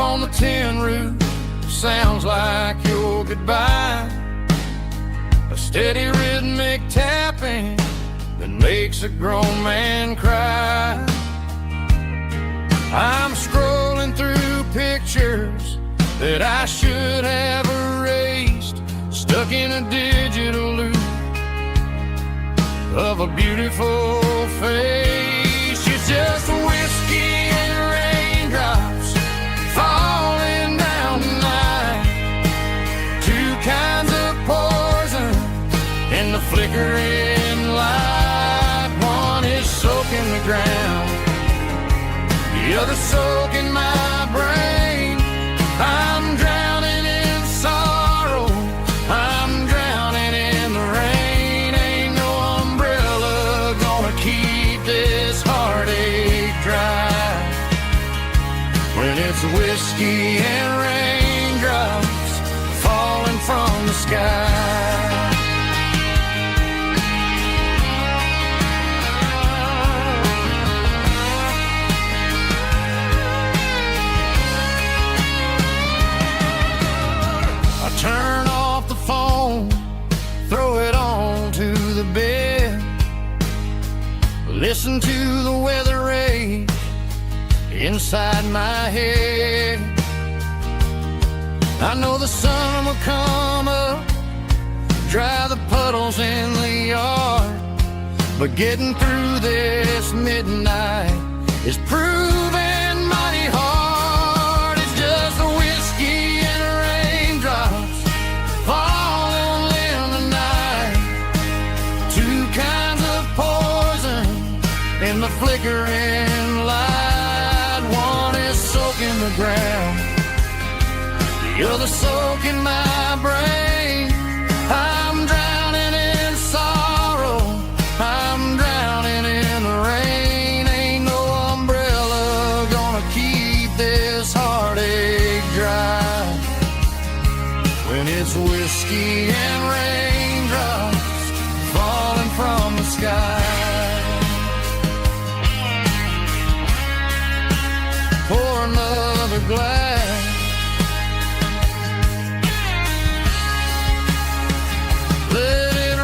on the tin roof sounds like your goodbye. A steady rhythmic tapping that makes a grown man cry. I'm scrolling through pictures that I should have erased, stuck in a digital loop of a beautiful face. It's just whiskey and raindrops falling down tonight. Two kinds of poison in the flickering light. One is soaking the ground, the other soaking my brain. I'm drowning in sorrow, I'm drowning in the rain. Ain't no umbrella gonna keep this heartache dry when it's whiskey and raindrops falling from the sky. Turn off the phone, throw it on to the bed, listen to the weather rage inside my head. I know the sun will come up, dry the puddles in the yard, but getting through this midnight is proving mighty hard. It's just a whiskey and raindrops falling in the night. Two kinds of poison in the flickering light. One is soaking the ground, the other soaking my brain. I'm drowning in sorrow, I'm drowning in the rain. Ain't no umbrella gonna keep this heartache dry when it's whiskey and raindrops falling from the sky. Pour another glass, let it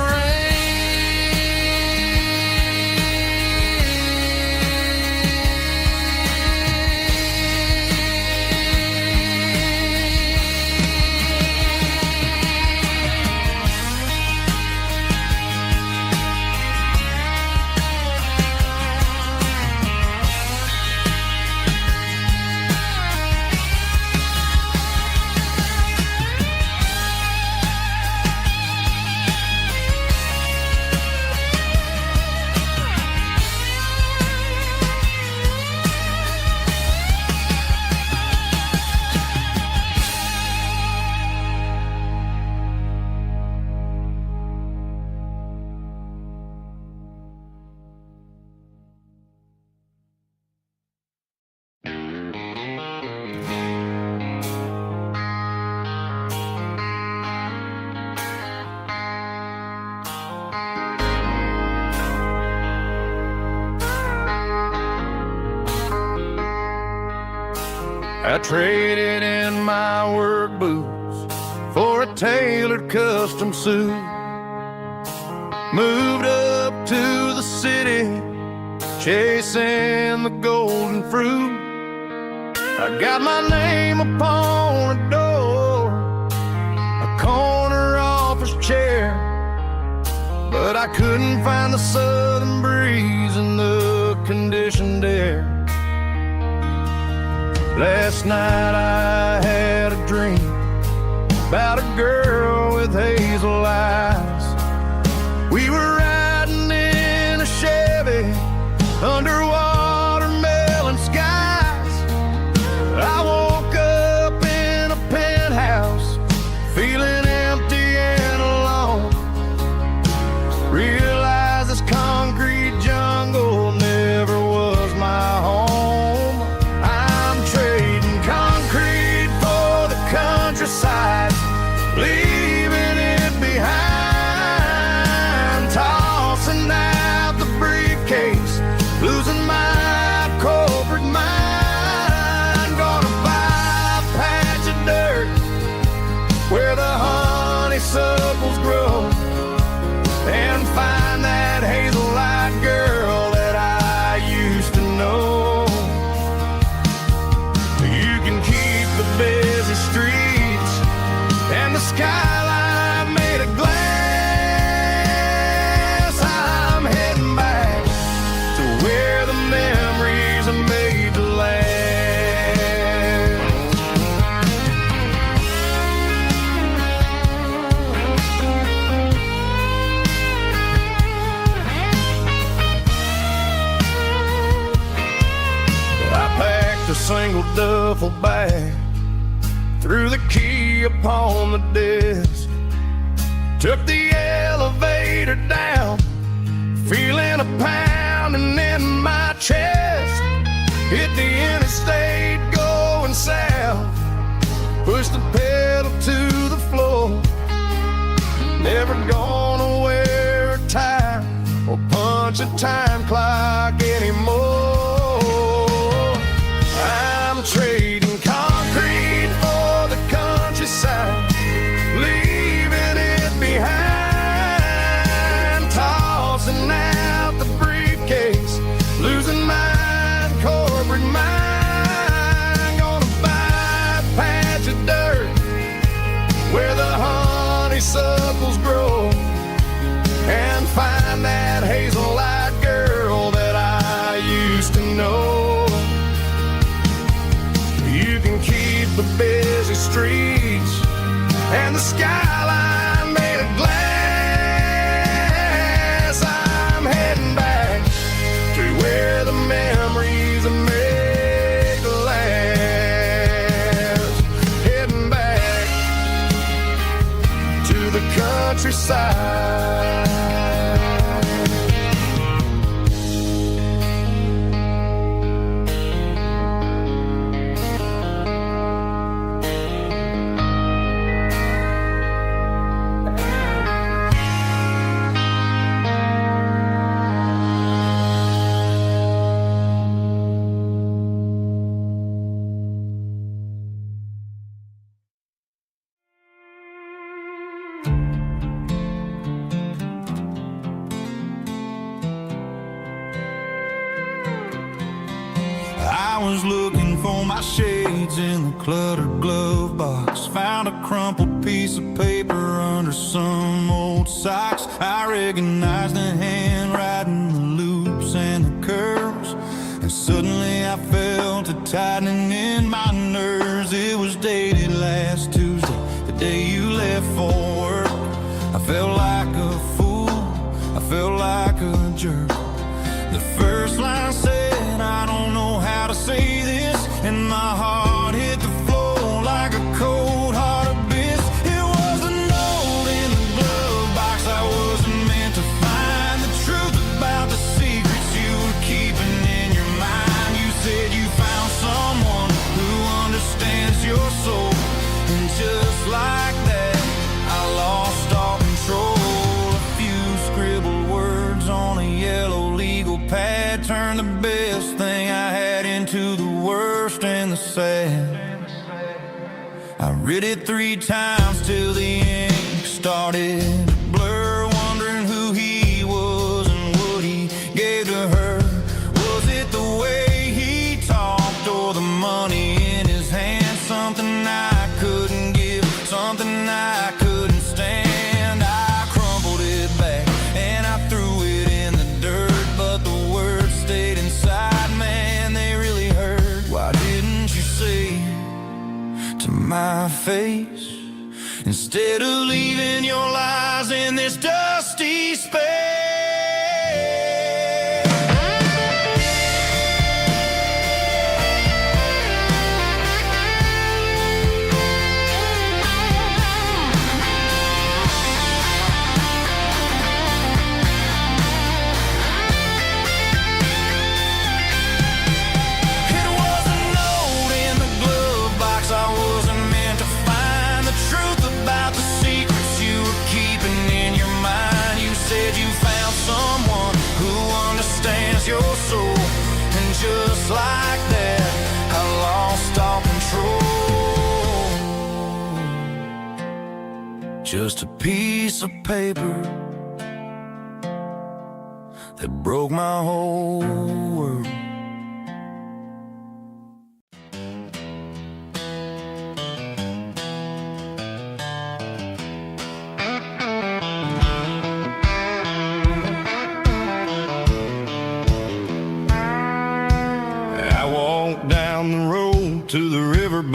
I traded in my work boots for a tailored custom suit. Moved up to the city, chasing the golden fruit. I got my name upon a door, a corner office chair, but I couldn't find the southern breeze in the conditioned air. Last night I had a dream about a girl with hazel eyes. We were riding in a Chevy under watermelon skies. I woke up in a penthouse feeling empty and alone. Realized this concrete jungle never was my home. Countryside, leaving it behind. skyline made of glass. I'm heading back to where the memories are made to last. I packed a single duffel bag, threw the key upon the desk, took the elevator down, feeling a pounding in my chest. Hit the interstate going south, pushed the pedal to the floor. Never gonna wear a tie or punch a time clock anymore. I'm trading concrete for the countryside, leaving it behind, tossing out the briefcase, losing my corporate mind. Gonna buy a patch of dirt where the honeysuckles grow, and find that hazel-eyed girl that I used to know. You can keep the busy streets and the skyline made of glass. I'm heading back to where the memories are made to last. Heading back to the countryside. I was looking for my shades in the cluttered glove box, found a crumpled piece of paper under some old socks. I recognized the handwriting, the loops and the curves, and suddenly I felt a tightening in my nerves. It was dated last Tuesday, the day you left for work. I felt like a fool, I felt like a jerk. The first line said, I don't know how to say this, and my heart hit the floor like a cold heart abyss. It was a note in the glove box I wasn't meant to find, the truth about the secrets you were keeping in your mind. You said you found someone who understands your soul, and just like that I lost all control. A few scribbled words on a yellow legal pad turned the best thing I had into the worst and the sad. I read it 3 times till the ink started to blur, wondering who he was and what he gave to her. Was it the way he talked or the money in his hand? Something I couldn't give, something I couldn't stand. I crumpled it back and I threw it in the dirt, but the words stayed inside, man, they really hurt. Why didn't you say to my face, instead of leaving your lies in this dusty space? It was a note in the glove box I wasn't meant to find, the truth about the secrets you were keeping in your mind. You said you found someone who understands your soul, and just like that I lost all control. Just a piece of paper that broke my whole world.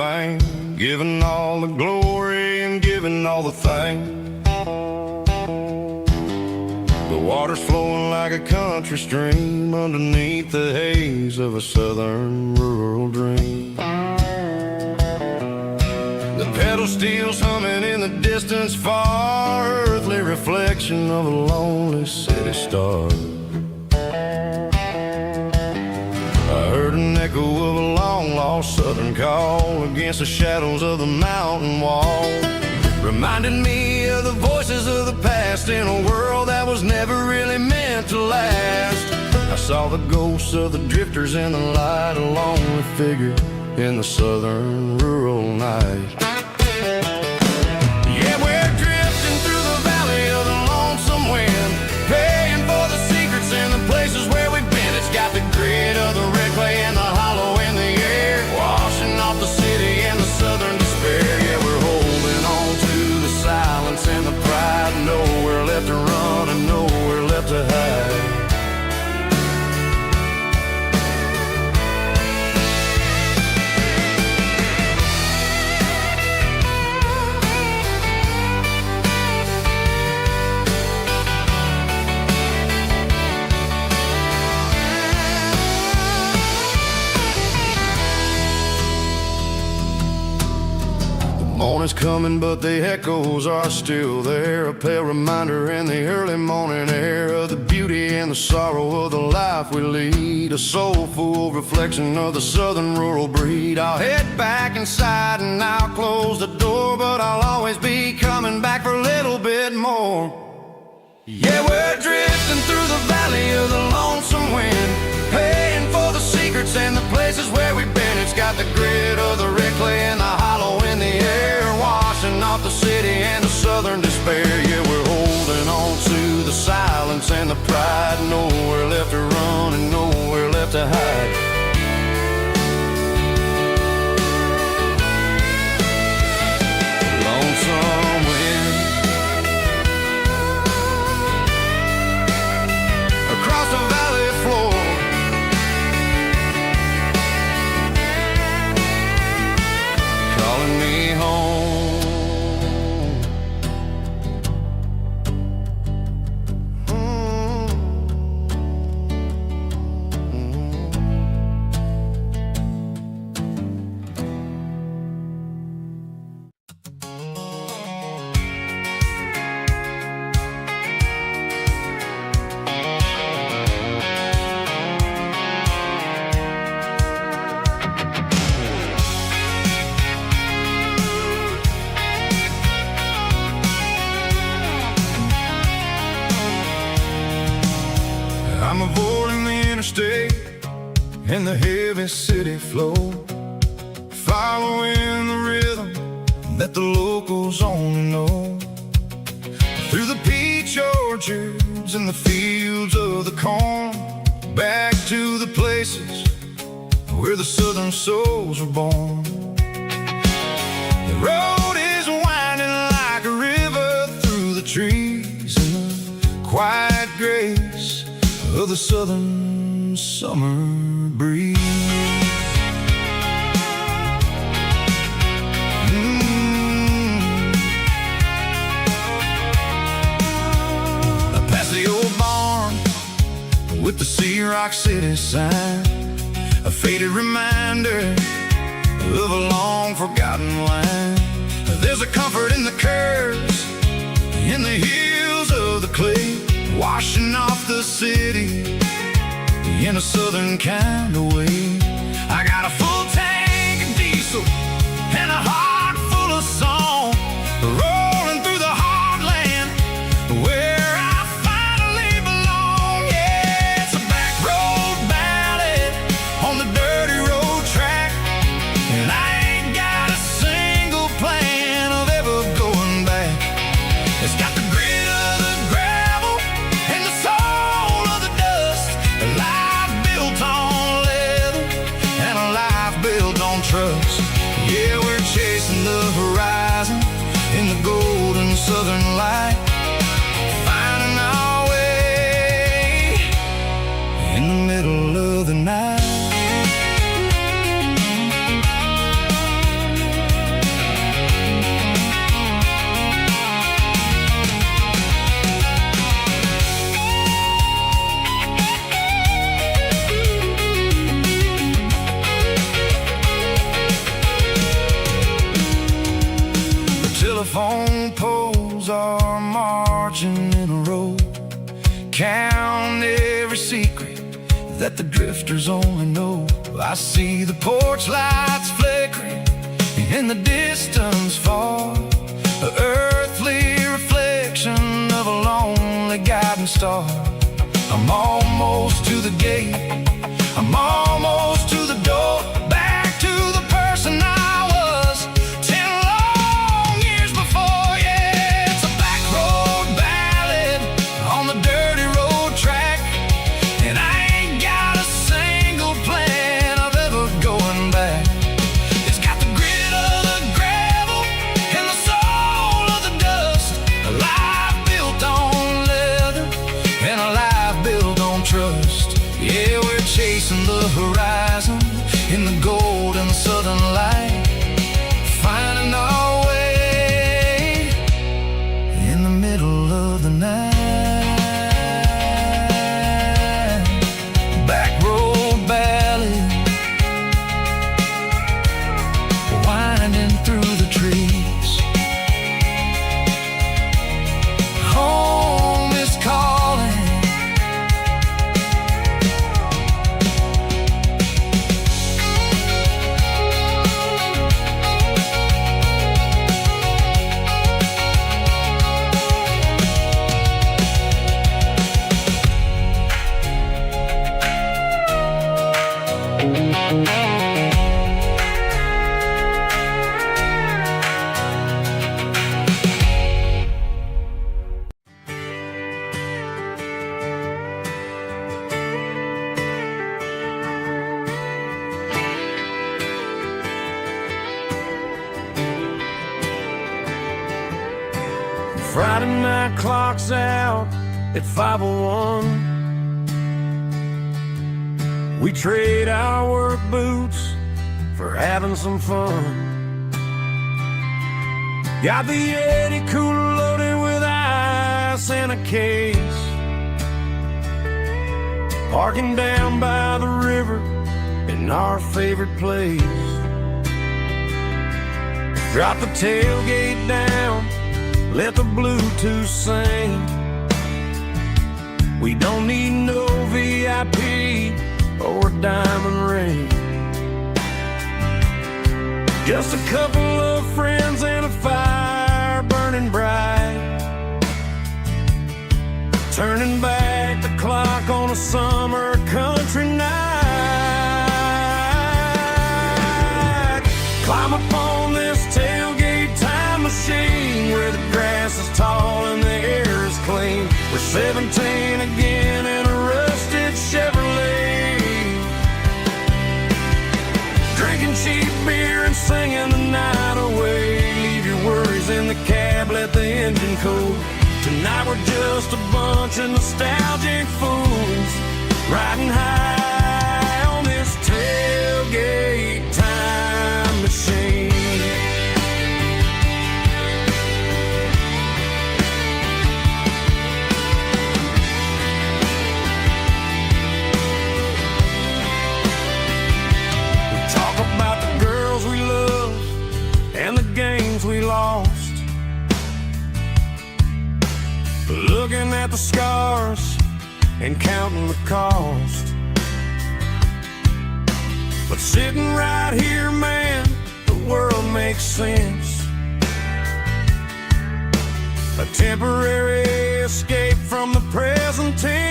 bank, giving all the glory and giving all the thanks. The water's flowing like a country stream underneath the haze of a southern rural dream. The pedal steel's humming in the distance far, earthly reflection of a lonely city star. I heard an echo of a long-lost southern call against the shadows of the mountain wall, reminded me of the voices of the past in a world that was never really meant to last. I saw the ghosts of the drifters in the light, a lonely figure in the southern rural night. Yeah, we're drifting through the valley of the lonesome wind, paying for the secrets and the places where we've been. It's got the grit of the red clay and the hollow in the air, washing off the city and the southern despair. Yeah, we're holding on to the silence and the pride, nowhere left to run and nowhere left to hide. Morning's coming, but the echoes are still there, a pale reminder in the early morning air of the beauty and the sorrow of the life we lead, a soulful reflection of the southern rural breed. I'll head back inside and I'll close the door, but I'll always be coming back for a little bit more. Yeah, we're drifting through the valley of the lonesome wind, paying for the secrets and the places where we've been. It's got the grit of the red clay and the hollow in the air, washing off the city and the southern despair. Yeah, we're holding on to the silence and the pride, nowhere left to run and nowhere left to hide. Lonesome wind across the valley floor, calling me home. I'm avoiding the interstate and the heavy city flow, following the rhythm that the locals only know. Through the peach orchards and the fields of the corn, back to the places where the southern souls were born. The road is winding like a river through the trees in the quiet grace of the southern summer breeze. Past the old barn with the Sea Rock City sign, a faded reminder of a long forgotten line. There's a comfort in the curves, in the hills of the clay, washing off the city in a southern kind of way. I got a full tank of diesel and a heart full of song, rolling through the heartland where I finally belong. Yeah, it's a back road ballad on the dirty road track, and I ain't got a single plan of ever going back. It's got the grit of the gravel and the soul of the dust, a life built on leather Telephone poles are marching in a row, count every secret that the drifters only know. I see the porch lights flickering in the distance far, an earthly reflection of a lonely guiding star. I'm almost to the gate, I'm almost to the door, back to the person I was 10 long years before. Yeah, it's a back road ballad on the dirty road track, and I ain't got a single plan of ever going back. It's got the grit of the gravel and the soul of the dust, a life built on leather and a life built on trust. Yeah, we're chasing the horizon in the golden southern light, finding our way in the middle of the night. Back road ballad, winding through the trees. Home is calling. Friday night clock's out at 5:01. We trade our work boots for having some fun. Got the Yeti cooler loaded with ice and a case, parking down by the river in our favorite place. Drop the tailgate down, let the Bluetooth sing. We don't need no VIP or a diamond ring, just a couple of friends and a fire burning bright, turning back the clock on a summer country night. Climb up on this tailgate time machine where the grass is tall and the air is clean. We're 17 again in a rusted Chevrolet, drinking cheap beer and singing the night away. Leave your worries in the cab, let the engine cool. Tonight we're just a bunch of nostalgic fools, riding high on this tailgate time machine. Games we lost, looking at the scars and counting the cost. But sitting right here, man, the world makes sense. A temporary escape from the present tense.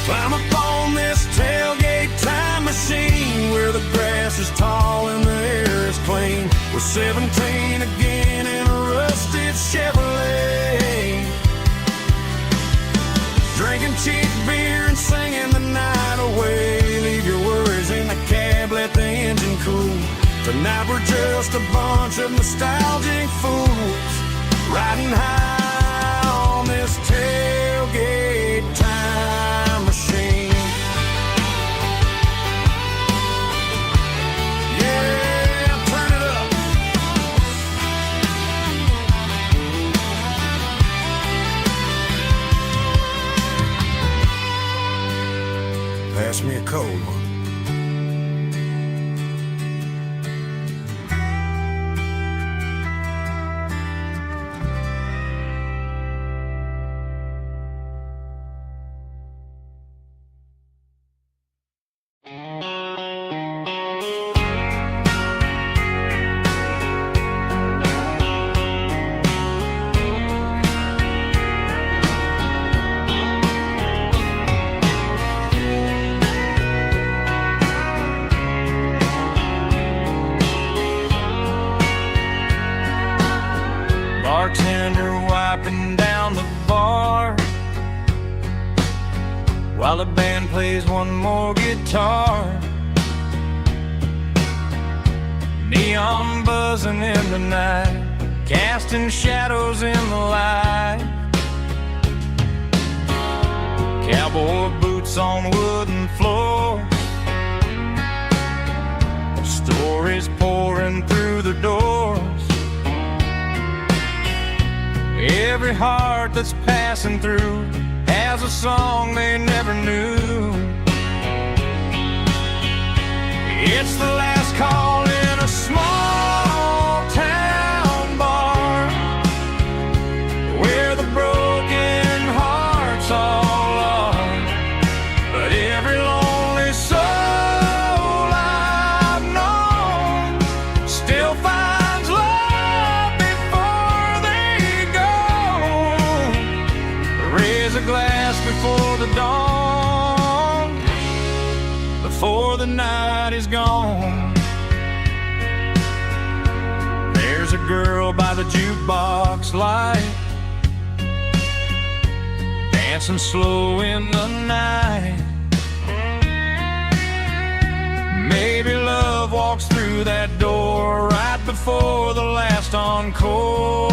Climb up on this tailgate time machine where the grass is tall and the air is clean. We're 17 again in a rusted Chevrolet, drinking cheap beer and singing the night away. Leave your worries in the cab, let the engine cool. Tonight we're just a bunch of nostalgic fools, riding high on this tailgate time machine. Pass me a cold one. plays one more guitar. Neon buzzing in the night, casting shadows in the light. Cowboy boots on wooden floors, stories pouring through the doors. Every heart that's passing through has a song they never knew. It's the last call in a small town bar, where the broken hearts all are. But every lonely soul I've known still finds love before they go. Raise a glass before the dawn, before the night is gone. There's a girl by the jukebox light, dancing slow in the night. Maybe love walks through that door right before the last encore.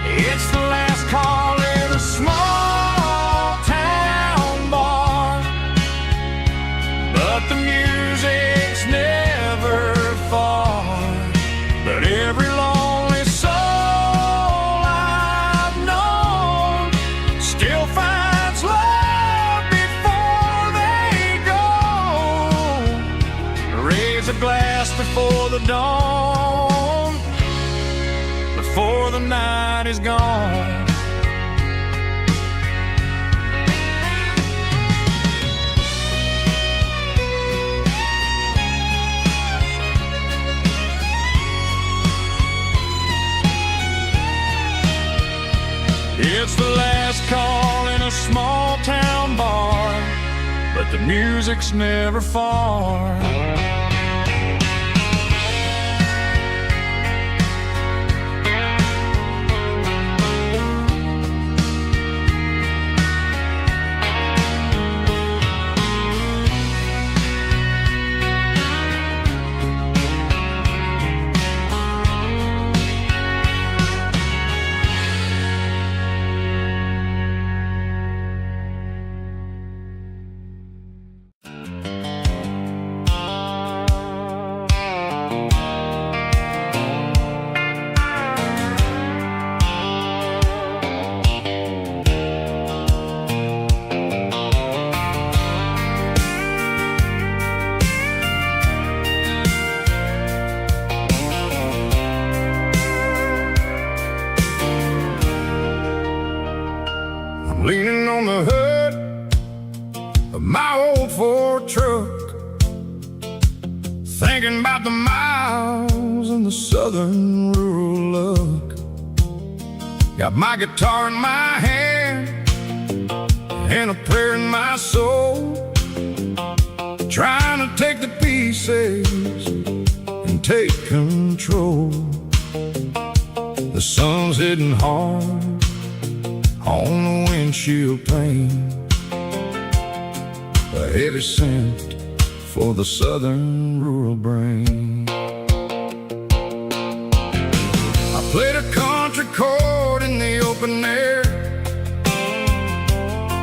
It's the last call in a small town bar, but the music's never far. But every lonely soul I've known still finds love before they go. Raise a glass before the dawn, before the night is gone. It's the last call in a small town bar, but the music's never far. Leaning on the hood of my old Ford truck, thinking about the miles and the southern rural look. Got my guitar in my hand and a prayer in my soul, trying to take the pieces and take control. The sun's hitting hard on the windshield pane, a heavy scent for the southern rural brain. I played a country chord in the open air,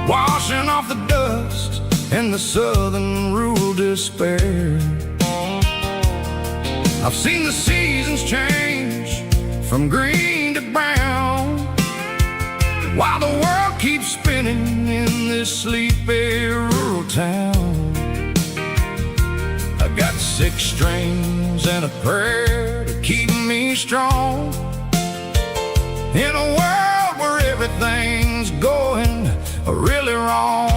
washing off the dust and the southern rural despair. I've seen the seasons change from green to brown, while the world keeps spinning in this sleepy rural town. I got 6 strings and a prayer to keep me strong, in a world where everything's going really wrong.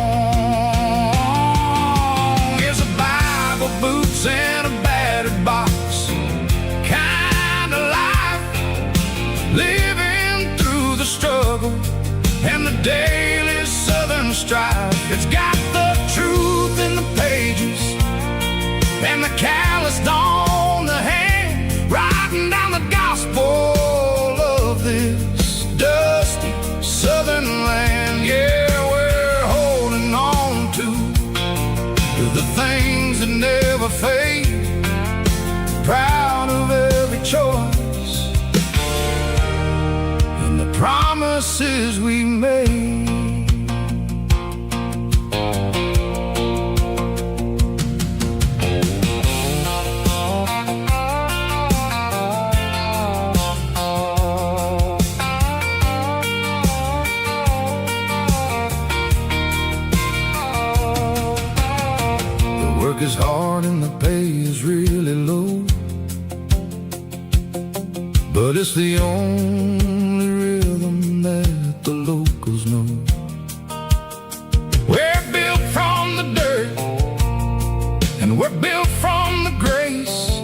It's a Bible, boots, and a battered box kind of life, living through the struggle and the daily southern strife. It's got the truth in the pages and the calloused on the hand, writing down the gospel of this dusty southern land. Yeah, we're holding never fade. Proud of every choice and the promises we made. Work is hard and the pay is really low, but it's the only rhythm that the locals know. We're built from the dirt, and we're built from the grace,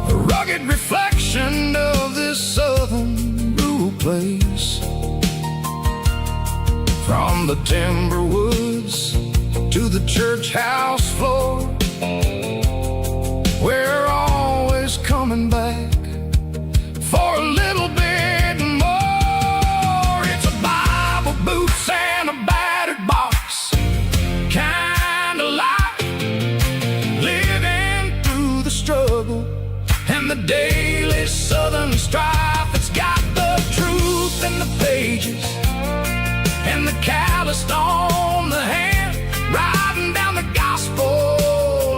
a rugged reflection of this southern rural place. From the timber woods to the church house floor, we're always coming back for a little bit more. It's a Bible, boots, and a battered box kind of life, living through the struggle and the daily southern strife. It's got the truth in the pages and the calloused on the hand, riding down the gospel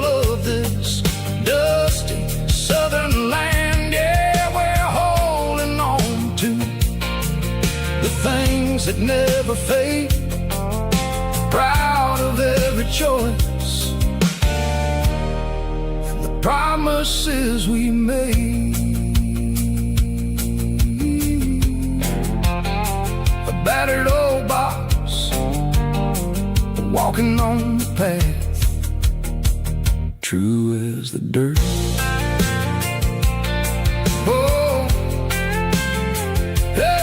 of this dusty southern land. Yeah, we're holding on to the things that never fade. Proud of every choice and the promises we made. A battered old box, walking on the path, true as the dirt. Oh, hey.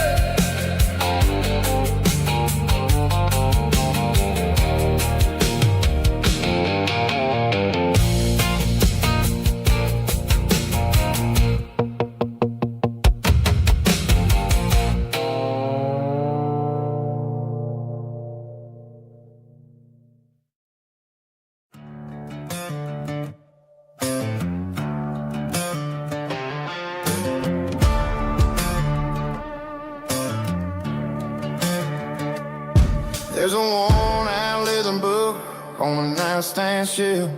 There's a worn-out leather book on a nightstand shelf,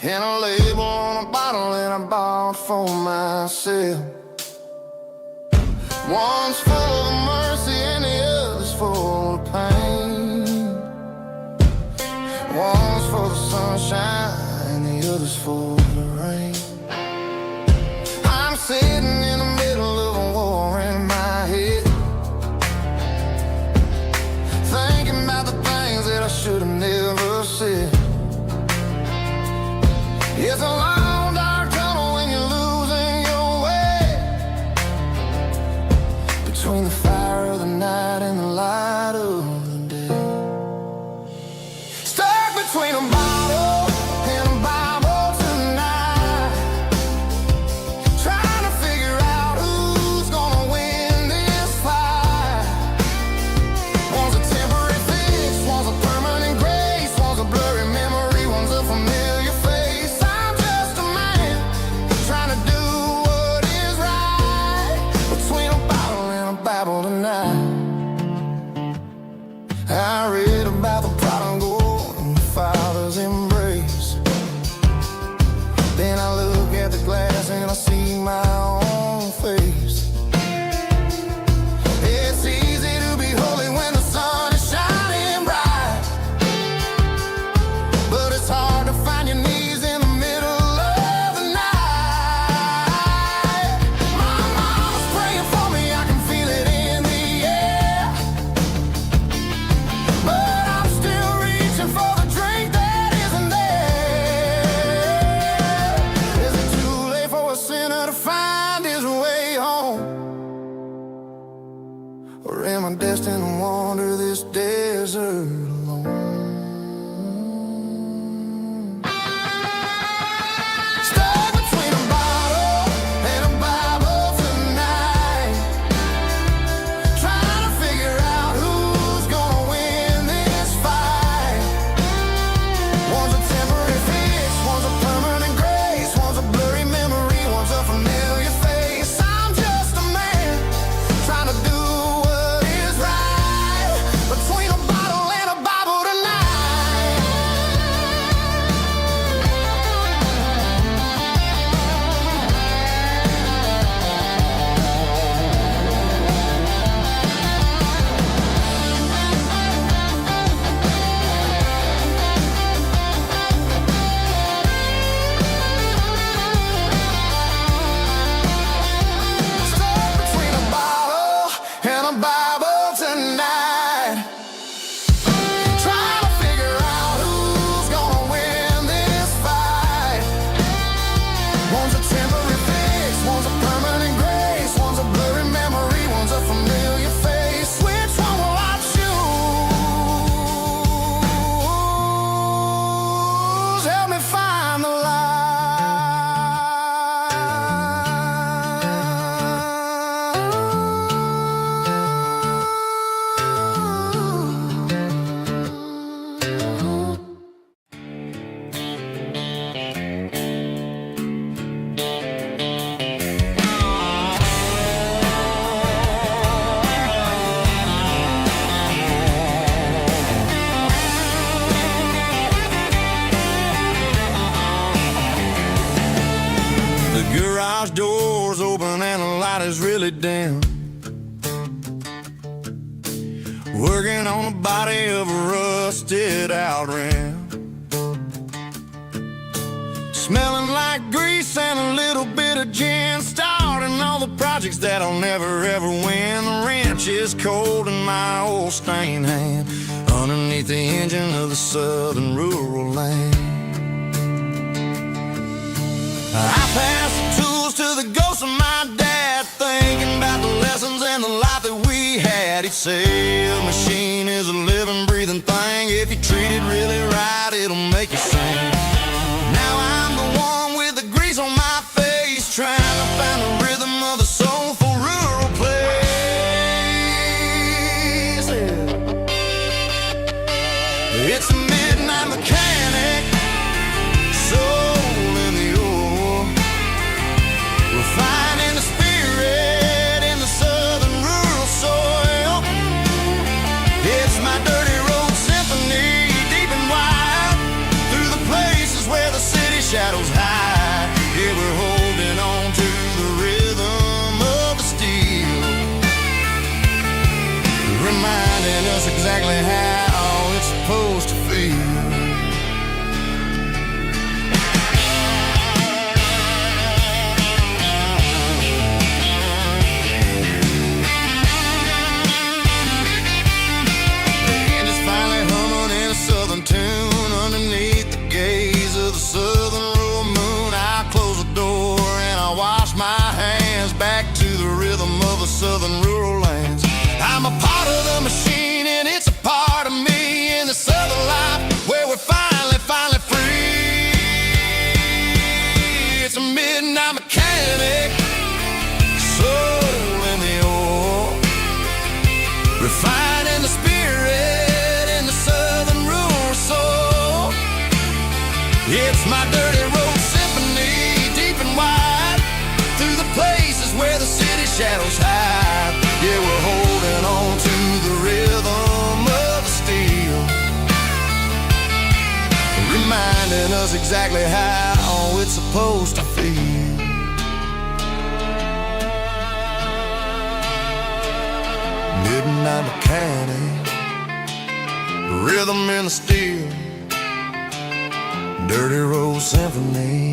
and a label on a bottle that I bought for myself. One's full of mercy and the other's full of pain. One's for the sunshine and the other's for the rain. I'm sitting in the middle of a war in my head, thinking about the things that I should have never said. It's a long dark tunnel when you're losing your way, between the fire of the night and the light of the day. Stuck between a bottle and a Bible tonight, trying to figure out who's gonna win this fight. One's a temporary fix, one's a permanent grace, one's a blurry memory, one's a familiar face. I'm just a help me find the Garage doors open and the light is really dim. Working on the body of a rusted out rim. Smelling like grease and a little bit of gin. Starting all the projects that I'll never ever win. The wrench is cold in my old stained hand underneath the engine of the southern rural land. I pass the tools to the ghost of my dad, thinking about the lessons and the life that we had. He'd say a machine is a living, breathing thing. If you treat it really right, it'll make you sing. Now I'm the one with the grease on my face, trying to find the rhythm of a soulful rural place. It's a midnight mechanic, finding the spirit in the southern rural soil. It's my dirty road symphony, deep and wide, through the places where the city shadows hide. Yeah, we're holding on to the rhythm of the steel, reminding us exactly how it's supposed to feel. Tune underneath the gaze of the southern rural moon. I close the door and I wash my hands back to the rhythm of the southern rural lands. I'm a part of the machine and it's a part of me in the southern life where we're finally free. It's a midnight mechanic, soul in the ore, refining the spirit in the southern rural soul. It's my dirty road symphony, deep and wide, through the places where the city shadows hide. Yeah, we're holding on to the rhythm of the steel, reminding us exactly how it's supposed to feel. Midnight mechanic, rhythm in the steel, dirty road symphony.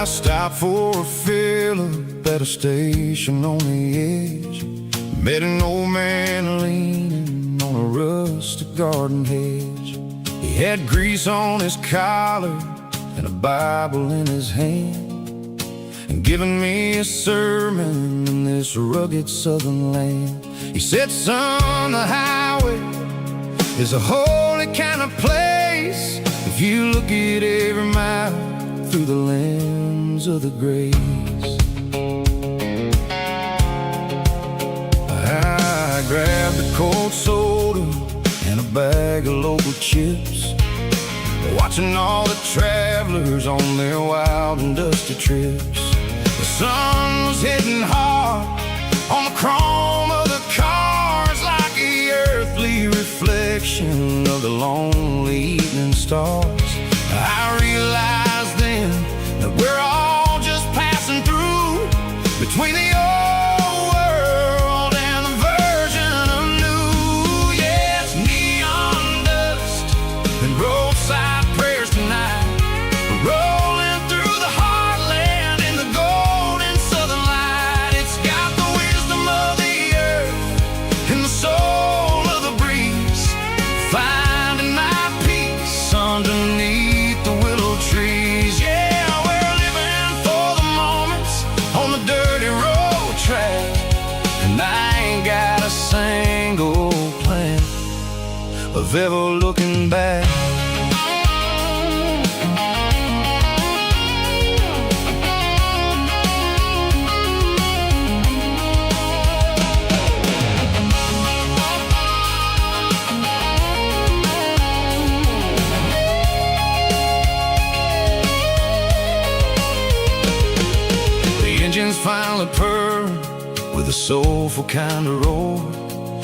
I stopped for a fill-up at a station on the edge. Met an old man leaning on a rustic garden hedge. He had grease on his collar and a Bible in his hand, and giving me a sermon in this rugged southern land. He said, son, the highway is a holy kind of place if you look at every mile through the lens of the grace. I grabbed a cold soda and a bag of local chips, watching all the travelers on their wild and dusty trips. The sun was hitting hard on the chrome of the cars like a reflection of the lonely evening stars. I realized then that we're all just passing through between the old world and the version of new. Yeah, it's neon dust and roadside prayers tonight. We're rolling through the heartland in the golden southern light. It's got the wisdom of the earth and the soul of the breeze, finding my peace underneath the willow trees. Yeah, we're living for the moments on the dirty road track, and I ain't got a single plan of ever looking back. Finally purred with a soulful kind of roar,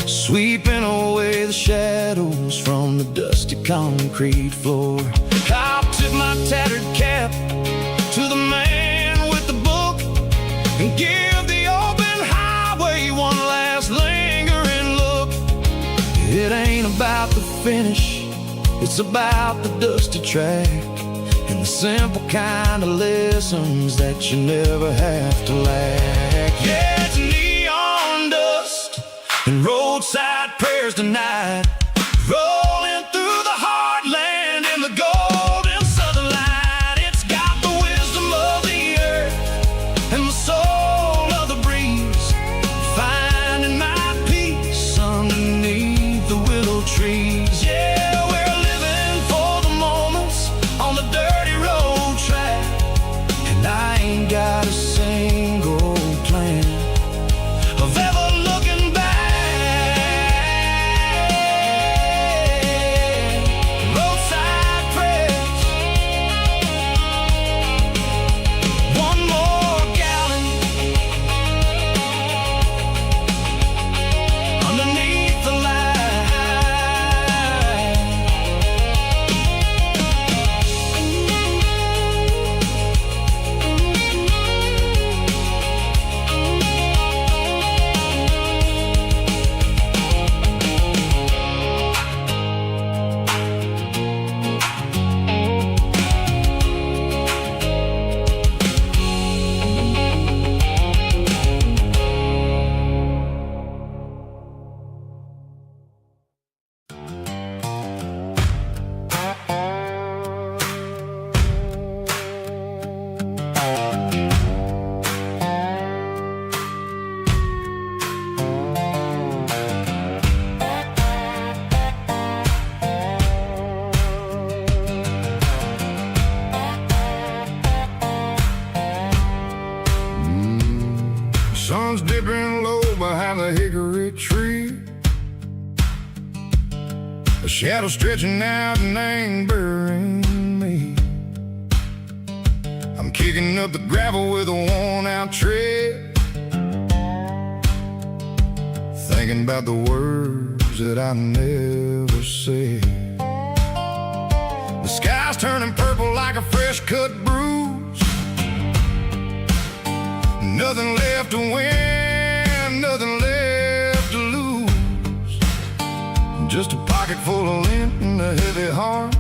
sweeping away the shadows from the dusty concrete floor. I'll tip my tattered cap to the man with the book and give the open highway one last lingering look. It ain't about the finish, it's about the dusty track and the simple kind of lessons that you never have to lack. Yeah, it's neon dust and roadside prayers tonight, rolling through the heartland in the golden southern light. It's got the wisdom of the earth and the soul of the breeze, finding my peace underneath the willow trees. Yeah, we're living for the moments on the dirty road track, and I ain't got a single plan of ever looking back. Roadside prayers, one more gallon underneath the light. Sun's dipping low behind the hickory tree, a shadow stretching out and angering me. I'm kicking up the gravel with a worn-out tread, thinking about the words that I never said. The sky's turning purple like a fresh-cut bruise. Nothing left to win, nothing left to lose. Just a pocket full of lint and a heavy heart,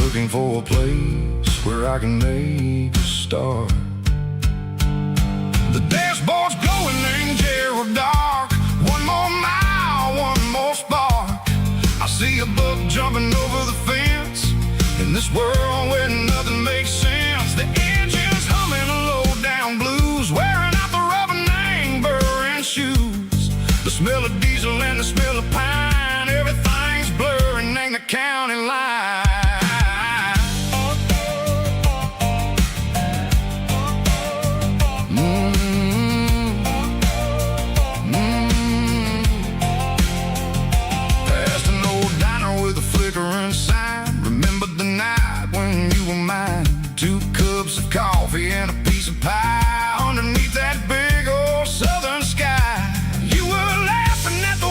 looking for a place where I can make a start. The dashboard's glowing in Gerald dark. One more mile, one more spark. I see a buck jumping over the fence in this world where nothing makes sense. The engine's humming a low-down blues, wearing out the rubber name, burring shoes. The smell of diesel and the smell of pine, everything's blurring, ain't the county line. Past an old diner with a flickering sign. Remember the night when you were mine. 2 cups of coffee and a piece of pie underneath that big old southern sky. You were laughing at the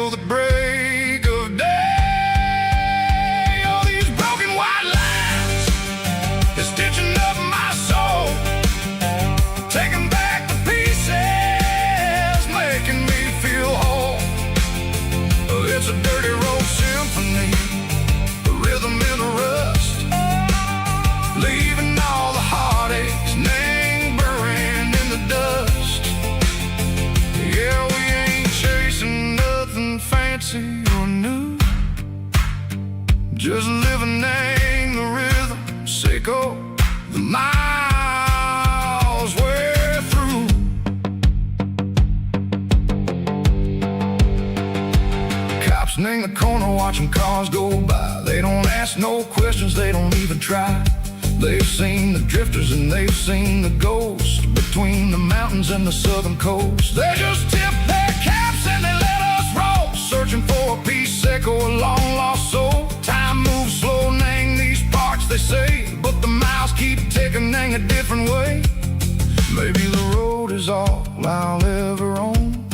till the break of day. All these broken white lines is stitching up my soul, taking back the pieces, making me feel whole. It's a dirty road symphony, the rhythm in the rust, leaving all the heartaches lingering in the dust. Yeah, we ain't chasing nothing fancy or new, just living in the rhythm, sicko, the miles we're through. Cops in the corner watching cars go by. They don't ask no questions, they don't even try. They've seen the drifters and they've seen the ghosts between the mountains and the southern coast. They just tip their caps and they let us roll, searching for a piece sick or a long lost soul. Time moves slow, nang these parts they say, but the miles keep ticking, nang a different way. Maybe the road is all I'll ever own,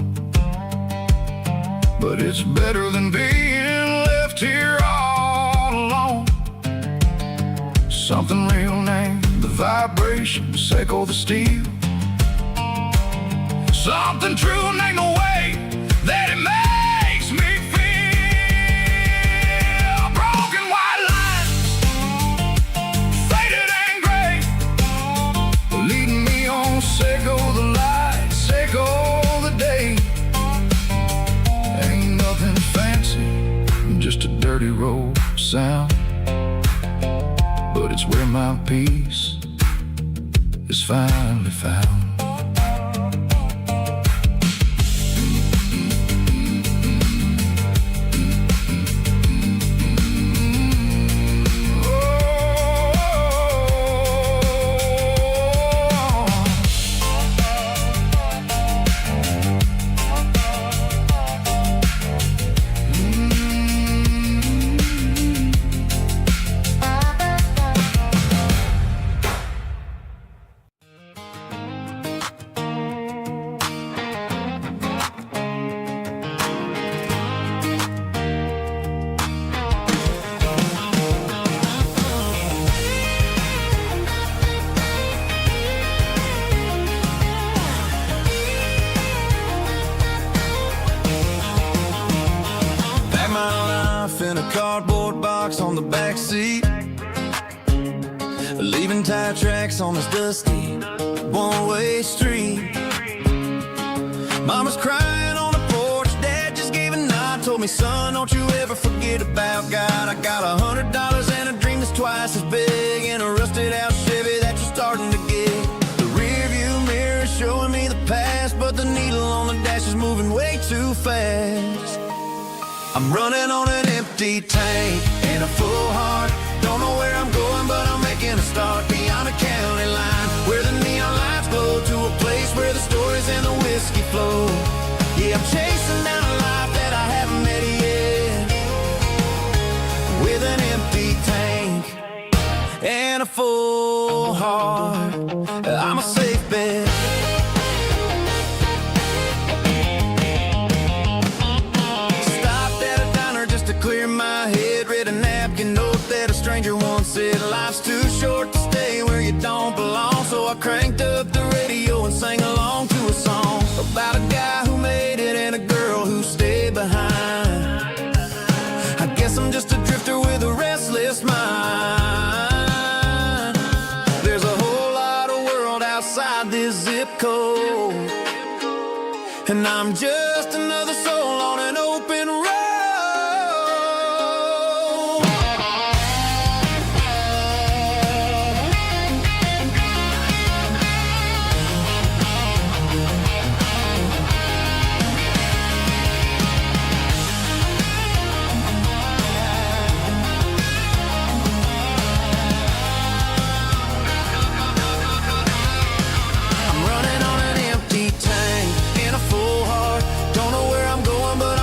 but it's better than being left here all alone. Something real name, the vibration, echo the steel. Something true name, the way that it makes me feel. Broken white lines, faded and gray, leading me on, echo the light, echo the day. Ain't nothing fancy, just a dirty road sound, but it's where my peace is finally found. In a cardboard box on the back seat, leaving tire tracks on this dusty one-way street. Mama's crying on the porch, Dad just gave a nod, told me, son, don't you ever forget about God. I got $100 and a dream that's twice as big, and a rusted out Chevy that you're starting to get. The rear view mirror is showing me the past, but the needle on the dash is moving way too fast. I'm running on an empty tank and a full heart. Don't know where I'm going, but I'm making a start beyond a county line, where the neon lights glow, to a place where the stories and the whiskey flow. Yeah, I'm chasing down a life that I haven't met yet, with an empty tank and a full heart. I'm a safe bet. Clear my head, read a napkin note that a stranger once said, life's too short to stay where you don't belong. So I cranked up the radio and sang along to a song about a guy who made it and a girl who stayed behind. I guess I'm just a drifter with a restless mind. There's a whole lot of world outside this zip code, and I'm just another soul on an open road. But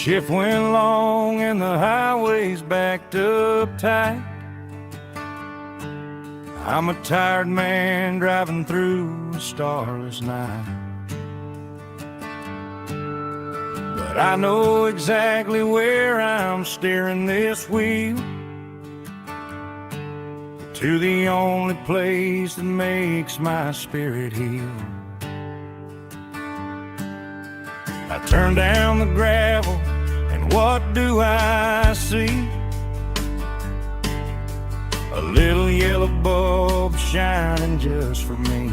Shift went long and the highway's backed up tight. I'm a tired man driving through a starless night. But I know exactly where I'm steering this wheel, to the only place that makes my spirit heal. I turn down the gravel, and what do I see? A little yellow bulb shining just for me.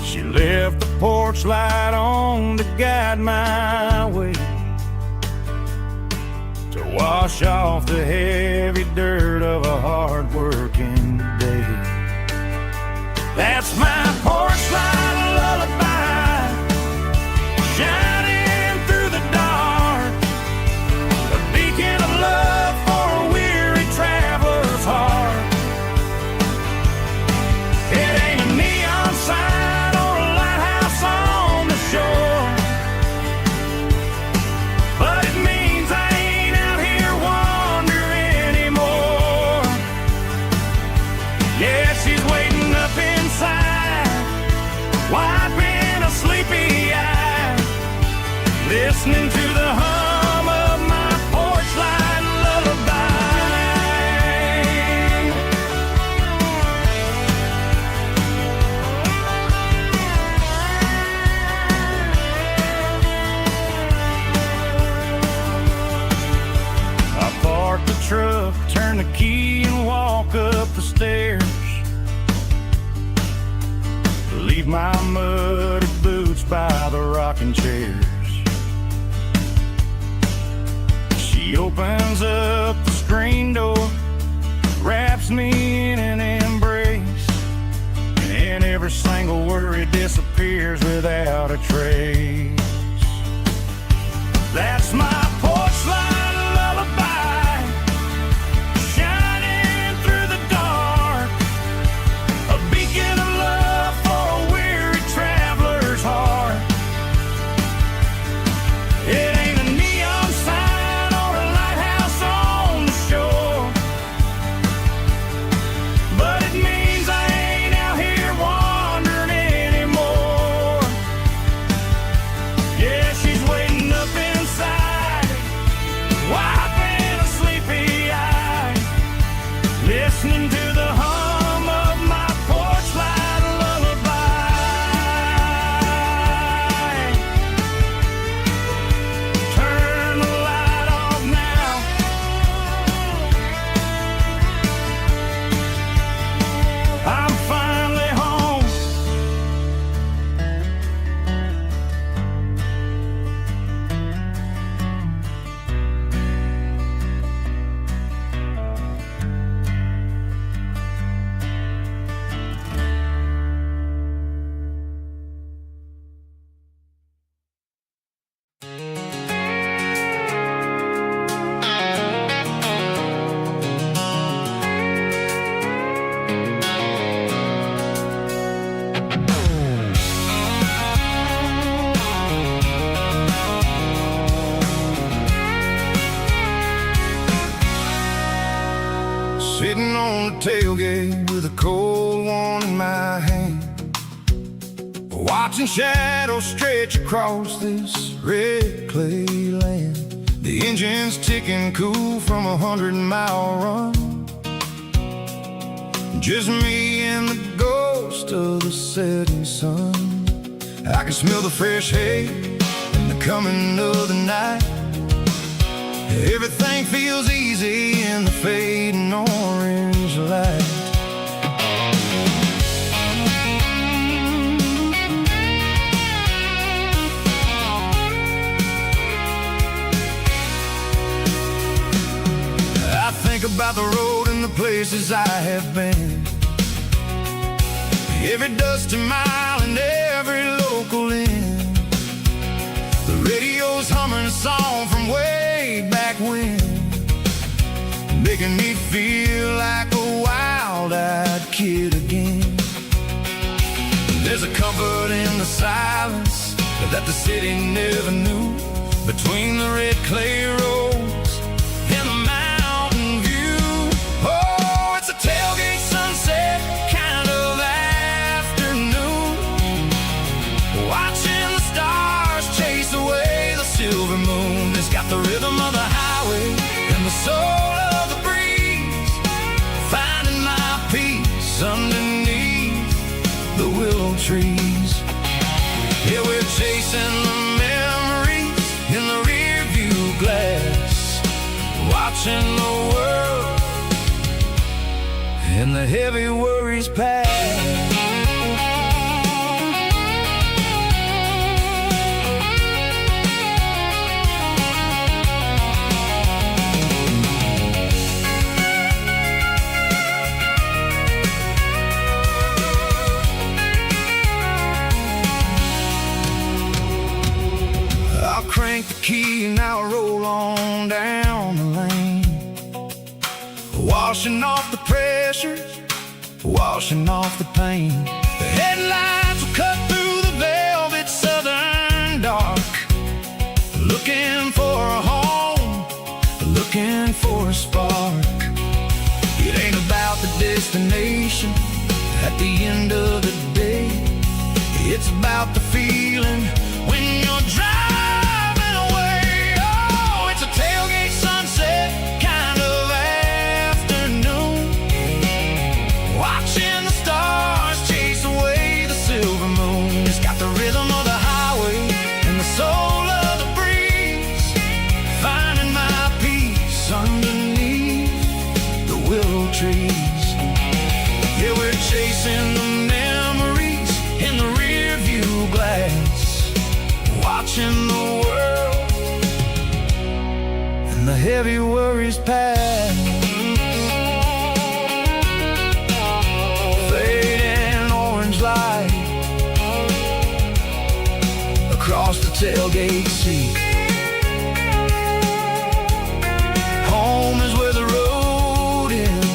She left the porch light on to guide my way, to wash off the heavy dirt of a hard-working day. That's my porch light lullaby, shining through the dark, a beacon of love for a weary traveler's heart. It ain't a neon sign or a lighthouse on the shore, but it means I ain't out here wandering anymore. Yeah, she's waiting up inside, wiping a sleepy eye, listening to the hum of my porch light lullaby. I park the truck, turn the key and walk up the stairs, leave my muddy boots by the rocking chairs. She opens up the screen door, wraps me in an embrace, and every single worry disappears without a trace. That's my porch light lullaby, shining through the dark, a beacon of love for a weary traveler's heart. It ain't a neon sign or a lighthouse on the shore, but it means I ain't out here wandering anymore. Yeah, she's waiting up inside, wiping a sleepy eye, listening to the hum of my porch light lullaby. Turn the light off now, I'm finally home. Sitting on the tailgate with a cold one in my hand, watching shadows stretch across this red clay land. The engine's ticking cool from a 100-mile run, just me and the ghost of the setting sun. I can smell the fresh hay and the coming of the night. Everything feels easy in the fading orange light. I think about the road and the places I have been, every dusty mile and every local inn. The radio's humming a song from way back when, making me feel like a wild-eyed kid again. There's a comfort in the silence that that the city never knew. Between the red clay roads and the mountain view. Oh, it's a tailgate sunset kind of afternoon, watching the stars chase away the silver moon. It's got the rhythm of the highway and the soul of the breeze, finding my peace underneath the willow trees. Yeah, we're chasing the memories in the rear view glass, watching the world and the heavy worries pass. Crank the key and now roll on down the lane, washing off the pressures, washing off the pain. The headlights will cut through the velvet southern dark, looking for a home, looking for a spark. It ain't about the destination at the end of the day, it's about the feeling when you're driving. Tailgate sunset kind of afternoon, watching the stars chase away the silver moon. It's got the rhythm of the highway and the soul of the breeze, finding my peace underneath the willow trees. Yeah, we're chasing the memories in the rear view glass, watching the world the heavy worries pass. Fading orange light across the tailgate seat. Home is where the road ends.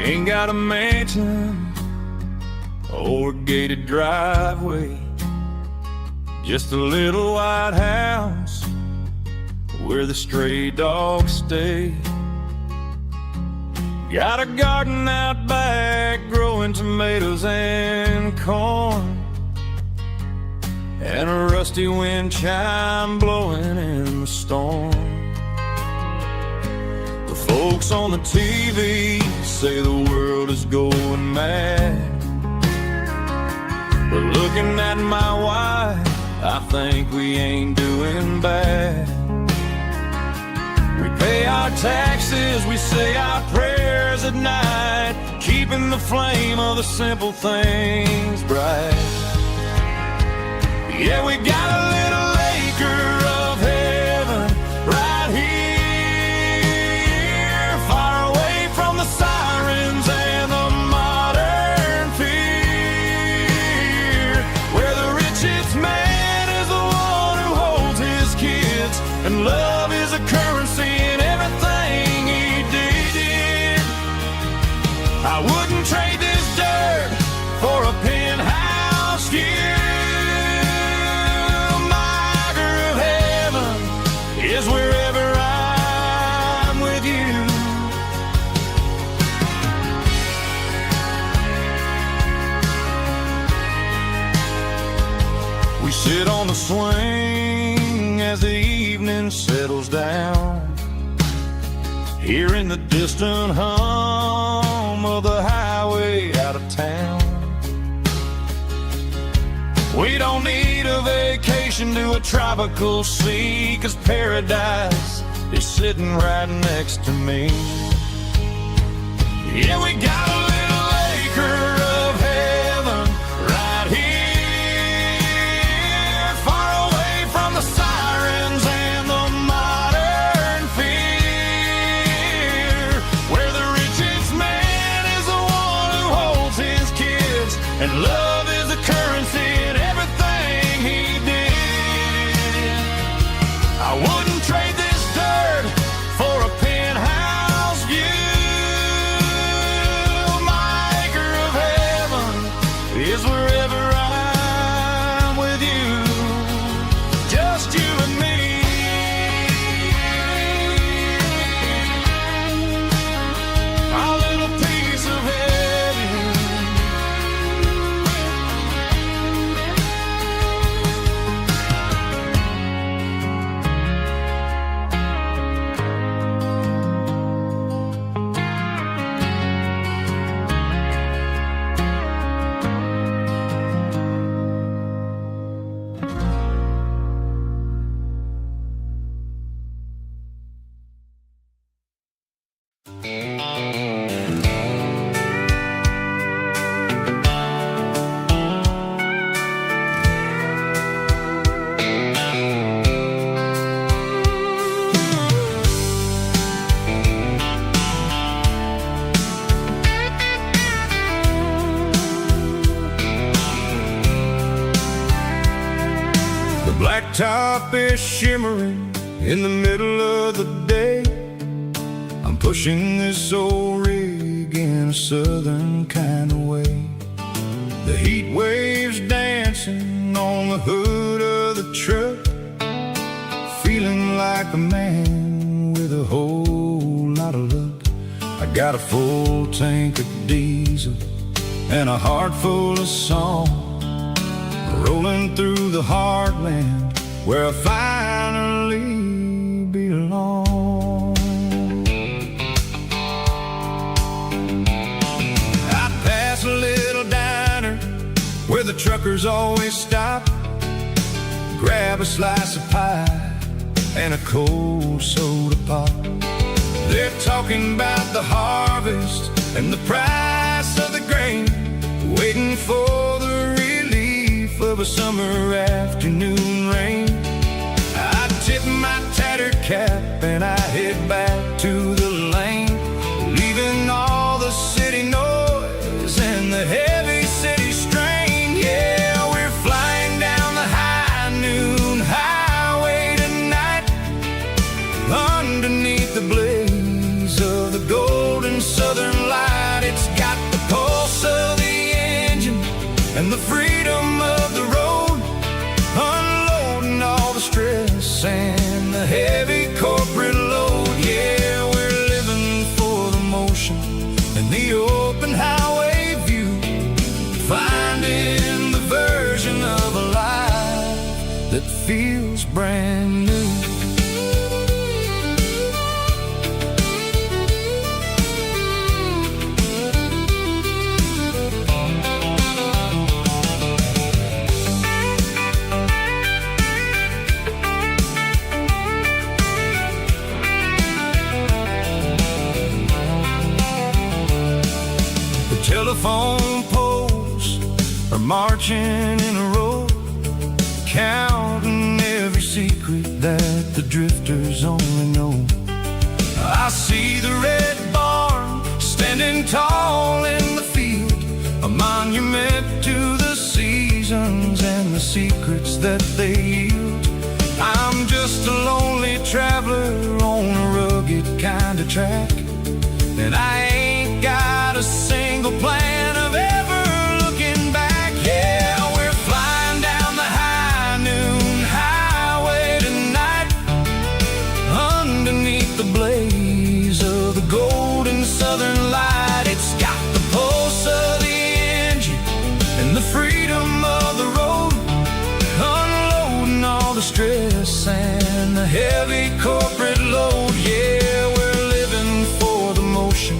Ain't got a mansion or a gated driveway, just a little white house where the stray dogs stay. Got a garden out back growing tomatoes and corn, and a rusty wind chime blowing in the storm. The folks on the TV say the world is going mad, but looking at my wife, I think we ain't doing bad. We pay our taxes, we say our prayers at night, keeping the flame of the simple things bright. Yeah, we got a little acre of heaven right here, far away from the sirens and the modern fear, where the richest man is the one who holds his kids, and love is a currency in everything he did. I wouldn't trade this dirt for a penthouse here. Is wherever I'm with you. We sit on the swing as the evening settles down, hearing the distant hum of the highway out of town. We don't need a vacation to a tropical sea, 'cause paradise is sitting right next to me. Yeah, we got a little acre of heaven right here, far away from the sirens and the modern fear, where the richest man is the one who holds his kids, and love is the currency in everything he did. I wouldn't trade this dirt for a penthouse view. My acre of heaven is wherever I'm with you, just you and me. Our little piece of heaven. The blacktop is shimmering in the middle of the day. I'm pushing this old rig in a southern kind of way. The heat waves dancing on the hood of the truck, feeling like a man with a whole lot of luck. I got a full tank of diesel and a heart full of song, rolling through the heartland where I finally belong. I pass a little diner where the truckers always stop, grab a slice of pie and a cold soda pop. They're talking about the harvest and the price of the grain, waiting for the relief of a summer afternoon rain. I tip my tattered cap and I head back to the lane, leaving all the city noise and the heavy city strain. Yeah, we're flying down the high noon highway tonight, underneath the blaze of the golden southern light. It's got the pulse of the engine and the freedom of the road, unloading all the stress and the heavy corporate load. Yeah, we're living for the motion and the open highway view, finding the version of a life that feels brand new. Telephone poles are marching in a row, counting every secret that the drifters only know. I see the red barn standing tall in the field, a monument to the seasons and the secrets that they yield. I'm just a lonely traveler on a rugged kind of track, and I ain't got a single plan of ever looking back. Yeah, we're flying down the high noon highway tonight, underneath the blaze of the golden southern light. It's got the pulse of the engine and the freedom of the road, unloading all the stress and the heavy corporate load. Yeah, we're living for the motion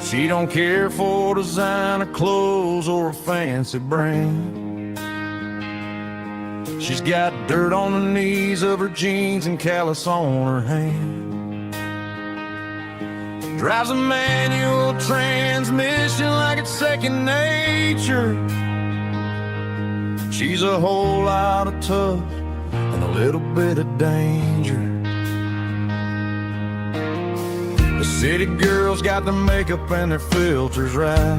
She don't care for designer clothes or a fancy brand. She's got dirt on the knees of her jeans and callus on her hand. Drives a manual transmission like it's second nature. She's a whole lot of tough and a little bit of danger. The city girls got their makeup and their filters right,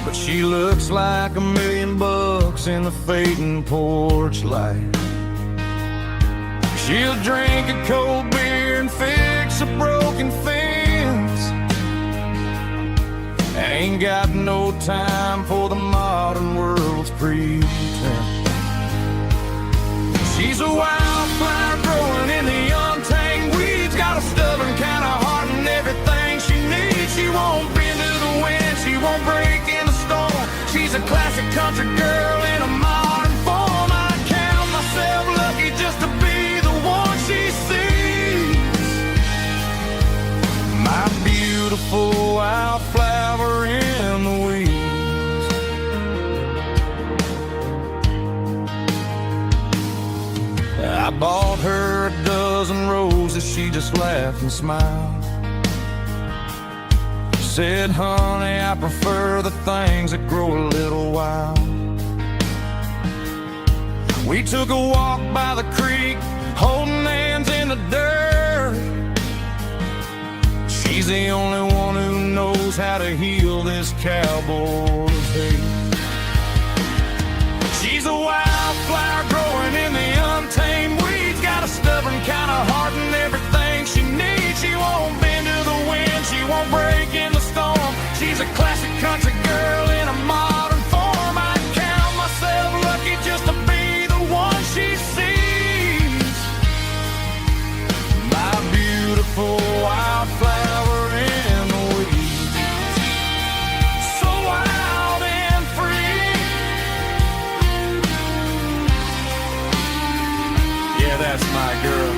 but she looks like $1,000,000 in the fading porch light. She'll drink a cold beer and fix a broken fence. Ain't got no time for the modern world's pretense. She's a wildflower growing in the untamed weeds. Got a stubborn kind of heart and everything she needs. She won't bend to the wind, she won't break in the storm. She's a classic country girl in a modern form. I count myself lucky just to be the one she sees. My beautiful wildflower in the weeds. I bought her a dozen roses, she just laughed and smiled. Said, honey, I prefer the things that grow a little wild. We took a walk by the creek, holding hands in the dirt. She's the only one who knows how to heal this cowboy's hate. She's a wildflower growing in the untamed weeds. Got a stubborn kind of heart and everything she needs. She won't bend to the wind, she won't break in the storm. She's a classic country girl in a modern form. I count myself lucky just to be the one she sees. My beautiful wildflower in the weeds. So wild and free. Yeah, that's my girl.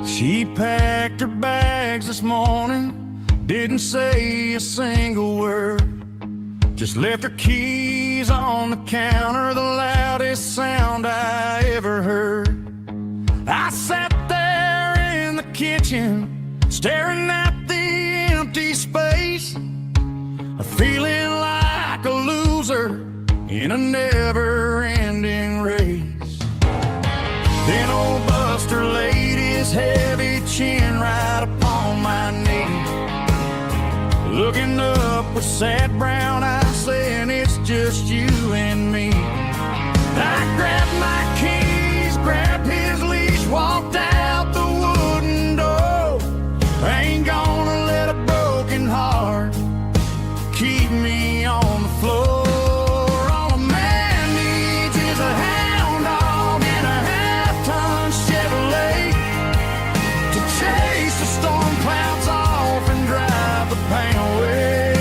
She packed her bags this morning, didn't say a single word. Just left her keys on the counter, the loudest sound I ever heard. I sat there in the kitchen, staring at the empty space, feeling like a loser in a never-ending race. Then old Buster laid his heavy chin right upon my knee, looking up with sad brown eyes, saying it's just you and me. I grabbed my keys, grabbed his leash, walked out the wooden door. I ain't gonna let a broken heart keep me on the floor. All a man needs is a hound dog and a half-ton Chevrolet to chase the storm clouds off and drive the pain away.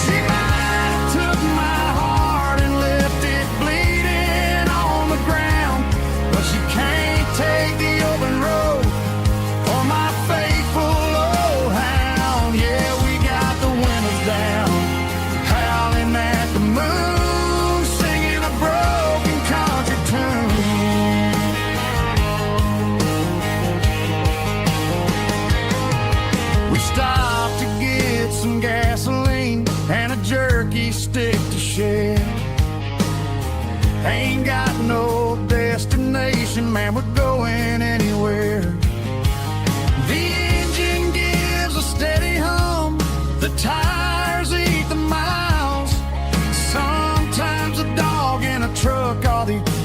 She might have took my heart and left it bleeding on the ground, but she can't take the open road or my faithful old hound. Yeah, we got the windows down, howling at the moon, singing a broken country tune. We stopped to get some gasoline and a jerky stick to share. Ain't got no destination, man, we're going anywhere.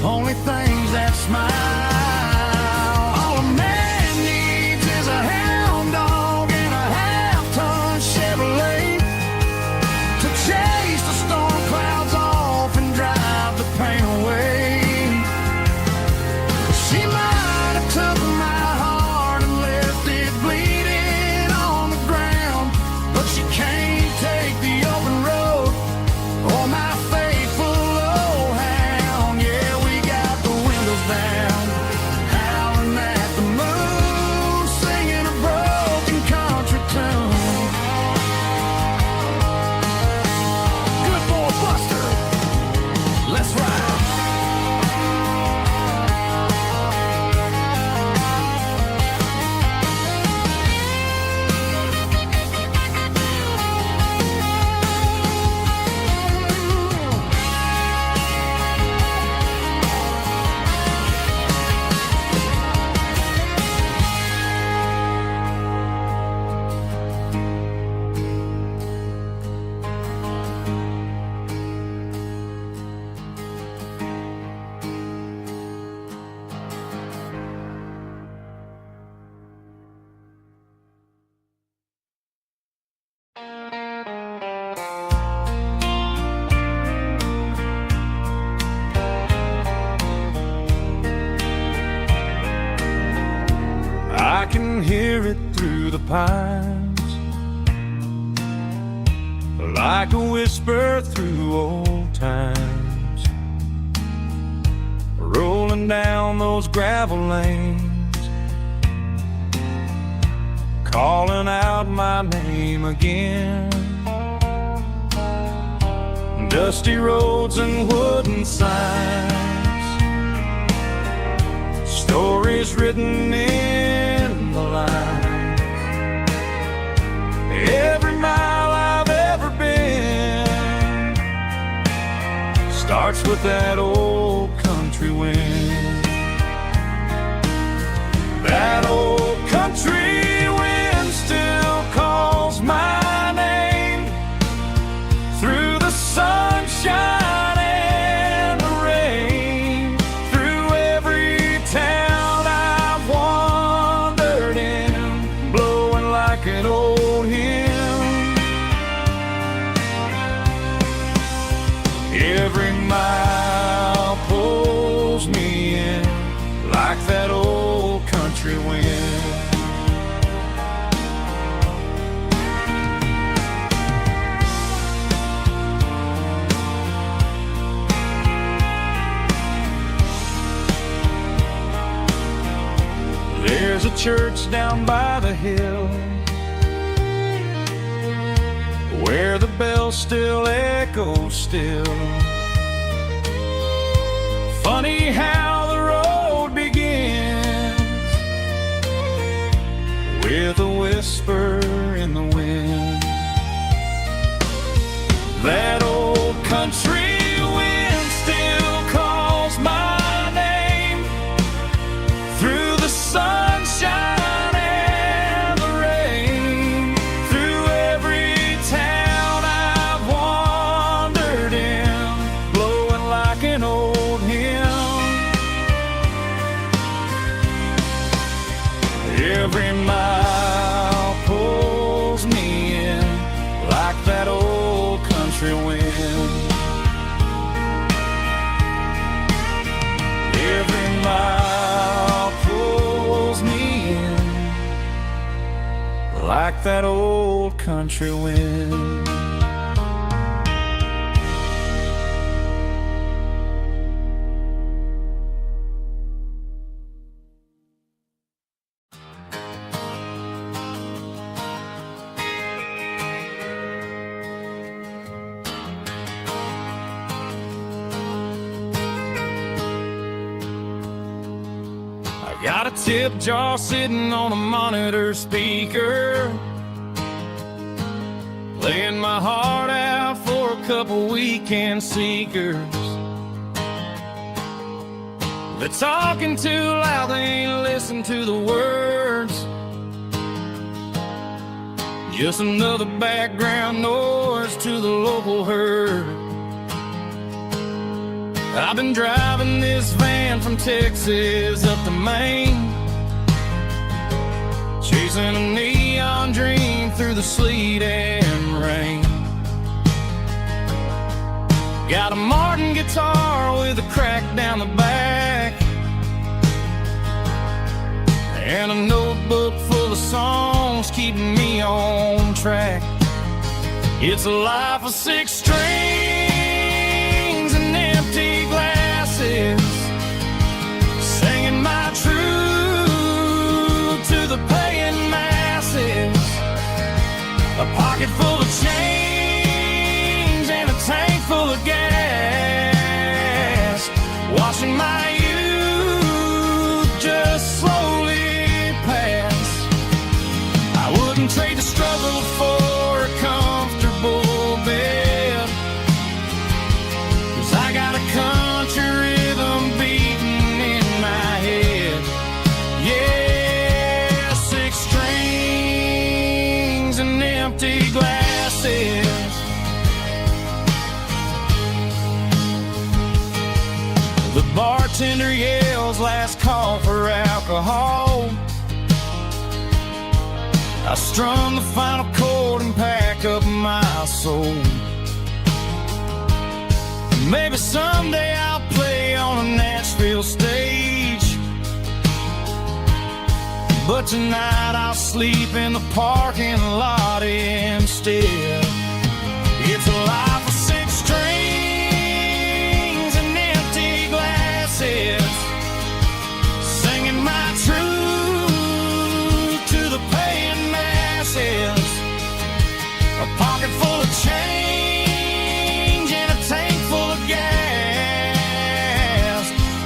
only things that smile. All a man needs is a hound dog and a half-ton Chevrolet to chase the storm clouds off and drive the pain away. She might have took my heart and left it bleeding on the ground, but she can't take the open road or my faithful old hound. Yeah, we got the windows down, howling at the moon, singing a broken country tune. Good boy Buster, let's ride. I can hear it through the pines, like a whisper through old times, rolling down those gravel lanes, calling out my name again. Dusty roads and wooden signs, stories written in the lines. Every mile I've ever been starts with that old country wind. That old country wind still calls my name through the sunshine and the rain, through every town I've wandered in, blowing like an old hymn. Every mile pulls me in like that old country wind. There's a church down by the hill where the bells still echo still. Funny how the road begins with a whisper in the wind. That old country wind still calls my name through the sunshine and the rain, through every town I've wandered in, blowing like an old hymn. Every mile pulls me in like that old country wind. Every mile pulls me in like that old country wind. Got a tip jar sitting on a monitor speaker, playing my heart out for a couple weekend seekers. They're talking too loud, they ain't listen to the words. Just another background noise to the local herd. I've been driving this van from Texas up to Maine, chasing a neon dream through the sleet and rain. Got a Martin guitar with a crack down the back, and a notebook full of songs keeping me on track. It's a life of 6 strings and empty glasses, singing my truth to the paying masses. A pocket full of change and a tank full of gas, watching my youth just slowly pass. I wouldn't trade the struggle for a comfortable bed, 'cause I got a country rhythm beating in my head. Yeah, 6 strings and empty glasses. The bartender yells last call for alcohol. I strum the final chord and pack up my soul. Maybe someday I'll play on a Nashville stage, but tonight I'll sleep in the parking lot instead. It's a life of 6 strings and empty glasses, singing my truth to the paying masses. A pocket full of change and a tank full of gas,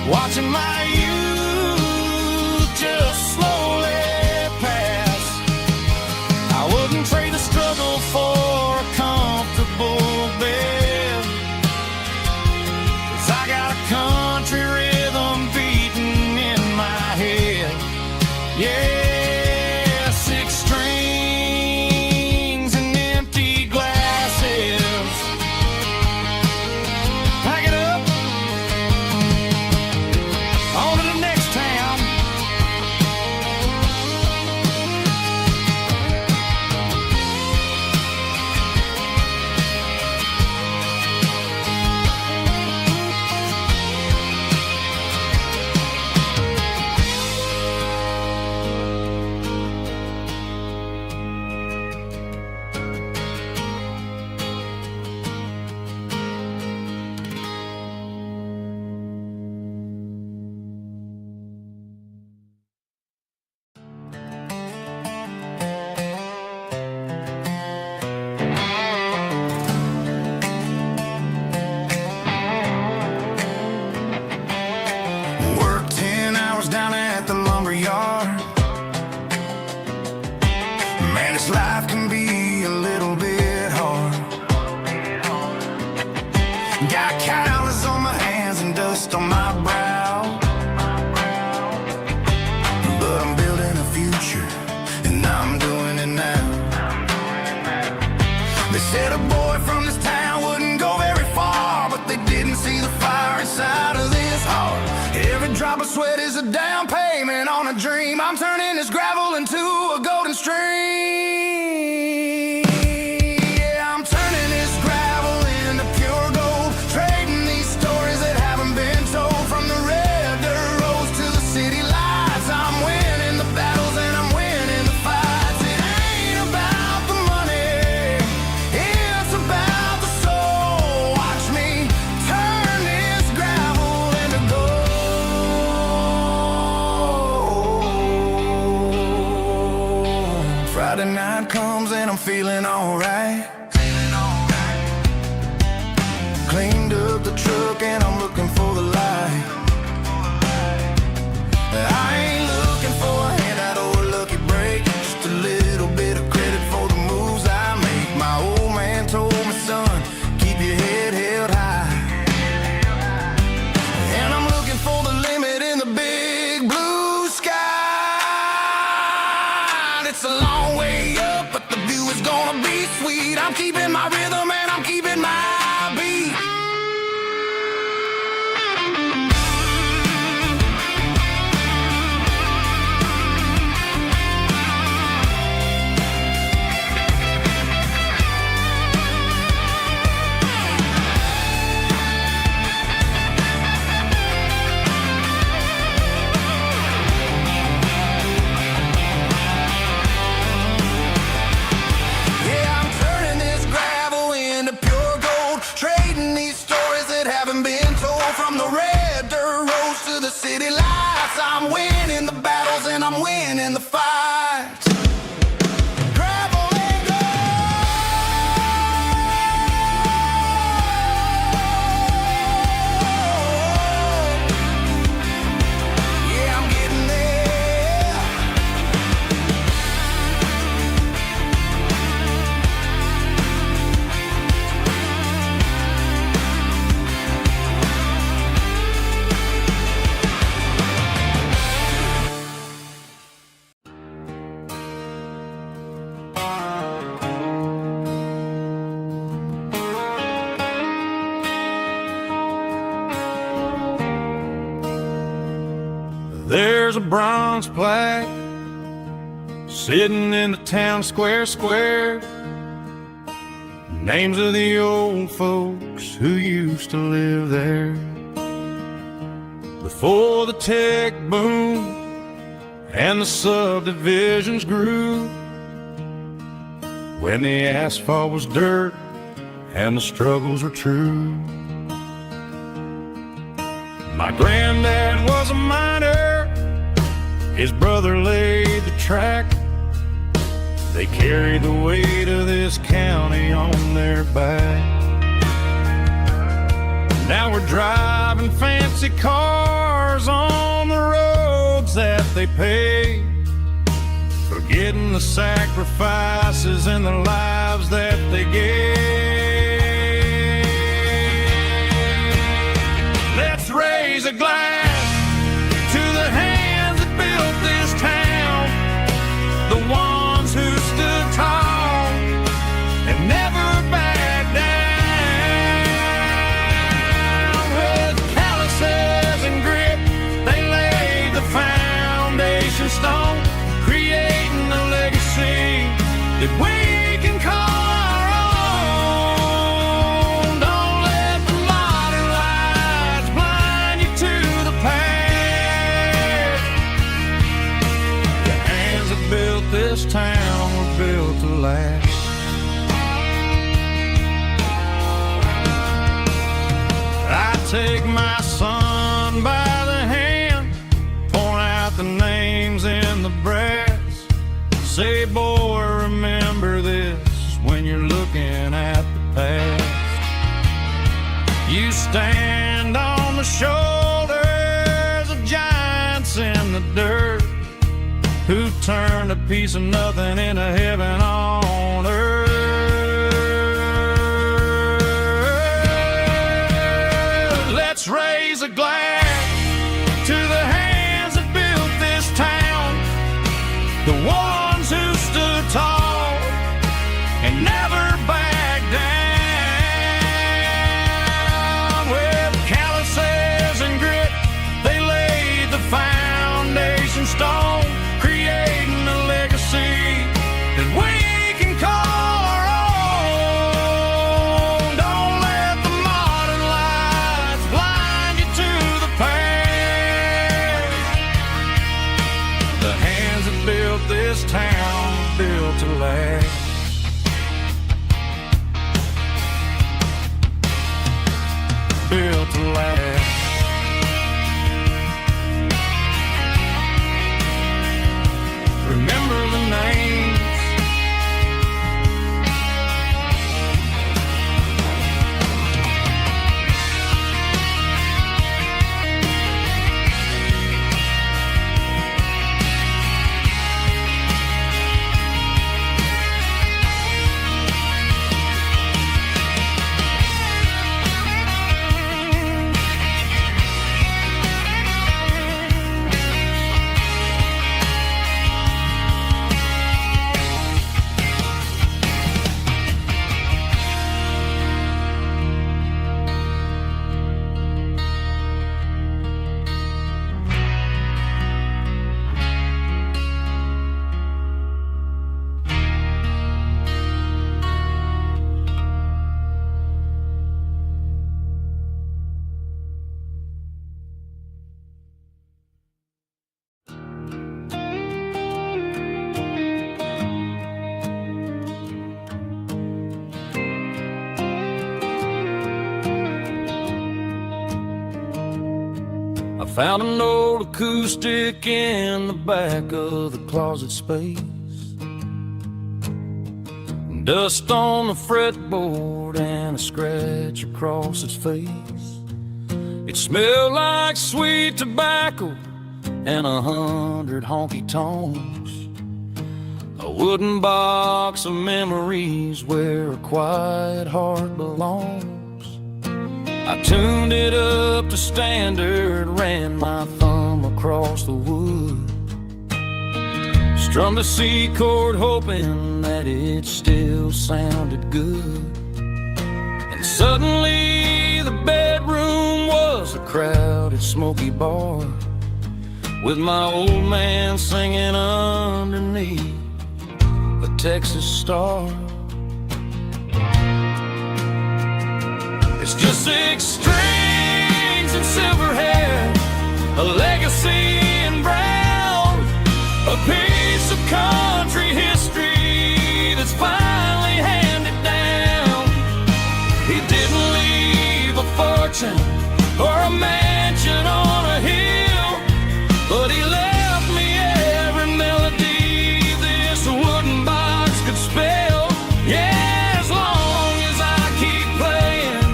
watching my youth just slowly pass. I wouldn't trade the struggle for a comfortable bed, 'cause I got a country rhythm beating in my head. Yeah, 6 strings and empty glasses. Pack it up, on to the next town. Worked 10 hours down at the lumber yard. Man, this life can be a little bit hard. Got calluses on my hands and dust on my brow, but I'm building a future and I'm doing it now. They said a boy from this town wouldn't go very far, but they didn't see the fire inside of this heart. Every drop of sweat is a down payment on a dream. I'm turning this gravel into a golden stream. Yeah, I'm turning this gravel into pure gold, trading these stories that haven't been told. From the red dirt roads to the city lights, I'm winning the battles and I'm winning the fights. It ain't about the money, it's about the soul. Watch me turn this gravel into gold. Friday night comes and I'm feeling alright. Cleaned up the truck and I'm looking for the light. I ain't looking for a handout or a lucky break, just a little bit of credit for the moves I make. My old man told me, son, keep your head held high. And I'm looking for the limit in the big blue sky. It's a long way up, but the view is gonna be sweet. city lights. I'm winning the battles and I'm winning the fights. Gravel and gold. Yeah, I'm getting there. There's a bronze plaque sitting in the town square. Names of the old folks who used to live there. Before the tech boom and the subdivisions grew, when the asphalt was dirt and the struggles were true. My granddad was a miner, his brother laid the track. They carried the weight of this county on their back. Now we're driving fancy cars on the roads that they paved, forgetting the sacrifices and the lives that they gave. Let's raise a glass to the hands that built this town, the ones who stood tall and never backed down. With calluses and grit, they laid the foundation stone, creating a legacy that we can call our own. Don't let the modern lights blind you to the past. The hands that built this town were built to last. I take my son by the hand, point out the names in the brass. Say, boy, remember this when you're looking at the past. You stand on the shoulders of giants in the dirt, who turned a piece of nothing into heaven on earth. Let's raise a glass to the hands that built this town, the ones who stood tall and never backed down. With calluses and grit, they laid the foundation stone, creating a legacy that we can call our own. Don't let the modern lights blind you to the past. The hands that built this town Found an old acoustic in the back of the closet space. Dust on the fretboard and a scratch across its face. It smelled like sweet tobacco and 100 honky-tonks. A wooden box of memories where a quiet heart belongs. I tuned it up to standard, ran my thumb across the wood. Strummed a C chord hoping that it still sounded good. And suddenly the bedroom was a crowded smoky bar, with my old man singing underneath a Texas star. It's just 6 strings and silver hair, a legacy in brown, a piece of country history that's finally handed down. He didn't leave a fortune or a mansion on a hill, but he left me every melody this wooden box could spell. Yeah, as long as I keep playing,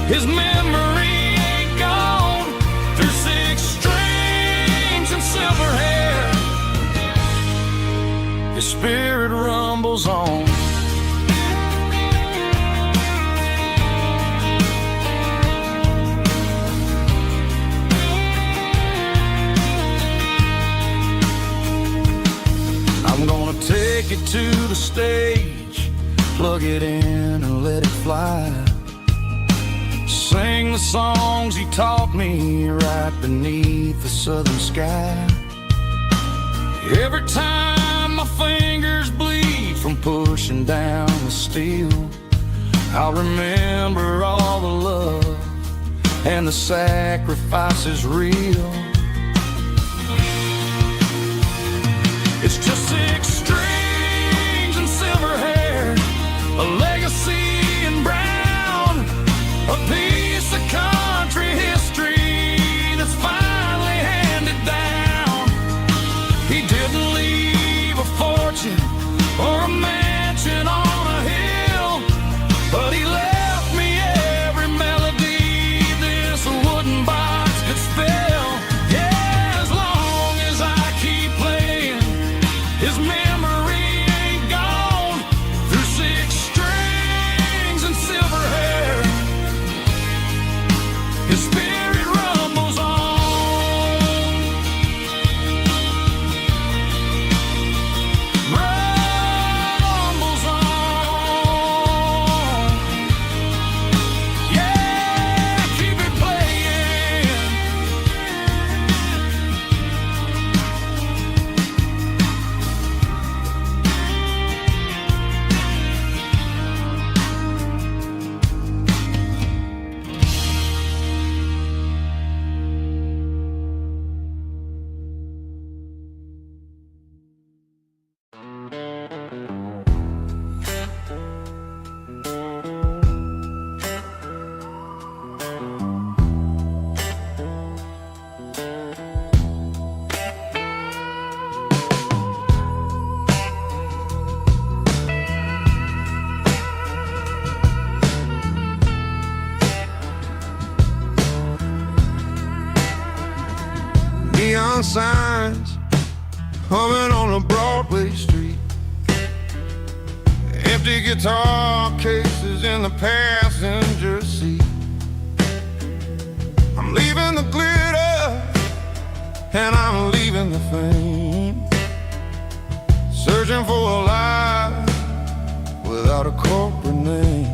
his memory ain't gone. Through 6 strings and silver hair, his spirit rumbles on. I'm gonna take it to the stage, plug it in and let it fly. Sing the songs he taught me right beneath the southern sky. Every time my fingers bleed from pushing down the steel, I'll remember all the love and the sacrifices real. It's just 6 strings and silver hair, a legacy in brown, a piece of country history that's finally handed down. He didn't leave a fortune or a mansion on a hill, but he left me every melody this wooden box could spell. Yeah, as long as I keep playing, his memory ain't gone. Through 6 strings and silver hair, his spirit rumbles on. Rumbles on. Yeah, keep it playing. Neon signs humming on a Broadway street, empty guitar cases in the passenger seat. I'm leaving the glitter and I'm leaving the fame, searching for a life without a corporate name.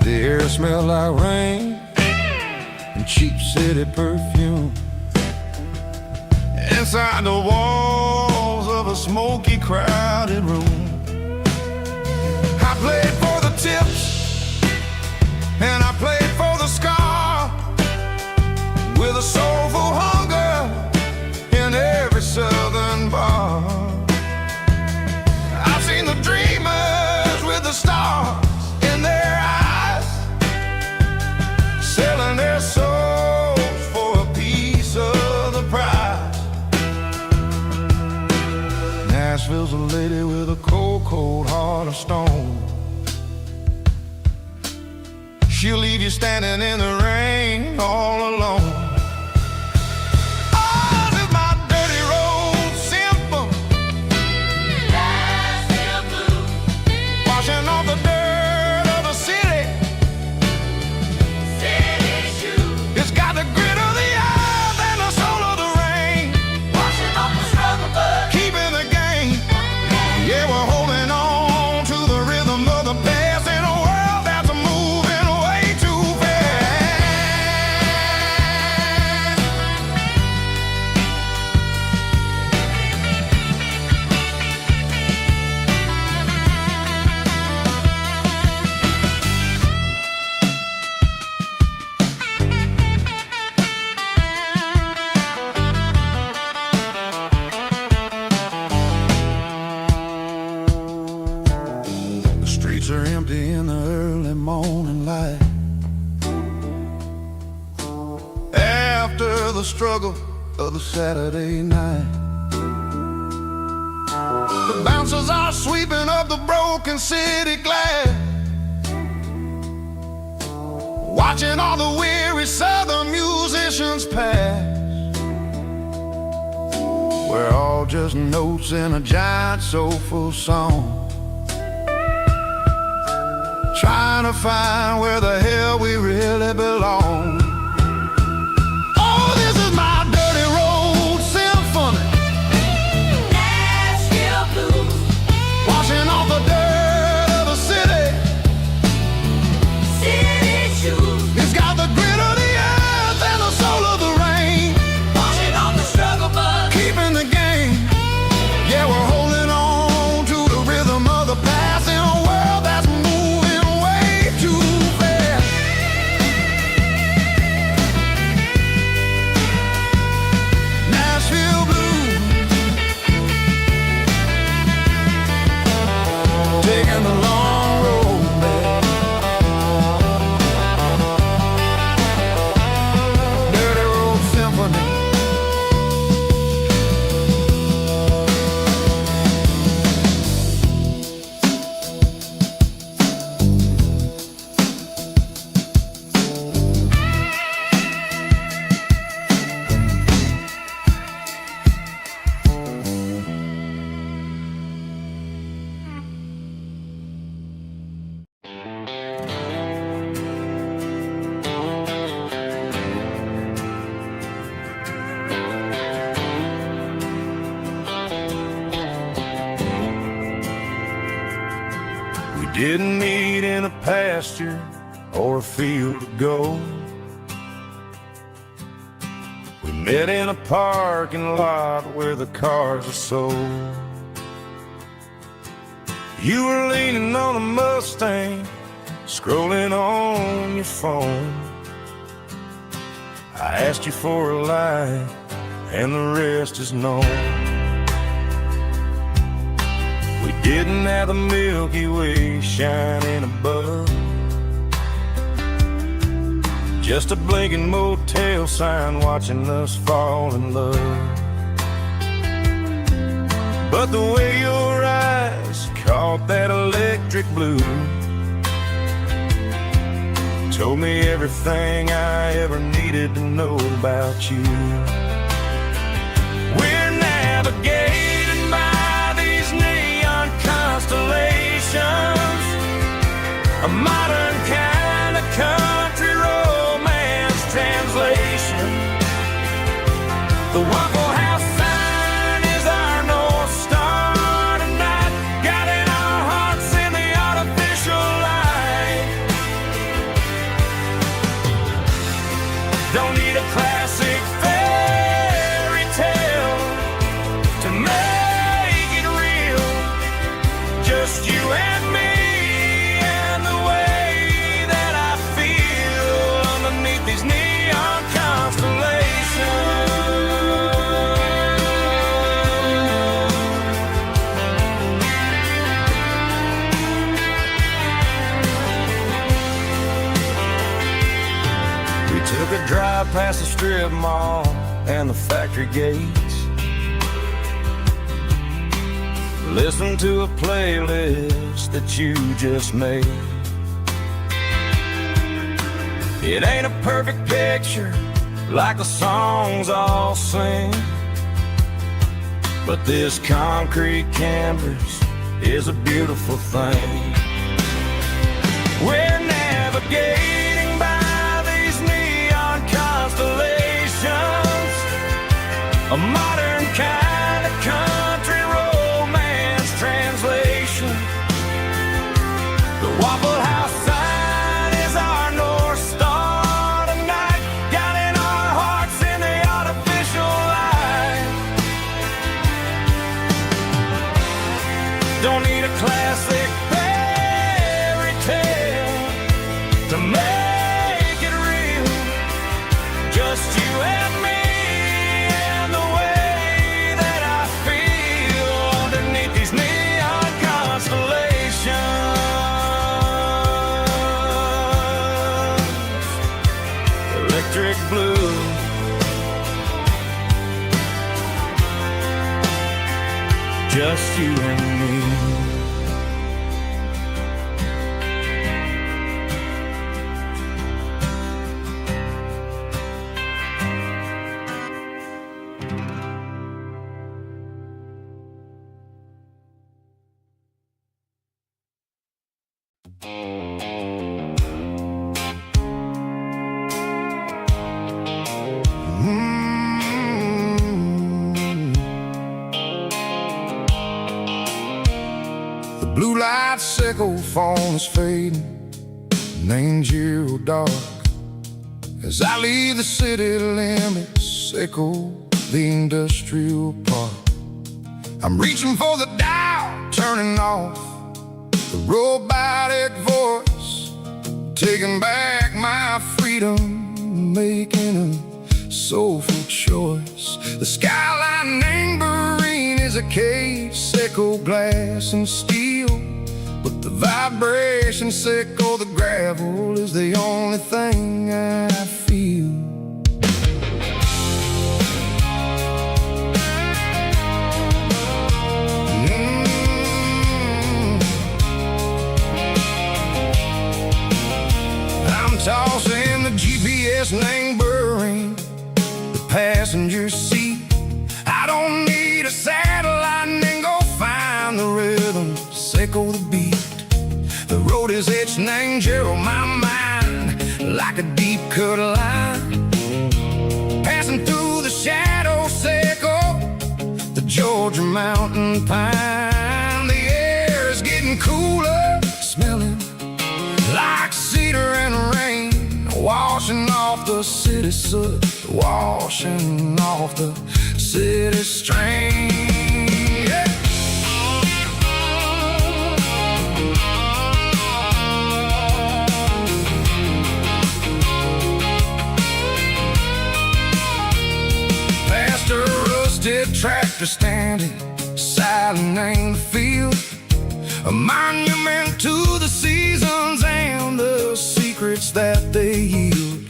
The air smelled like rain and cheap city perfume. Inside the walls of a smoky, crowded room, I played for the tips and I played for the scar, with a soulful hunger in every southern bar. I've seen the dreamers with the stars in their eyes, selling their souls for a piece cold heart of stone. She'll leave you standing in the rain all alone. Oh, this is my dirty road symphony. Nashville blues. Washing off the dirt of the city. City shoes. It's got the grit of the earth and the soul of the rain. Washing off the struggle, but keeping the game. Yeah, we're holding on to the rhythm of the past in a world that's moving way too fast. The streets are empty in the early morning light. After the struggle of the Saturday night, the bouncers are sweeping up the broken city glass, watching all the weary southern musicians pass. We're all just notes in a giant soulful song, trying to find where the hell we really belong. Oh, this is my dirty road symphony. Nashville blues. Washing off the dirt of the city. City shoes. It's got the grit of the earth and the soul of the rain. Washing off the struggle, but keeping the game. Yeah, we're holding on to the rhythm of the past in a world that's moving way too fast. Nashville blues, taking the long road back. Dirty road symphony. We didn't meet in a pasture or a field of gold. We met in a parking lot where the cars are sold. You were leaning on a Mustang, scrolling on your phone. I asked you for a light, and the rest is known. We didn't have the Milky Way shining above, just a blinking motel sign watching us fall in love. But the way your eyes caught that electric blue told me everything I ever needed to know about you. We're navigating by these neon constellations, a modern kind of country romance translation. The Waffle House sign is our North Star tonight, guiding our hearts in the artificial light. Don't need a classic fairy tale to make it real, just you and me and the way that I feel underneath these neon constellations. We took a drive past the strip mall and the factory gates, listen to a playlist that you just made. It ain't a perfect picture like the songs all sing, but this concrete canvas is a beautiful thing. We're navigating by these neon constellations, a modern kind of country romance translation. The Waffle House sign is our North Star tonight, guiding our hearts in the artificial light. Don't need a classic fairy tale to make it real, just you and me and the way that I feel underneath these neon constellations. Electric blue, just you and me. The blue light sickle phone is fading, name's you dark. As I leave the city limits, sickle the industrial park. I'm reaching for the dial, turning off the robotic voice, taking back my freedom, making a soulful choice. The skyline neighboring is a cave, sickle glass and steel, but the vibration sickle, the gravel is the only thing I feel. I'm tossing the GPS neighboring the passenger seat. I don't need a satellite and go find the rhythm, sickle the beat. The road is etched and Gerald my mind like a deep cut line, passing through the shadow sickle, the Georgia mountain pine. The air is getting cooler, smelling like cedar and rain, washing off the city soot, washing off the city strain. Yeah. Past a rusted tractor standing silent in the field, a monument to the seasons and the secrets that they yield.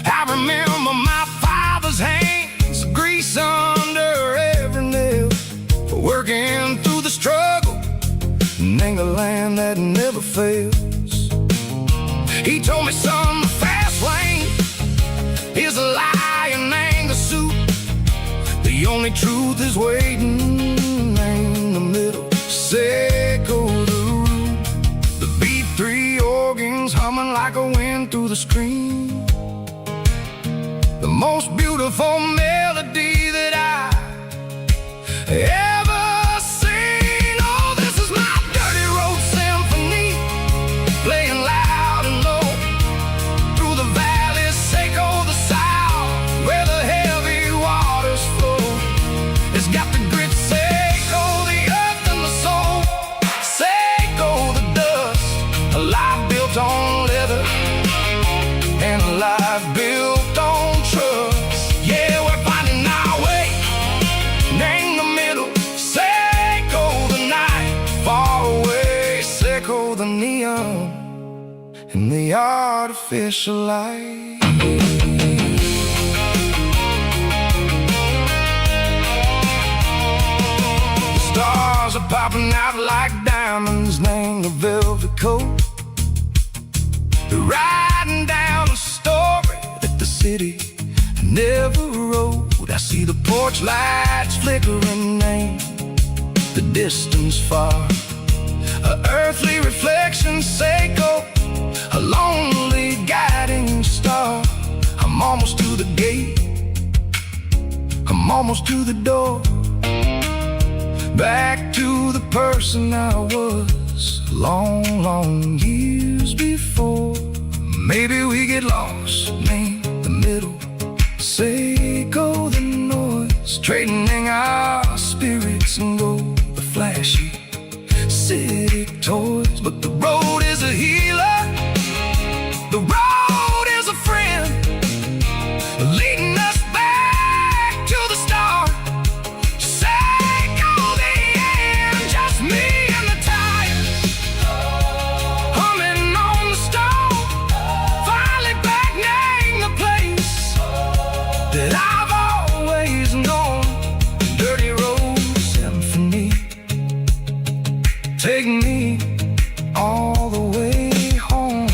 I remember my father's hands, grease under every nail, for working through the struggle and the land that never fails. He told me, son, the fast lane is a lie and ain't the suit. The only truth is waiting in the middle, sickle the root. The B3 organs humming like a wind through the screen, the most beautiful melody that I ever seen. Oh, this is my dirty road symphony, playing loud and low through the valleys, sickle the south, where the heavy waters flow. It's got the grit, sickle the earth and the soul, sickle the dust, a life built on leather and a life built on trust. Yeah, we're finding our way in the middle, sickle the night, far away, sickle the neon and the artificial light. The stars stars are popping out like diamonds, named a velvet coat. Riding down a story that the city never wrote. I see the porch lights flickering, name the distance far. A earthly reflection, Seiko, a lonely guiding star. I'm almost to the gate, I'm almost to the door. Back to the person I was long, long years before. Maybe we get lost, name the middle, Seiko the noise, trading our spirits and go the flashy city toys. But the road is a healer, the road is a friend, leading us back to the start. Seiko the end, just me and the tires, humming on the stove. Finally back, name the place that I've always known. Dirty Road Symphony, take me all the way home.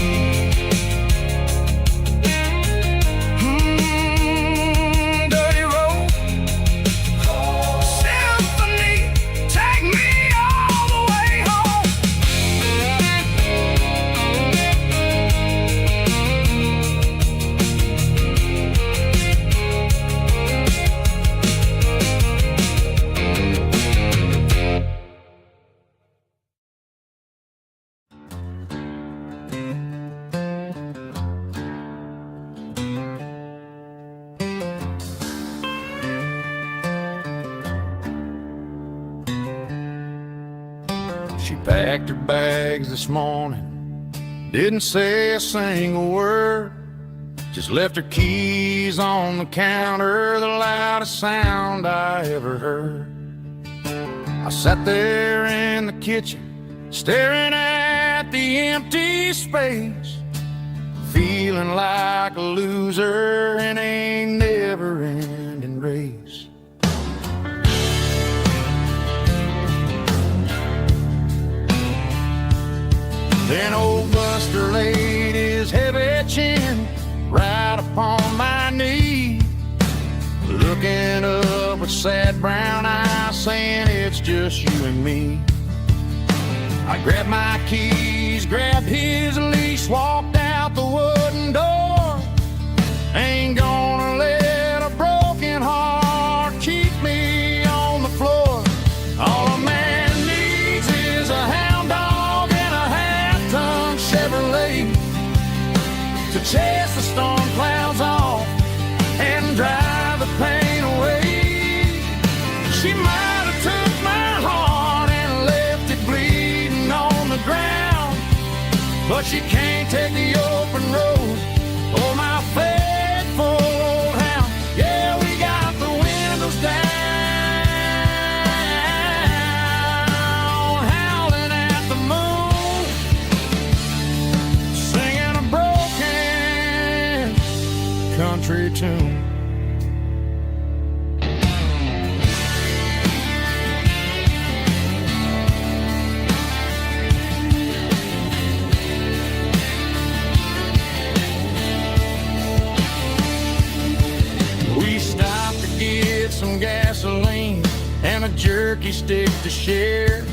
Dirty Road Symphony, take me all the way home. She packed her bags this morning, didn't say a single word, just left her keys on the counter, the loudest sound I ever heard. I sat there in the kitchen, staring at the empty space, feeling like a loser in a never-ending race. Then old Buster laid his heavy chin right upon my knee, looking up with sad brown eyes, saying it's just you and me. I grabbed my keys, grabbed his leash, walked out the wooden door. Ain't gonna let a broken heart keep me on the floor. All a man needs is a hound dog and a half-ton Chevrolet to chase the storm clouds off and drive the pain away. She might have took my heart and left it bleeding on the ground, but she can't take the open road or my faithful old hound. Yeah, we got the windows down, howling at the moon, singing a broken country tune. We stopped to get some gasoline and a jerky stick to share.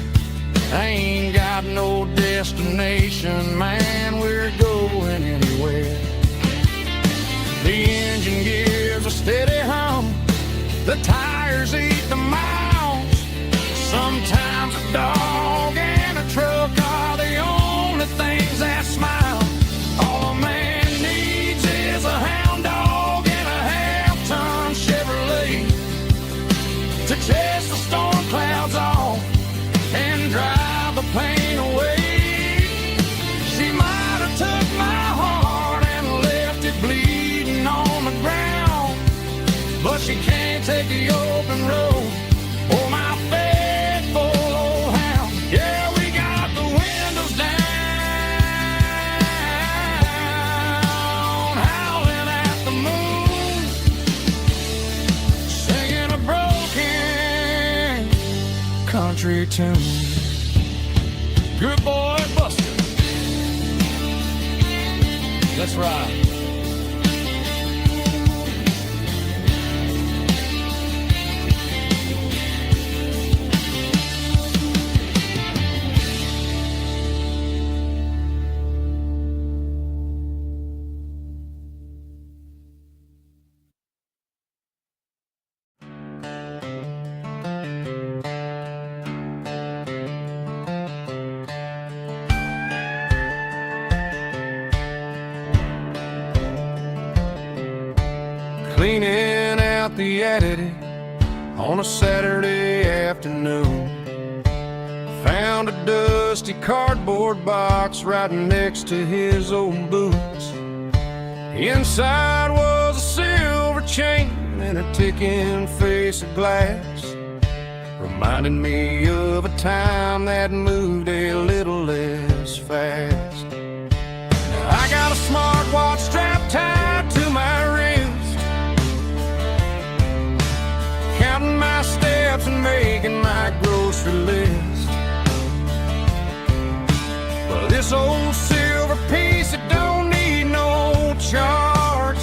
I ain't got no destination, man, we're going anywhere. The engine gives a steady hum, the tires eat the miles. Sometimes a dog and a truck are the only things that smile. All a man needs is a hound dog and a half-ton Chevrolet to chase the storm clouds off and drive the pain away. She might have took my heart and left it bleeding on the ground, but she can't take the open road or my faithful old hound. Yeah, we got the windows down, howling at the moon, singing a broken country country tune. Good boy, Buster. Let's ride. Cleaning out the attic on a Saturday afternoon. Found a dusty cardboard box right next to his old boots. Inside was a silver chain and a ticking face of glass, reminding me of a time that moved a little less fast. Now I got a smartwatch strapped tied to my wrist, counting my steps and making my grocery list. Well, this old silver piece, it don't need no charge,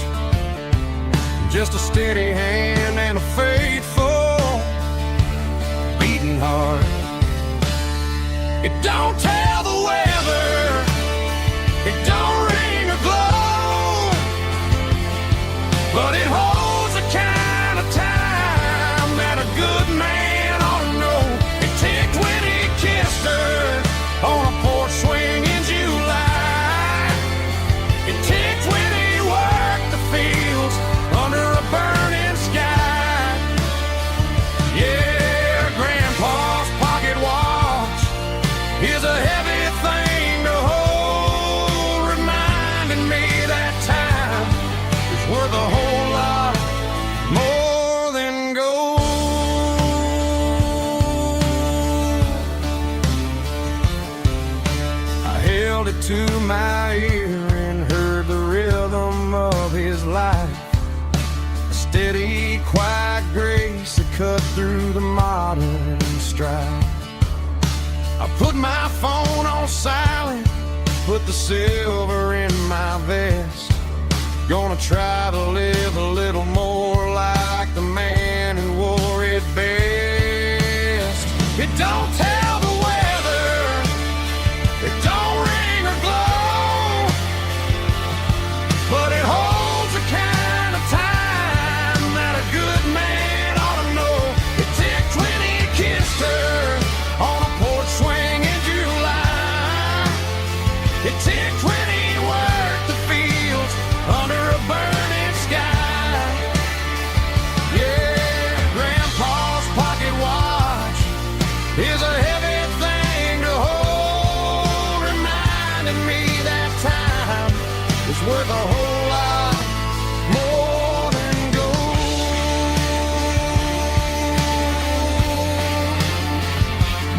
just a steady hand and a faithful beating heart. It don't tell the weather, it don't ring or glow, but it holds the kind of time that a good man ought to know. It ticked when he kissed her on a porch swing in July. It ticked when he worked the fields under a burning sky. Yeah, Grandpa's pocket watch is a heavy thing to hold, reminding me that time is worth a whole lot more than gold. I held it to my ear and heard the rhythm of his life, a steady, quiet grace that cut through the modern strife. I put my phone on silent, put the silver in my vest. Gonna try to live a little more like the man who wore it best. It don't tell the weather, it don't ring or glow, but it holds the kind of time that a good man ought to know. It ticked when he kissed her on a porch swing in July. It ticked when he worked the fields under a burning sky. Yeah, Grandpa's pocket watch is a heavy thing to hold, reminding me that time is worth a whole lot more than gold.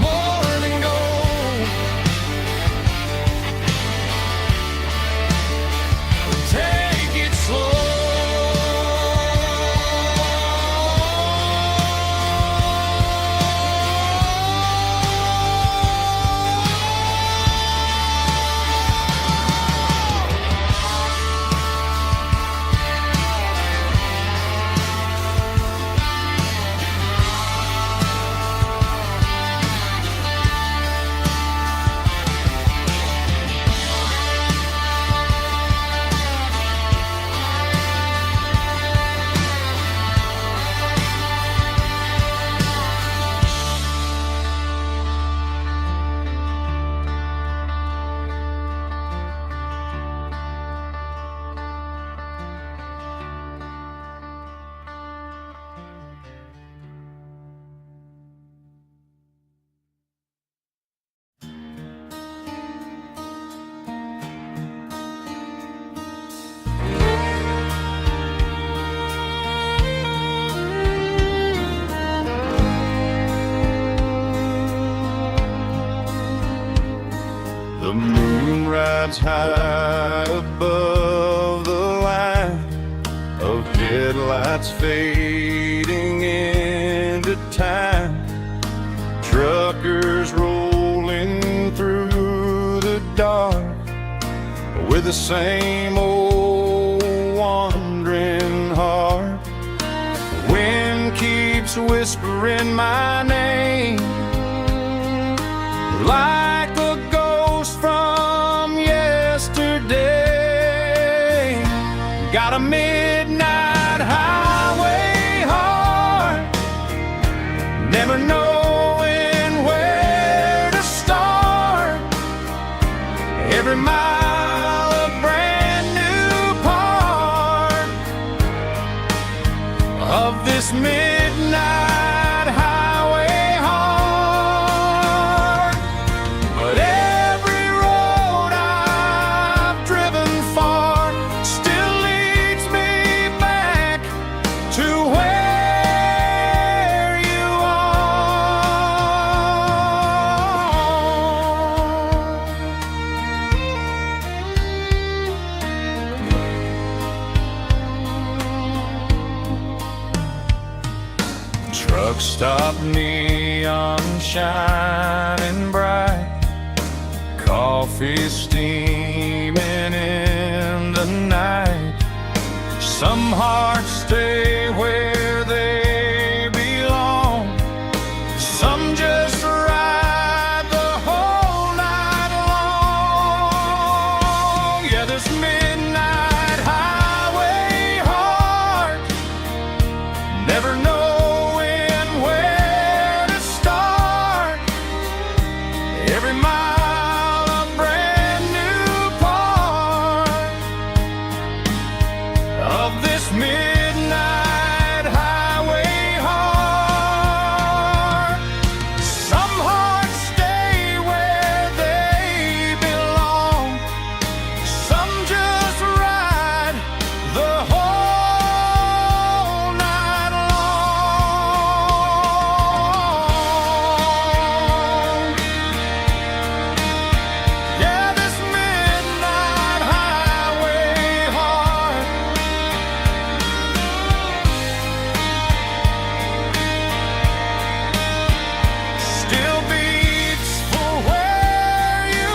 More than gold. Take it slow. The moon rides high above the line of headlights fading into time. Truck with the same old wandering heart. The wind keeps whispering my name like a ghost from yesterday. Got a midnight highway heart, never knowing where to start. Every mile a brand new part of this midnight highway heart. But every road I've driven far still leads me back to where you are. Truck stop, neon shining bright, coffee steaming in the night. Some hearts stay where they belong, some just ride the whole night long. Yeah, this midnight highway heart, never knowing where to start. Every mile a brand new part of this midnight highway heart. Some hearts stay where they belong, some just ride the whole night long. Yeah, this midnight highway heart still beats for where you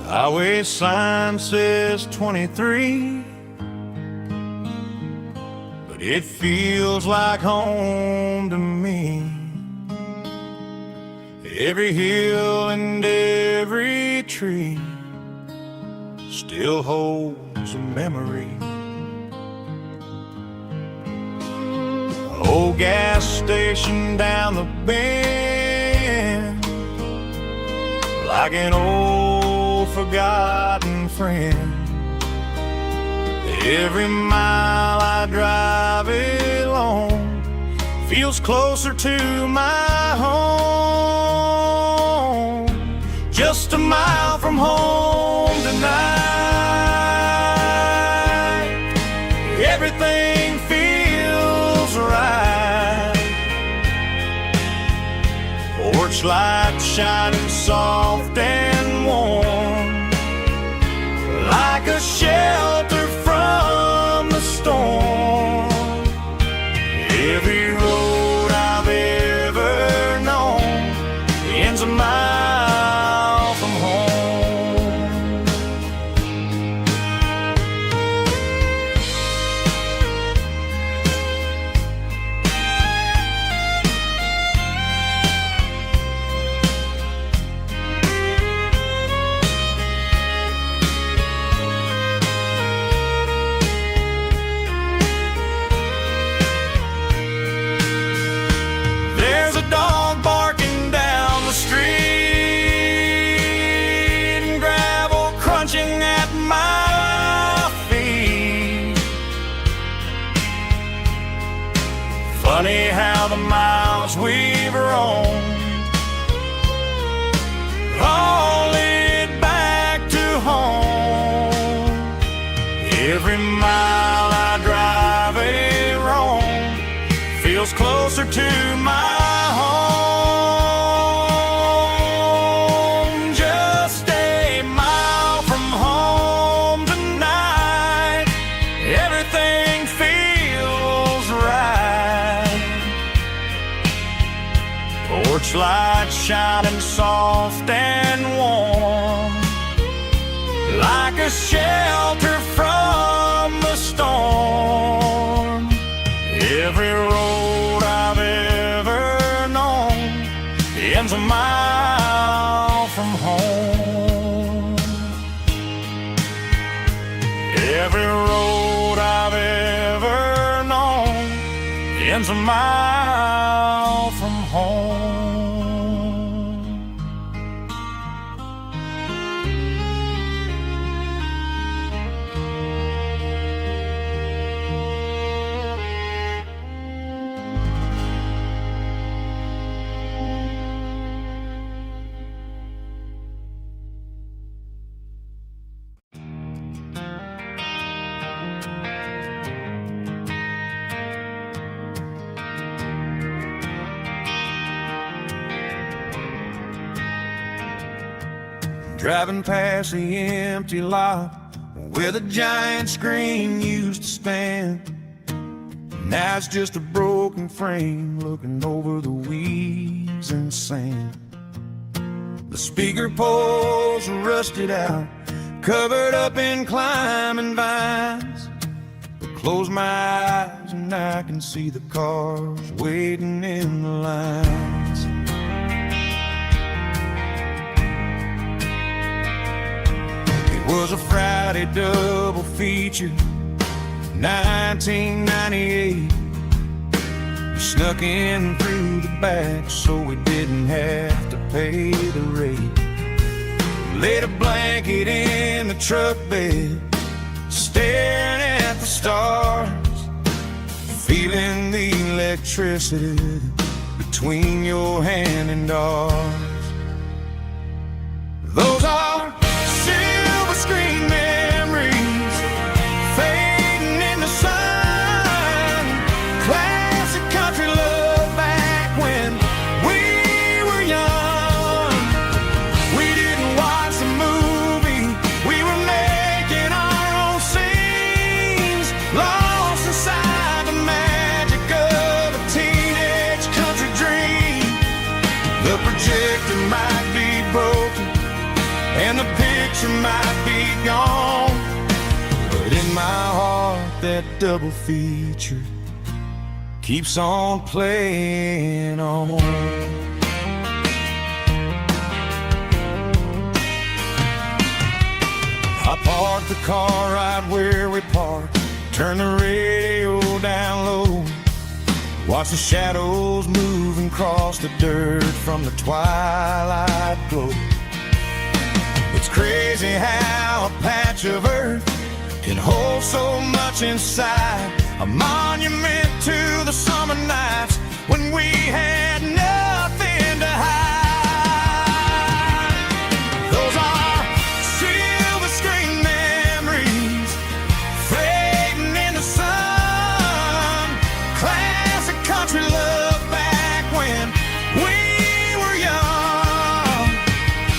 Highway sign says 23, but it feels like home to me. Every hill and every tree still holds a memory. Old gas station down the bend, like an old forgotten friend. Every mile I drive it alone feels closer to my home. Just a mile from home tonight, everything feels right. Porch light shining soft and warm, like a shelter from the storm. Every road I've ever known ends a mile from home. Funny how the miles we've roamed all lead back to home. Every mile I drive a roam feels closer to my home. Just a mile from home tonight, everything feels right. Porch light shining soft and warm, like a shelter from the storm. Every road I've ever known ends a mile from home. Every road I've ever known ends a mile from home. Driving past the empty lot where the giant screen used to stand. Now it's just a broken frame looking over the weeds and sand. The speaker poles are rusted out, covered up in climbing vines. But close my eyes and I can see the cars waiting in the lines. It was a Friday double feature, 1998. We snuck in through the back so we didn't have to pay the rate. Laid a blanket in the truck bed, staring at the stars, feeling the electricity between your hand and ours. Those are silver screen memories fading in the sun. Classic country love back when we were young. We didn't watch the movie, we were making our own scenes, lost inside the magic of a teenage country dream. The projector might be broken and the picture might be gone, but in my heart that double feature keeps on playing on. I parked the car right where we parked, turned the radio down low, watch the shadows move and cross the dirt from the twilight glow. It's crazy how a patch of earth can hold so much inside, a monument to the summer nights when we had nothing to hide. Those are silver screen memories fading in the sun. Classic country love back when we were young.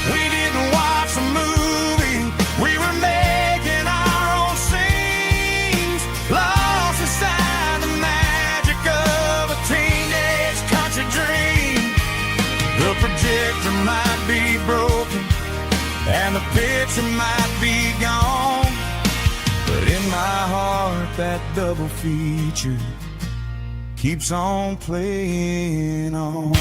We didn't watch the movie, we were making our own scenes, lost inside the magic of a teenage country dream. The projector might be broken and the picture might be gone, but in my heart that double feature keeps on playing on.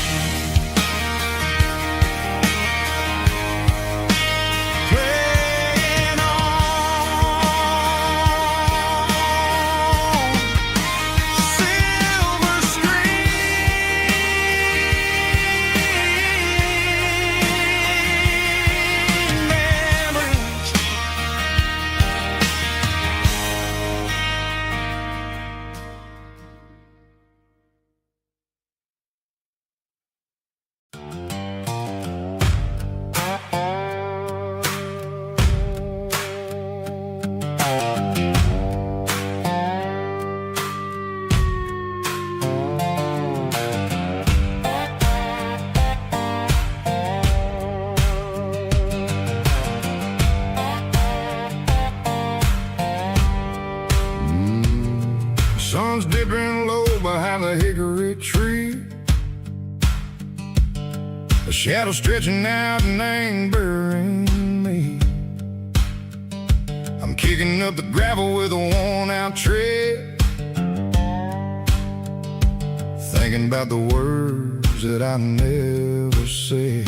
head bent low behind the hickory tree. A shadow stretching out and angering me. I'm kicking up the gravel with a worn-out tread, thinking about the words that I never said.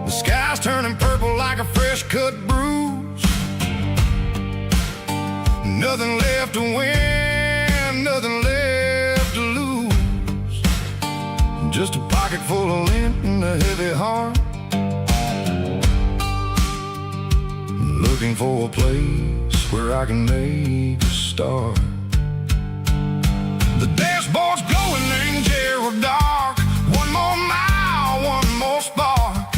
The sky's turning purple like a fresh-cut bruise. Nothing left to win, nothing left to lose. Just a pocket full of lint and a heavy heart, looking for a place where I can make a start. The dashboard's glowing angel dark. One more mile, one more spark.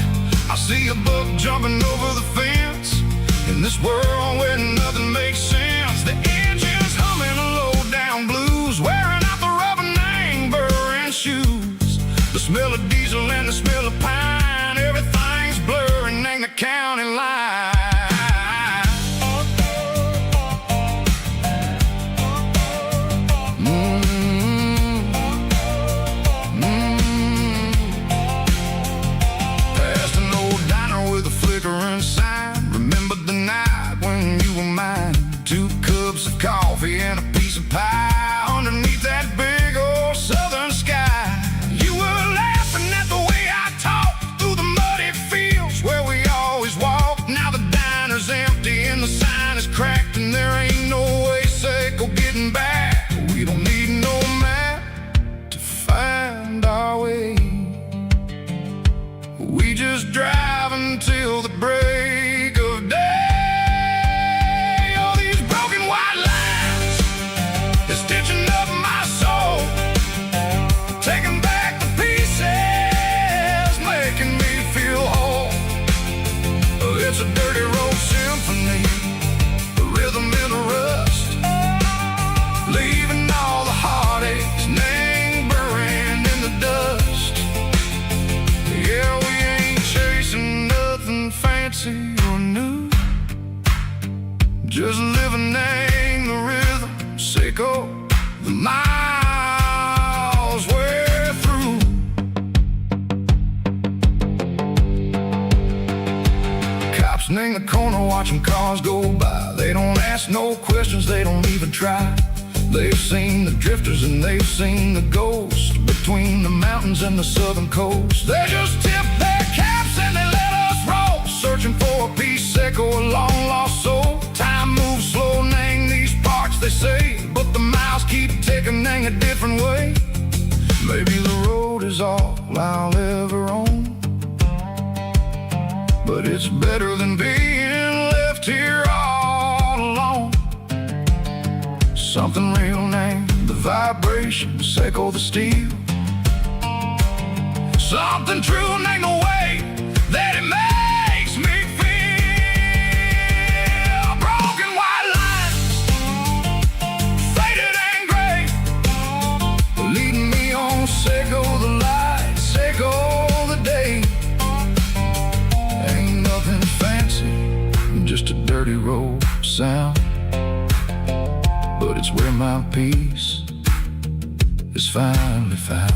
I see a buck jumping over the fence in this world where nothing makes sense. The engine's humming a low-down blues, wearing out the rubber-name burring shoes. The smell of diesel and the smell of pine, everything's blurring, ain't the county line. Coffee and a piece of pie underneath that big old southern sky. You were laughing at the way I talked through the muddy fields where we always walked. Now the diner's empty and the sign is cracked, and there ain't no way cycle getting back. We don't need no map to find our way. We just drive until the break of day. It's a dirty road symphony, a rhythm in the rust, leaving all the heartaches lingering in the dust. Yeah, we ain't chasing nothing fancy or new, just living in the rhythm, sicko, the miles we're through. In the corner watching cars go by, they don't ask no questions, they don't even try. They've seen the drifters and they've seen the ghosts between the mountains and the southern coast. They just tip their caps and they let us roll, searching for a piece echo, a long lost soul. Time moves slow, nang these parts they say, but the miles keep ticking, nang a different way. Maybe the road is all I'll ever own, but it's better than being left here all alone. Something real named the vibrations echo the steel. Something true named the way that it makes me feel. Broken white lines, faded and gray, leading me on, Seco the light, Seco the day. Just a dirty road sound, but it's where my peace is finally found.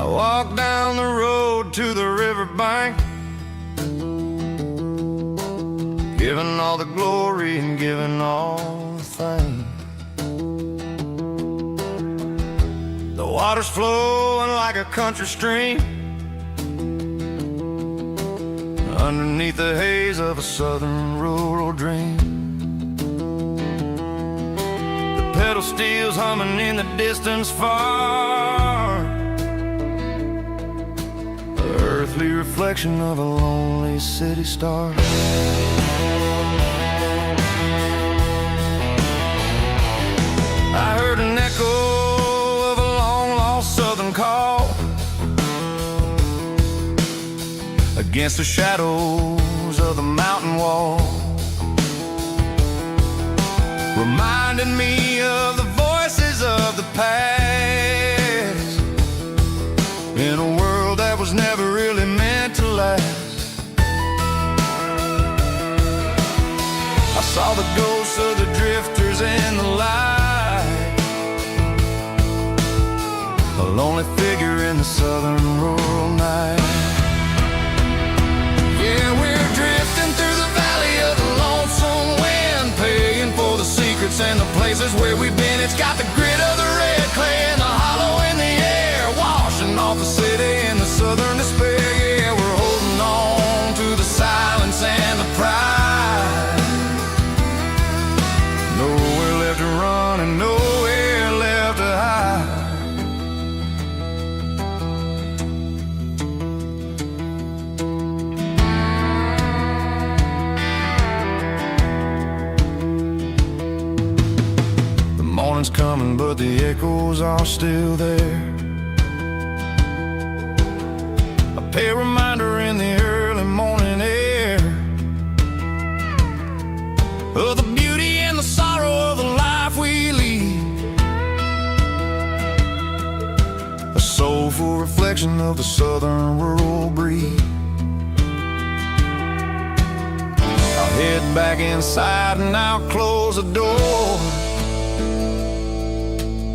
Walk down the road to the riverbank, giving all the glory and giving all the thanks. The water's flowing like a country stream underneath the haze of a southern rural dream. The pedal steel's humming in the distance far, earthly reflection of a lonely city star. I heard an echo of a long-lost southern call against the shadows of the mountain wall, reminding me of the voices of the past, in a world that was never really meant to last. I saw the ghosts of the drifters in the light, a lonely figure in the southern rural night. Yeah, we're drifting through the valley of the lonesome wind, paying for the secrets and the places where we've been. It's got the grit of the red clay and the hollow in the air, washing off the city in the southern despair. Yeah, we're holding on to the silence and the pride. Nowhere left to run and nowhere left to hide. Morning's coming, but the echoes are still there. A pale reminder in the early morning air of the beauty and the sorrow of the life we lead, a soulful reflection of the southern rural breed. I'll head back inside and I'll close the door,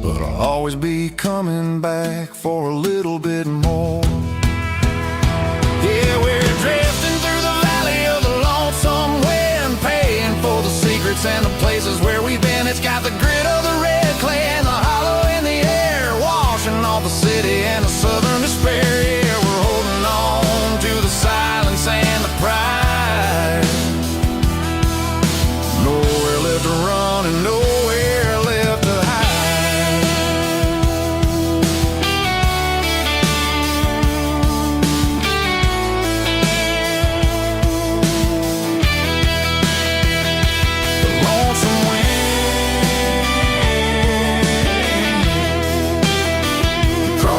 but I'll always be coming back for a little bit more. Yeah, we're drifting through the valley of the lonesome wind, paying for the secrets and the places where we've been. It's got the grit of the red clay and the hollow in the air, washing off the city and the southern despair. Yeah, we're holding on to the silence and the pride. Nowhere left to run and nowhere left to hide.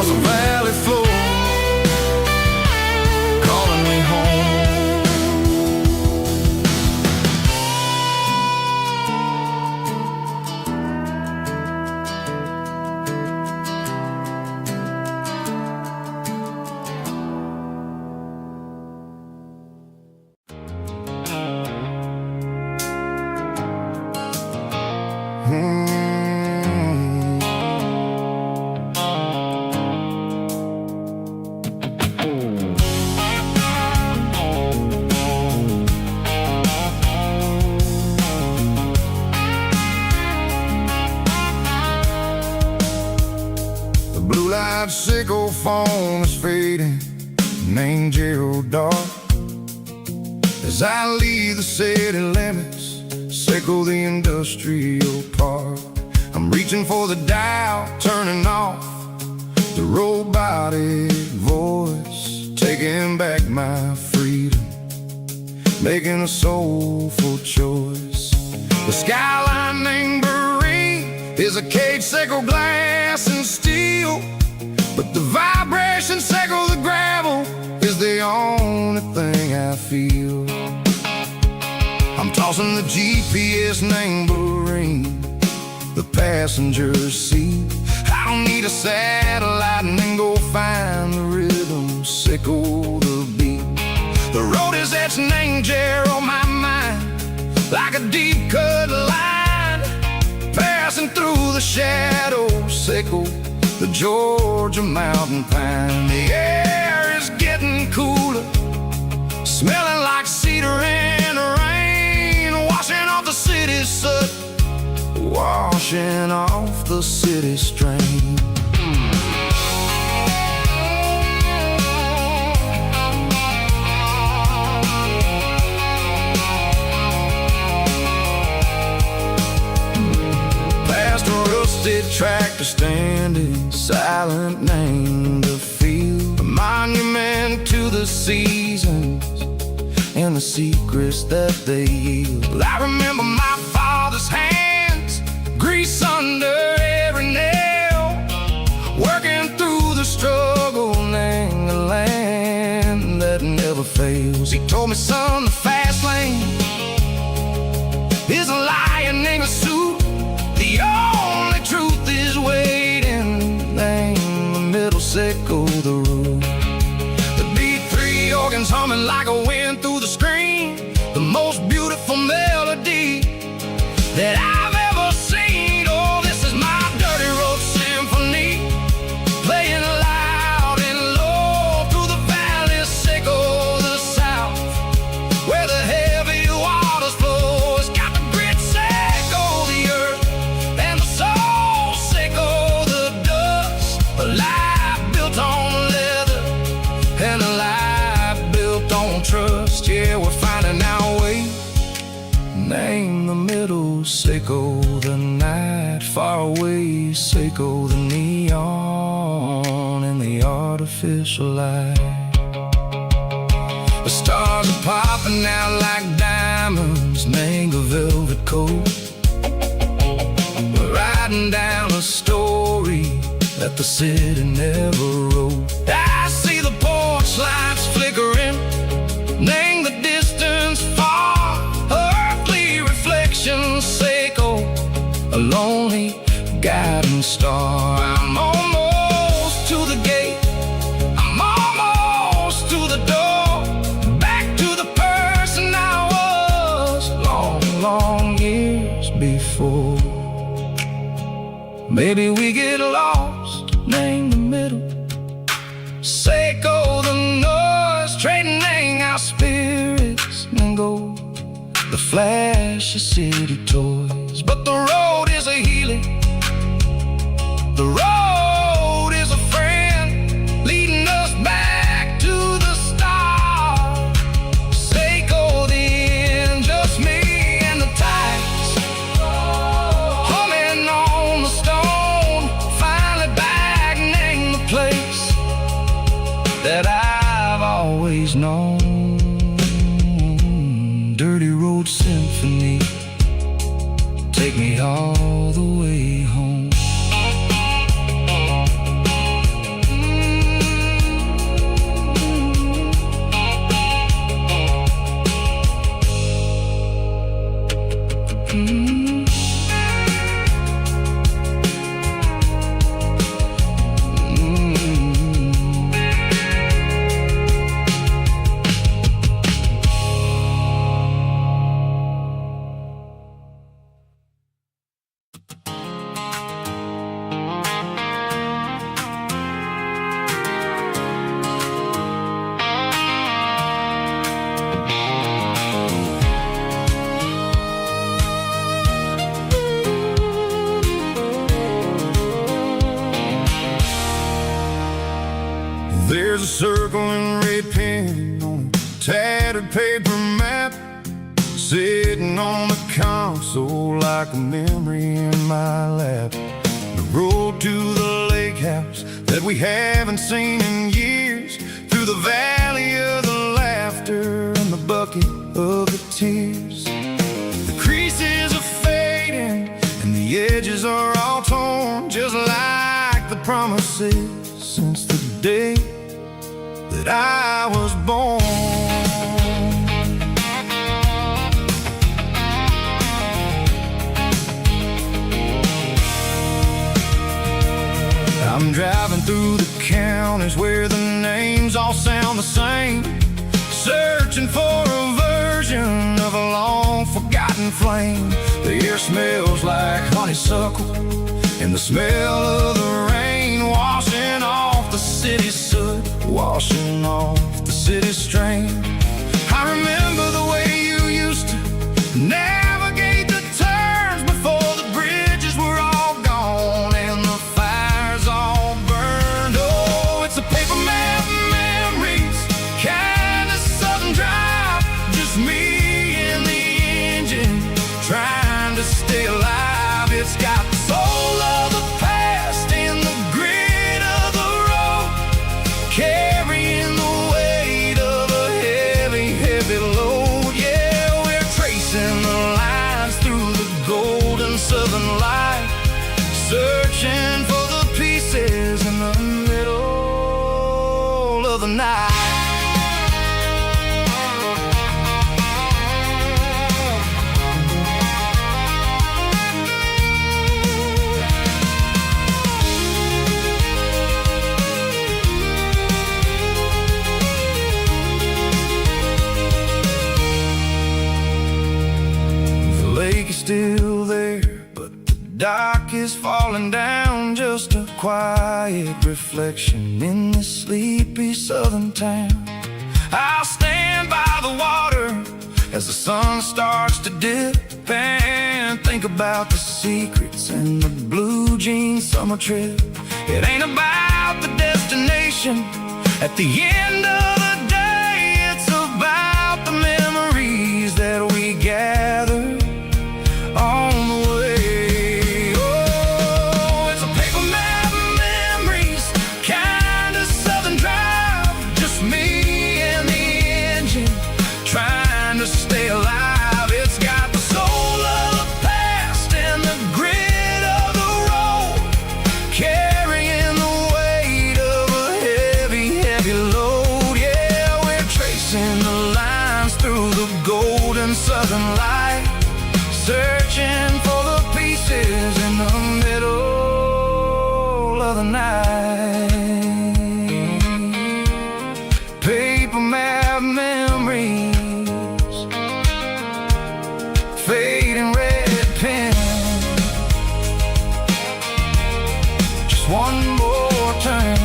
The valley floor, calling me home. Blue-light sickle phone is fading, named Geralkyo. As I leave the city limits, sickle the industrial park. I'm reaching for the dial, turning off the robotic voice, taking back my freedom, making a soulful choice. The skyline named is a cage, sickle glass and steel, but the vibration sickle the gravel is the only thing I feel. I'm tossing the GPS named the passenger seat. I don't need a satellite and then go find the rhythm, sickle the beat. The road is etched named on my mind, like a deep cut line, passing through the shadows, sickle the Georgia mountain pine. The air is getting cooler, smelling like cedar in the rain, washing off the city's soot, washing off the city strain. Tractor standing silent, named the field, a monument into the seasons and the secrets that they yield. I remember my father's hands, grease under every nail, working through the struggle in the land that never fails. He told me, son, the fast lane is a lion in a suit. The only truth is waiting. Name the middle, sickle the root. The beat, three organs humming like a wind through the screen. The most beautiful melody that I've ever seen. Oh, this is my dirty road symphony, playing loud and low through the valley, sickle the south, where the heavy waters flow. It's got the grit, sickle the earth, and the soul, sickle the dust. A life built on leather and a life built on trust. Yeah, we're finding our way. Name the middle, sickle the night, far away, sickle the neon and the artificial light. The stars are popping out like diamonds, mango velvet coat. We're riding down a story that the city never wrote. I see the porch lights flickering, name the distance far, earthly reflections, sickle a lonely guiding star. I'm almost to the gate, I'm almost to the door, back to the person I was long, long years before. Maybe we get lost, name the middle, sickle the noise, trading our spirits and gold, the flash of city toys. But the road is a healing, the road is a friend, leading us back to the start. Sickle the end, just me and the tides, humming on the stone. Finally back, name the place that I've always known. Dirty road symphony, take me all the way home. There's a circle and red pen on a tattered paper map, sitting on the console like a memory in my lap. The road to the lake house that we haven't seen in years, through the valley of the laughter and the bucket of the tears. The creases are fading and the edges are all torn, just like the promises since the day that I was born. I'm driving through the counties where the names all sound the same, searching for a version of a long forgotten flame. The air smells like honeysuckle and the smell of the rain washing off the city soot, washing off the city strain. I remember the way you used to navigate the turns before the bridges were all gone and the fires all burned. Oh, it's a paper map memories, kind of sudden drive, just me and the engine trying to stay alive. It's got the soul of the past and the grit of the road, carrying the weight still there, but the dock is falling down, just a quiet reflection in this sleepy southern town. I'll stand by the water as the sun starts to dip and think about the secrets and the blue jean summer trip. It ain't about the destination at the end of the day, it's about the memories that we gather on the way. Oh, it's a paper map of memories, kind of southern drive, just me and the engine trying to stay alive. It's got the soul of the past and the grit of the road, carrying the weight of a heavy, heavy load. Yeah, we're tracing the lines through the golden southern light, searching for the pieces in the middle of the night. Paper map memories, fading red pen, just one more turn.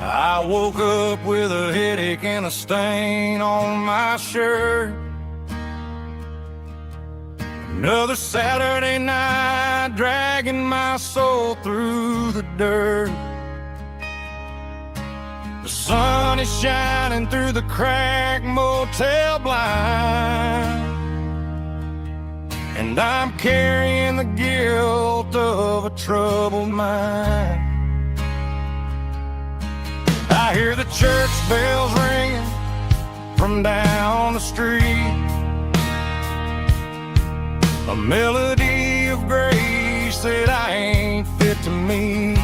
I woke up with a headache and a stain on my shirt. Another Saturday night, dragging my soul through the dirt. The sun is shining through the cracked motel blind, and I'm carrying the guilt of a troubled mind. I hear the church bells ringing from down the street, a melody of grace that I ain't fit to meet.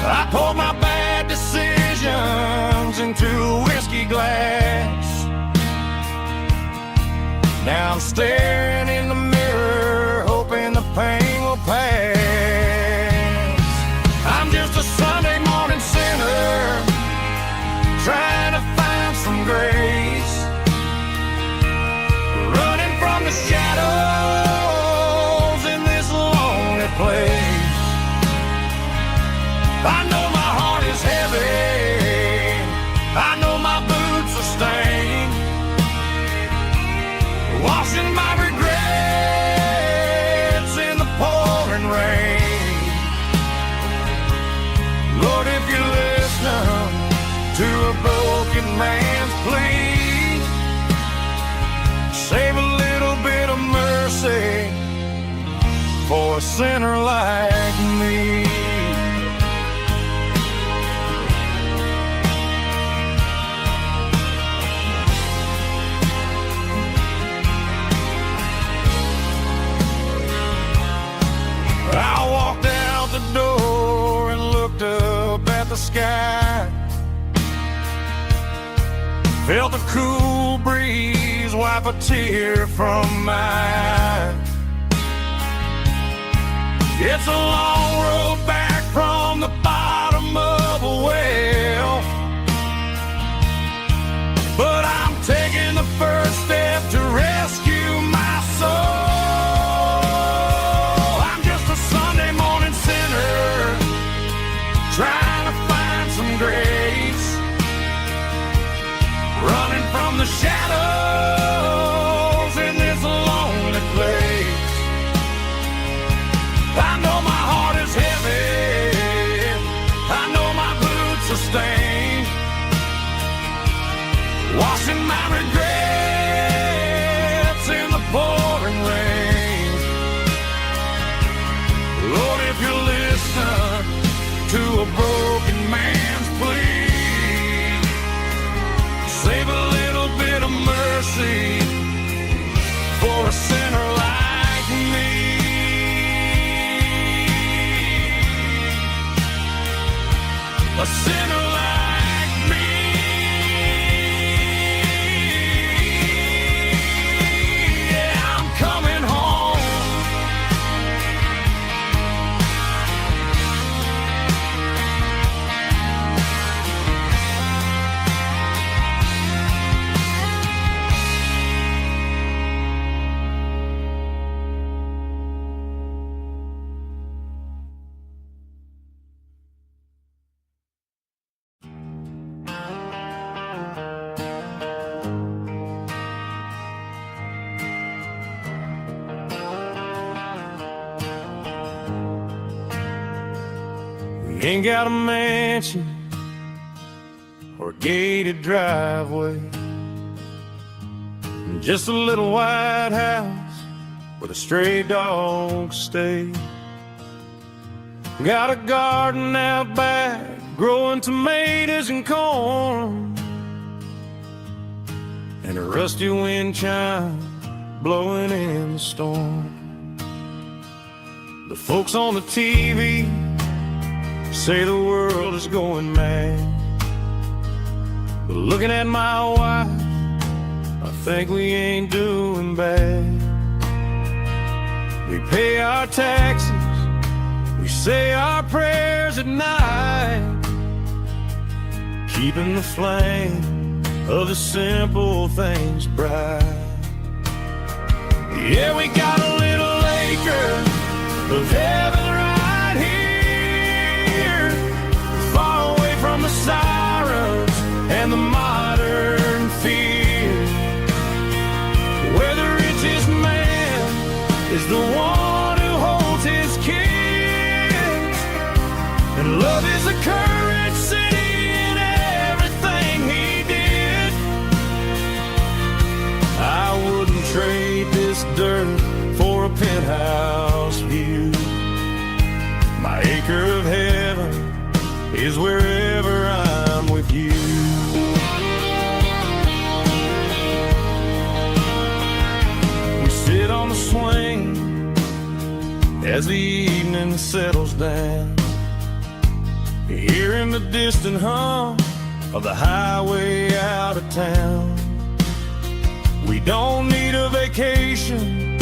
I poured my bad decisions into a whiskey glass. Now I'm staring in the mirror, hoping the pain will pass. I'm just a Sunday morning sinner, trying to find some grace, running from the shadows in this lonely place. I know my heart is heavy, I know my boots are stained, washing my regrets in the pouring rain. Lord, if you're listening to a broken man's plea, save a little bit of mercy for a sinner like me. I walked out the door and looked up at the sky, felt a cool breeze wipe a tear from my eye. It's a long road back from the bottom of a well, but I'm taking the first step to rescue my soul. I'm just a Sunday morning sinner, trying to find some grace, running from the shadows in this lonely place. I know my heart We ain't got a mansion or a gated driveway, just a little white house where the stray dogs stay. Got a garden out back, growing tomatoes and corn, and a rusty wind chime blowing in the storm. The folks on the TV say the world is going mad, but looking at my wife, I think we ain't doing bad. We pay our taxes, we say our prayers at night, keeping the flame of the simple things bright. Yeah, we got a little acre of heaven right here, far away from the sirens and the modern fear, where the richest man is the one who holds his kids, and love is a currency in everything he did. I wouldn't trade this dirt for a penthouse view. My acre of heaven is wherever I'm with you. We sit on the swing as the evening settles down, hearing the distant hum of the highway out of town. We don't need a vacation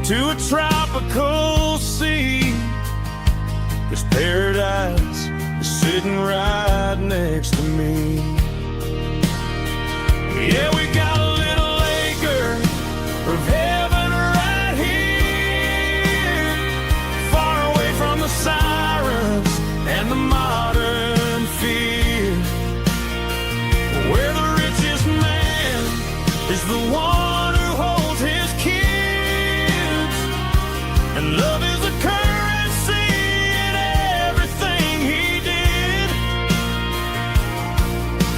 to a tropical sea, 'cause paradise is sitting right next to me. Yeah, we got a little acre of heaven right here, far away from the sirens and the modern fear, where the richest man is the one who holds his kids, and love is a currency in everything he did.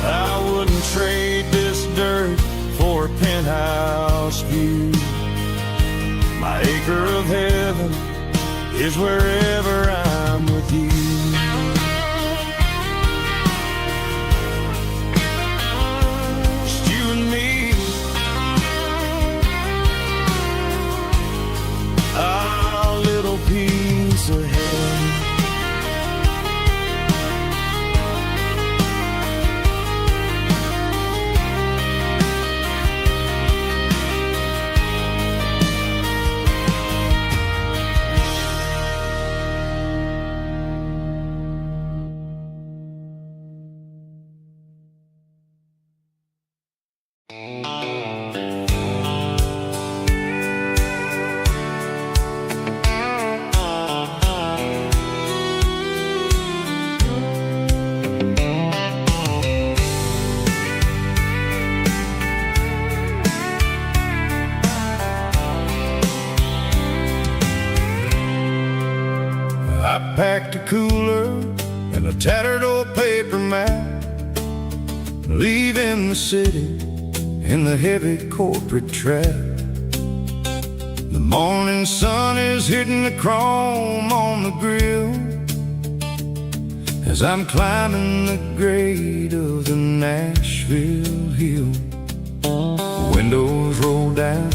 I wouldn't trade this dirt for a penthouse view. My acre of heaven is wherever I'm with you. Just you and me, our little piece of heaven. I packed a cooler and a tattered old paper map, leaving the city in the heavy corporate trap. The morning sun is hitting the chrome on the grill as I'm climbing the grade of the Nashville hill. Windows roll down,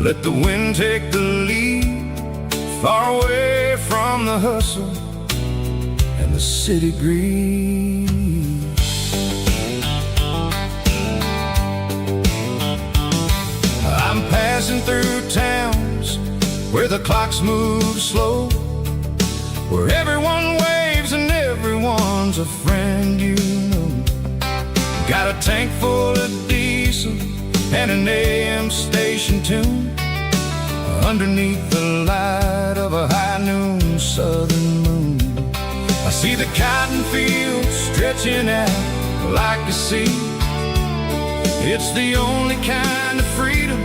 let the wind take the lead, far away from the hustle and the city breeze. I'm passing through towns where the clocks move slow, where everyone waves and everyone's a friend you know. Got a tank full of diesel and an AM station tune, underneath the light of a high noon southern moon. I see the cotton fields stretching out like a sea. It's the only kind of freedom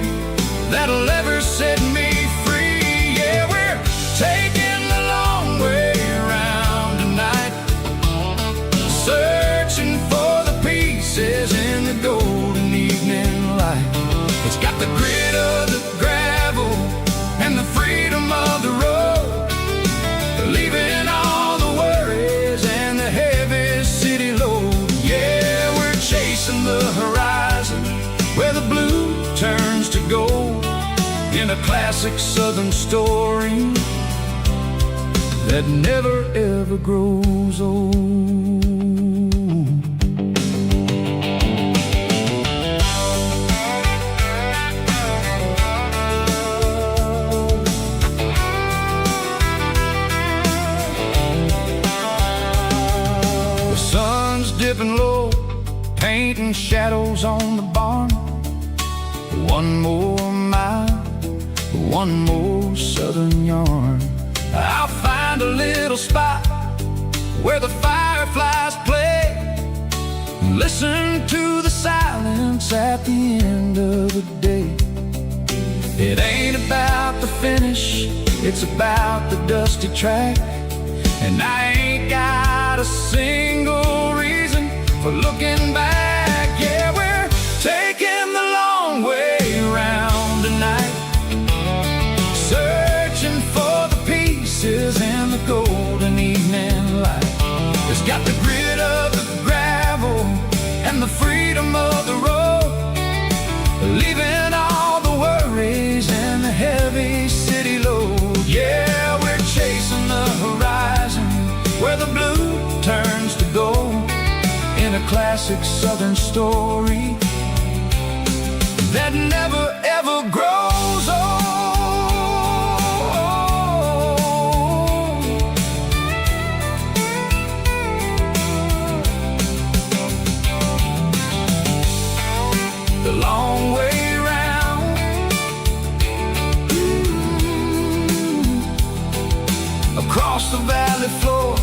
that'll ever set me free. Yeah, we're taking the long way around to classic southern story that never ever grows old. The sun's dipping low, painting shadows on the barn. One more mile, one more southern yarn. I'll find a little spot where the fireflies play, listen to the silence at the end of the day. It ain't about the finish, it's about the dusty track. And I ain't got a single reason for looking back. Yeah, we're taking the long way around tonight, searching for the pieces in the golden evening light. It's got the grit of the gravel and the freedom of the road, leaving all the worries and the heavy city load. Yeah, we're chasing the horizon where the blue turns to gold, in a classic southern story that never ever grows old. The long way round, across the valley floor,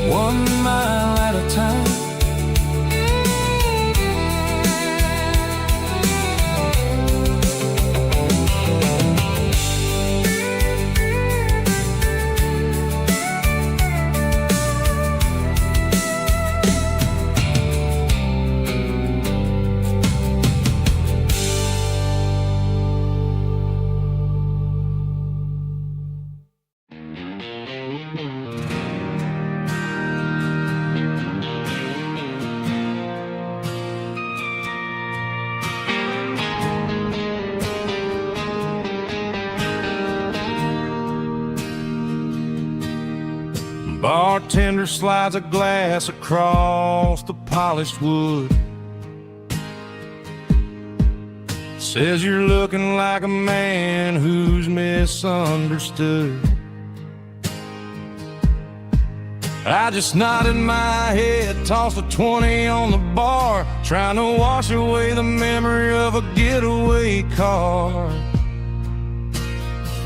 1 mile at a time. Bartender slides a glass across the polished wood, says you're looking like a man who's misunderstood. I just nodded my head, tossed a 20 on the bar, trying to wash away the memory of a getaway car.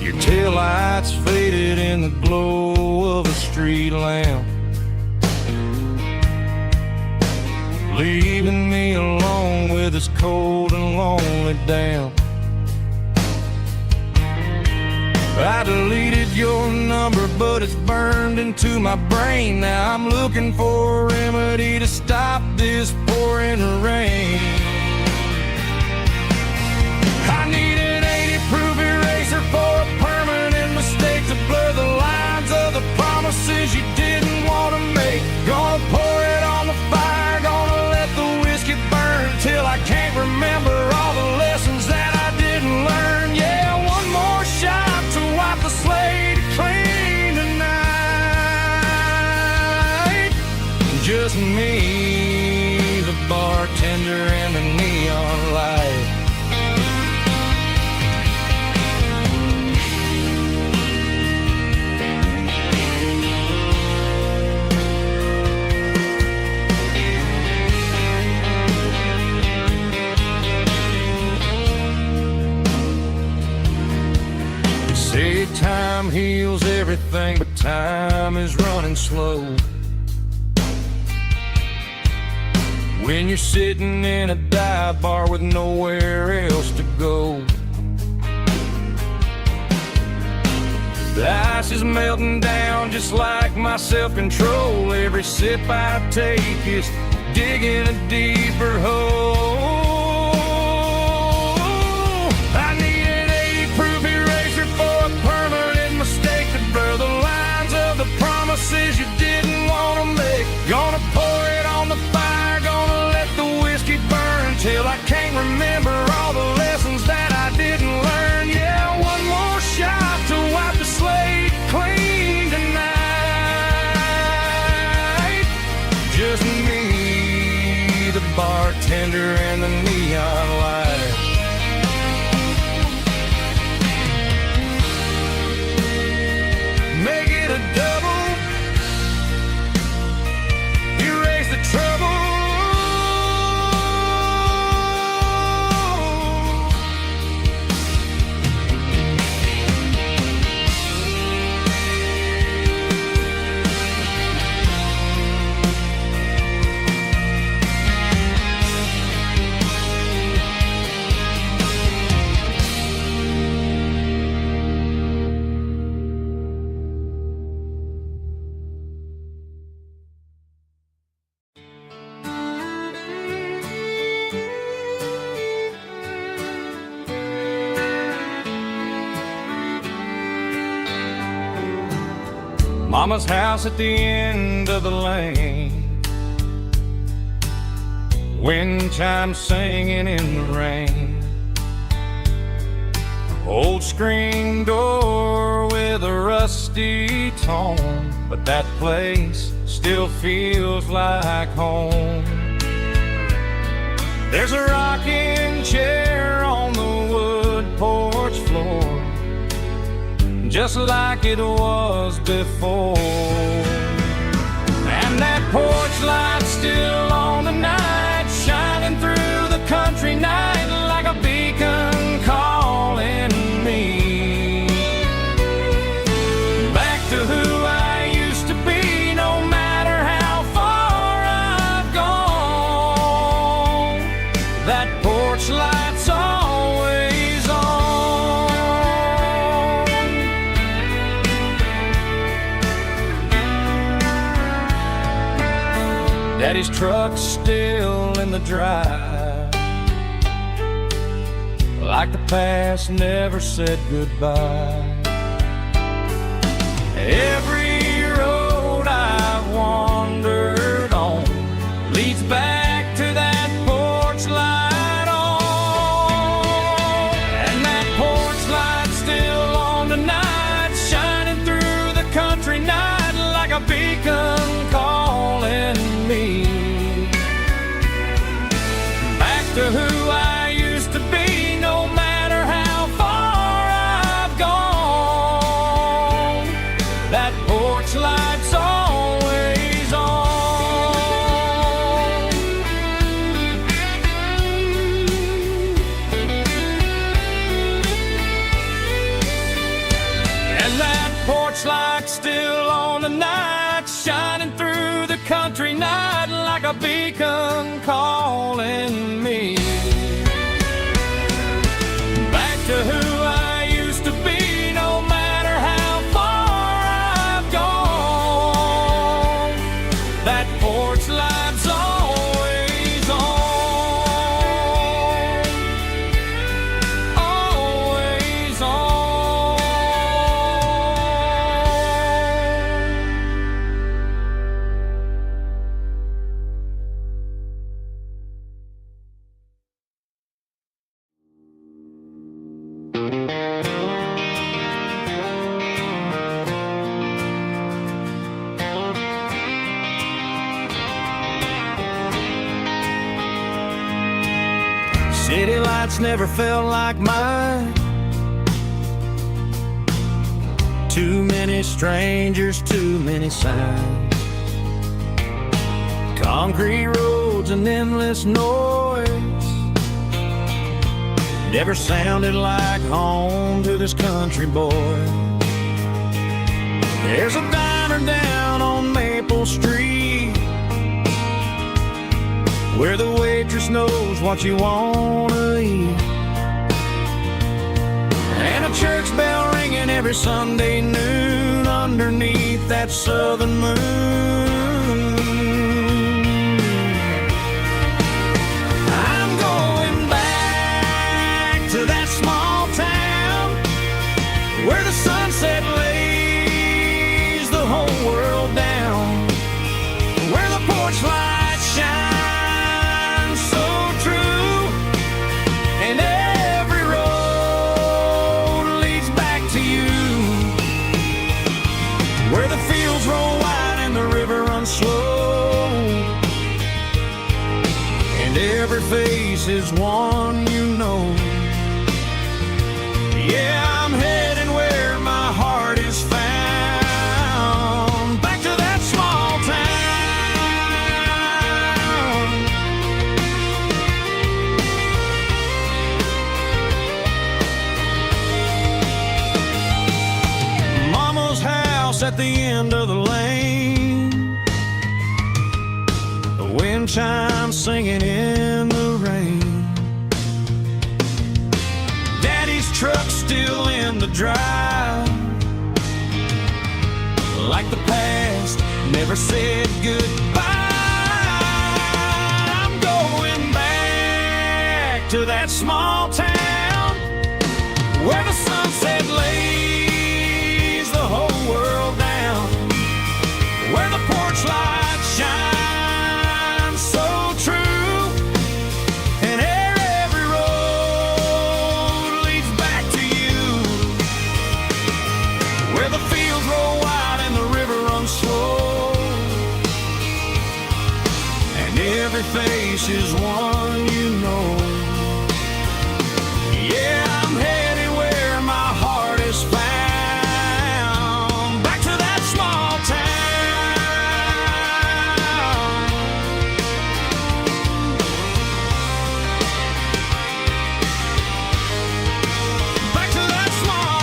Your taillights faded in the glow of a street lamp, leaving me alone with this cold and lonely damp. I deleted your number, but it's burned into my brain. Now I'm looking for a remedy to stop this pouring rain. I need an 80-proof eraser for a permanent mistake, to blur the lines of the promises you didn't want to make. Gonna pour it on the fire, gonna let the whiskey burn till I can't remember all the lessons that I didn't learn. Yeah, one more shot to wipe the slate clean tonight. Just me, the bartender, and the neon light. Say time heals everything, but time is running slow. When you're sitting in a dive bar with nowhere else to go, the ice is melting down just like my self-control. Every sip I take is digging a deeper hole. I need an 80-proof eraser for a permanent mistake, to blur the lines of the promises you didn't want to make. Gonna pour it on the fire, gonna let the whiskey burn till I can't remember all the lessons that Mama's house at the end of the lane, wind chimes singing in the rain. Old screen door with a rusty tone, but that place still feels like home. There's a rocking chair on the wood porch floor, just like it was before. And that porch light's still on tonight, shining through the country night like a beacon calling me back to who I used to be. No matter how far I've gone, that porch light's always on. Daddy's truck's still in the drive, like the past never said goodbye. Every road I've wandered on leads back to that porch light on. And that porch light's still on tonight, shining through the country night like a beacon calling me back to who I used to be. No matter how far I've gone, that porch light's always on. And that porch light's still on tonight, shining through the country night like a beacon calling me back to who I used to be. No matter how far I've gone, that porch light's always on, always on. City lights never felt like mine. Too many strangers, too many signs. Concrete roads and endless noise never sounded like home to this country boy. There's a diner down on Maple Street where the waitress knows what you wanna eat, and a church bell ringing every Sunday noon underneath that southern moon. I'm going back to that small town where the sunset lays the whole world down, where the porch lights shine slow, and every face is one you know. Yeah, I'm heading where my heart is found, back to that small town. Mama's house at the end of the lane, wind chimes singing in the rain. Daddy's truck still in the drive, like the past never said goodbye. I'm going back to that small town where the sunset lays the whole world down, place is one you know. Yeah, I'm headed where my heart is found, back to that small town. Back to that small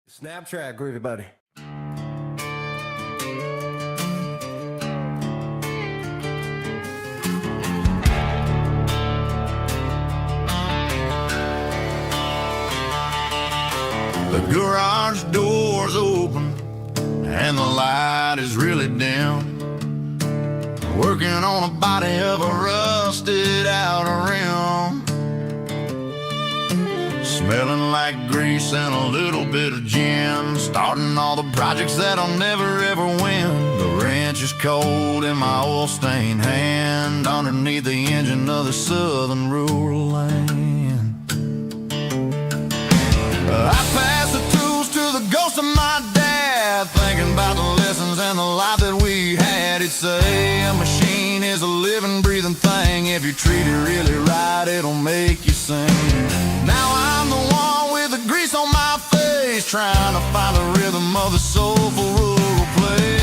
Snap track, everybody. The garage door's open and the light is really dim. Working on a body of a rusted out rim. Smelling like grease and a little bit of gin. Starting all the projects that'll never ever win. The wrench is cold in my oil-stained hand, underneath the engine of the southern rural land. I pass the tools to the ghost of my dad, thinking about the lessons and the life that we had. He'd say a machine is a living, breathing thing. If you treat it really right, it'll make you sing. Now I'm the one with the grease on my face, trying to find the rhythm of the soulful rural place.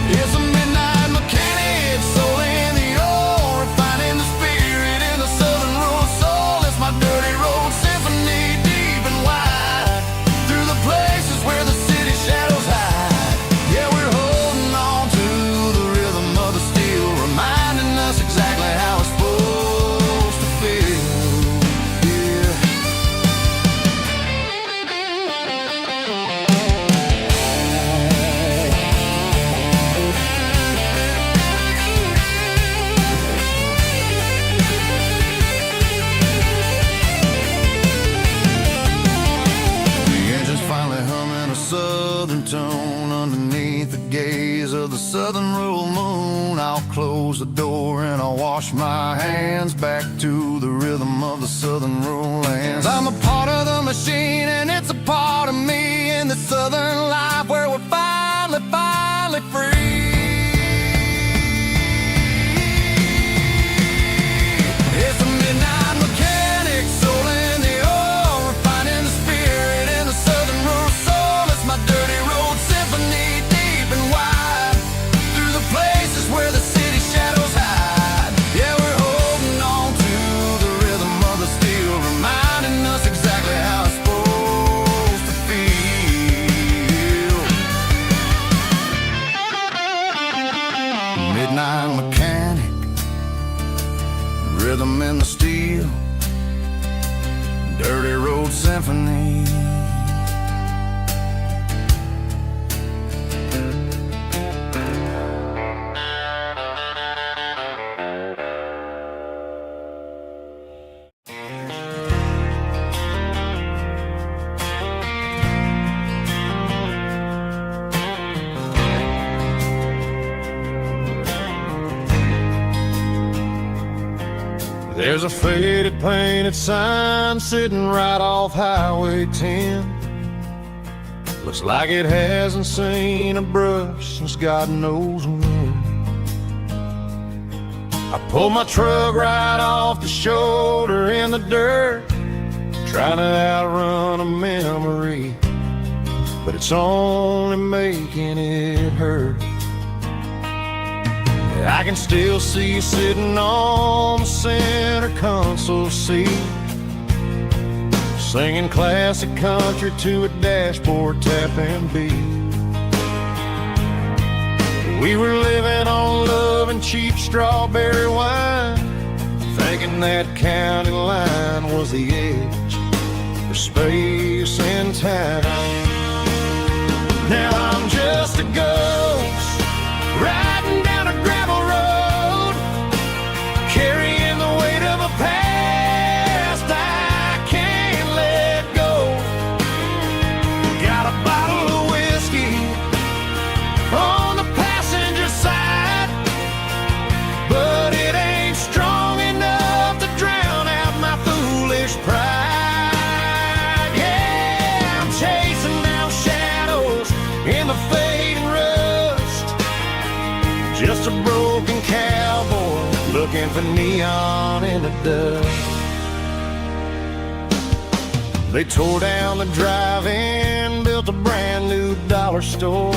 It's a midnight mechanic, soul in the ore, refining the spirit in the southern rural soul. It's my dirty road symphony, deep and wide, through the places where the city shadows hide. Yeah, we're holding on to the rhythm of the steel, reminding us exactly how it's supposed to feel. Yeah. The engine's finally humming a southern tone underneath the gaze of the southern rural moon. I'll close the door and I'll wash my hands, back to the rhythm of the southern rural lands. I'm a part of the machine and it's a part of me, in the southern life where we're finally free. It's a midnight mechanic, soul in the ore, refining the spirit in the southern rural soul. It's my dirty road symphony, deep and wide, through the places where the city shadows hide. Yeah, we're holding on to the rhythm of the steel, reminding us exactly how it's supposed to feel. Midnight mechanic, rhythm in the steel, dirty road symphony. There's a faded painted sign sitting right off Highway 10. Looks like it hasn't seen a brush since God knows when. I pulled my truck right off the shoulder in the dirt, trying to outrun a memory, but it's only making it hurt. I can still see you sitting on the center console seat, singing classic country to a dashboard tapping beat. We were living on love and cheap strawberry wine, thinking that county line was the edge for space and time. Now I'm just a ghost riding down a gravel road, carrying the weight of a past I can't let go. Got a Just a broken cowboy looking for neon in the dust. They tore down the drive-in, built a brand new dollar store,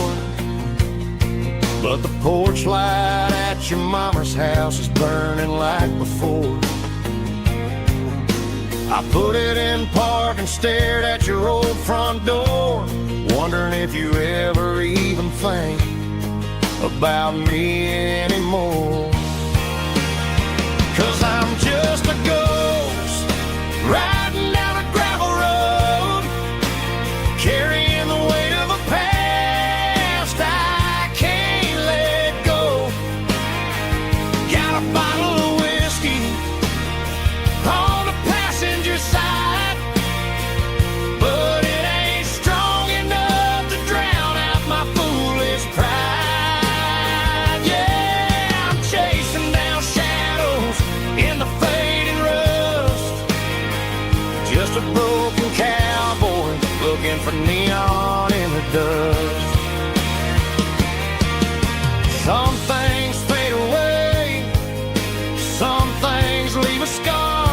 but the porch light at your mama's house is burning like before. I put it in park and stared at your old front door, wondering if you ever even think about me anymore. 'Cause I'm just a ghost riding down a gravel road, carrying the weight of a past I can't let go. Got a bottle of whiskey on the passenger side, but it ain't strong enough to drown out my foolish pride. Yeah, I'm chasing down shadows in the fading rust, just a broken cowboy looking for neon in the dust. Some things fade away, some things leave a scar.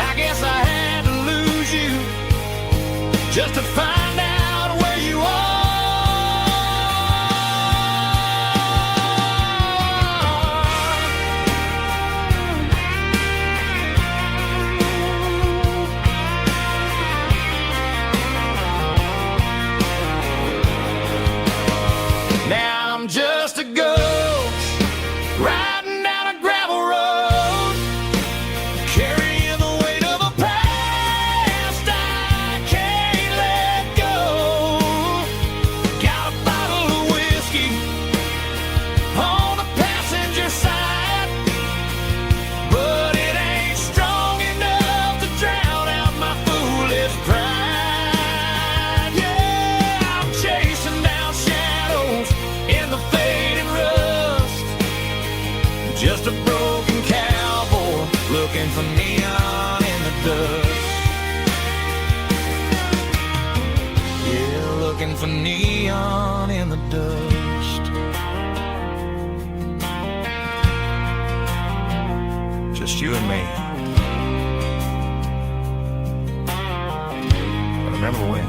I guess I had to lose you just to find out where you are. Now I'm just a ghost riding down a gravel road, carrying the weight of a past I can't let go. Got a bottle of whiskey on the passenger side, but it ain't strong enough to drown out my foolish pride. Yeah, I'm chasing down shadows in the fading rust, just a broken cowboy looking for neon in the dust. Yeah, looking for neon in the dust. Just you and me. I remember when.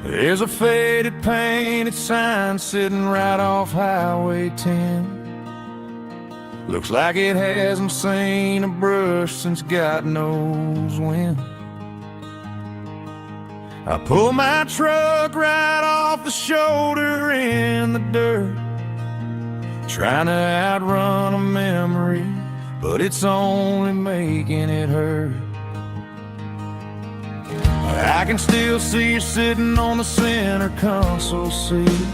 There's a faded painted sign sitting right off Highway 10. Looks like it hasn't seen a brush since God knows when. I pull my truck right off the shoulder in the dirt, trying to outrun a memory, but it's only making it hurt. I can still see you sitting on the center console seat,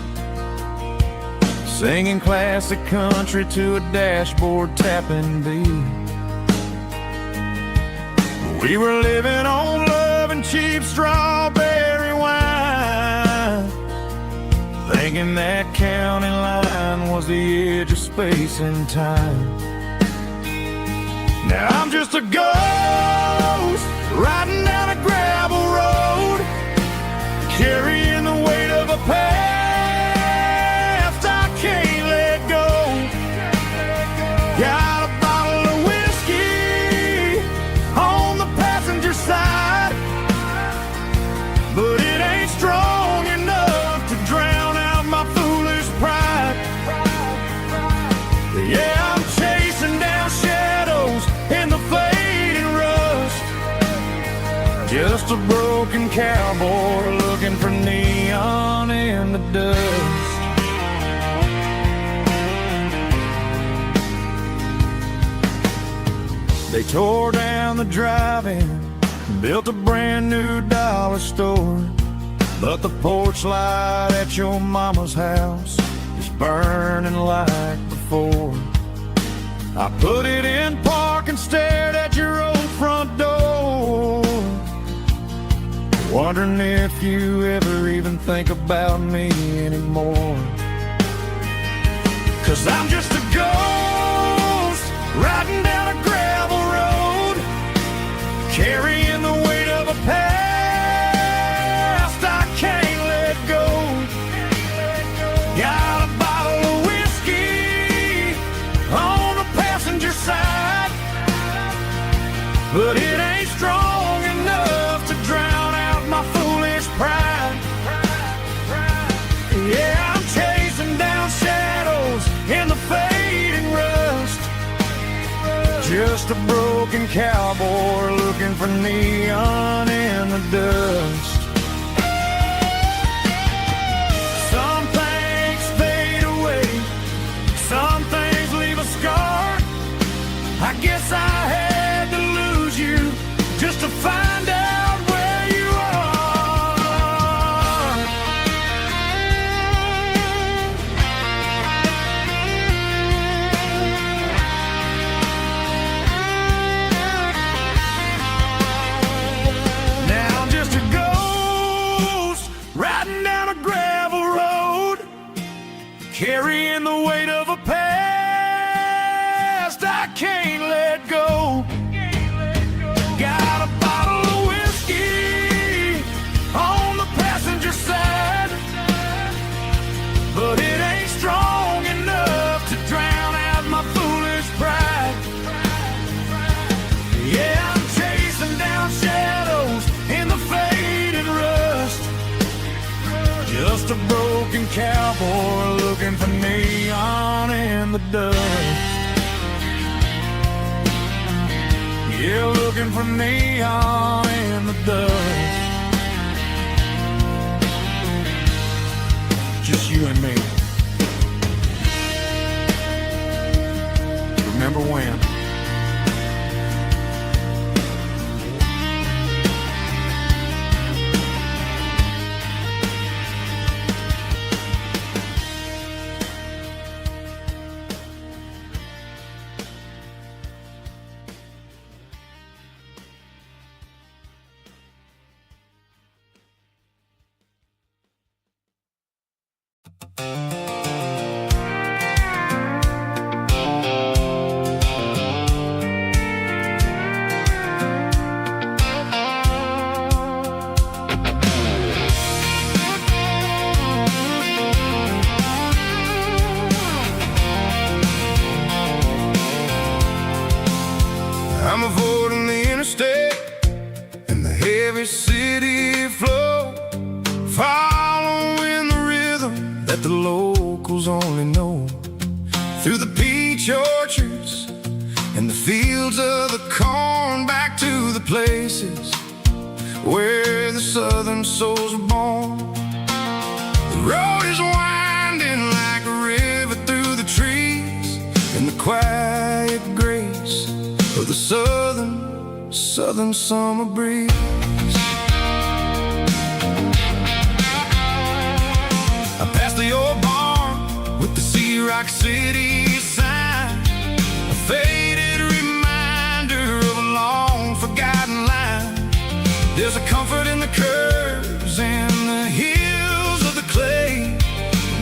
singing classic country to a dashboard tapping beat. We were living on love and cheap strawberry wine, thinking that county line was the edge of space and time. Now I'm just a ghost riding down a gravel road, carrying the weight of a past I can't let go. Got a bottle of whiskey on the passenger side, but it ain't strong enough to drown out my foolish pride. Yeah, I'm chasing down shadows in the fading rust, just a broken cowboy looking for neon in the dust. They tore down the drive-in, built a brand new dollar store, but the porch light at your mama's house is burning like before. I put it in park and stared at your old front door, wondering if you ever even think about me anymore. 'Cause I'm just a ghost riding down a gravel road, carrying the weight of a past I can't let go. Got a bottle of whiskey on the passenger side, but it ain't strong enough to drown out my foolish pride. Yeah, I'm chasing down shadows in the fading rust, just a broken cowboy looking for neon in the dust. Some things fade away, some things leave a scar. I guess I had to lose you just to find out where you are. Now I'm just a ghost riding down a gravel road, carrying the weight of a past I can't let go. Got a bottle of whiskey on the passenger side, but it ain't strong enough to drown out my foolish pride. Yeah, I'm chasing down shadows in the faded rust, just a broken cowboy looking for neon in the dust. Yeah, looking for neon in the dust. Just you and me. Remember when? I'm avoiding the interstate and the heavy city flow, following the rhythm that the locals only know. Through the peach orchards and the fields of the corn, back to the places where the southern souls were born. The road is winding like a river through the trees, in the quiet grace of the southern summer breeze. I passed the old barn with the Sea Rock City sign, a faded reminder of a long forgotten line. There's a comfort in the curves and the hills of the clay,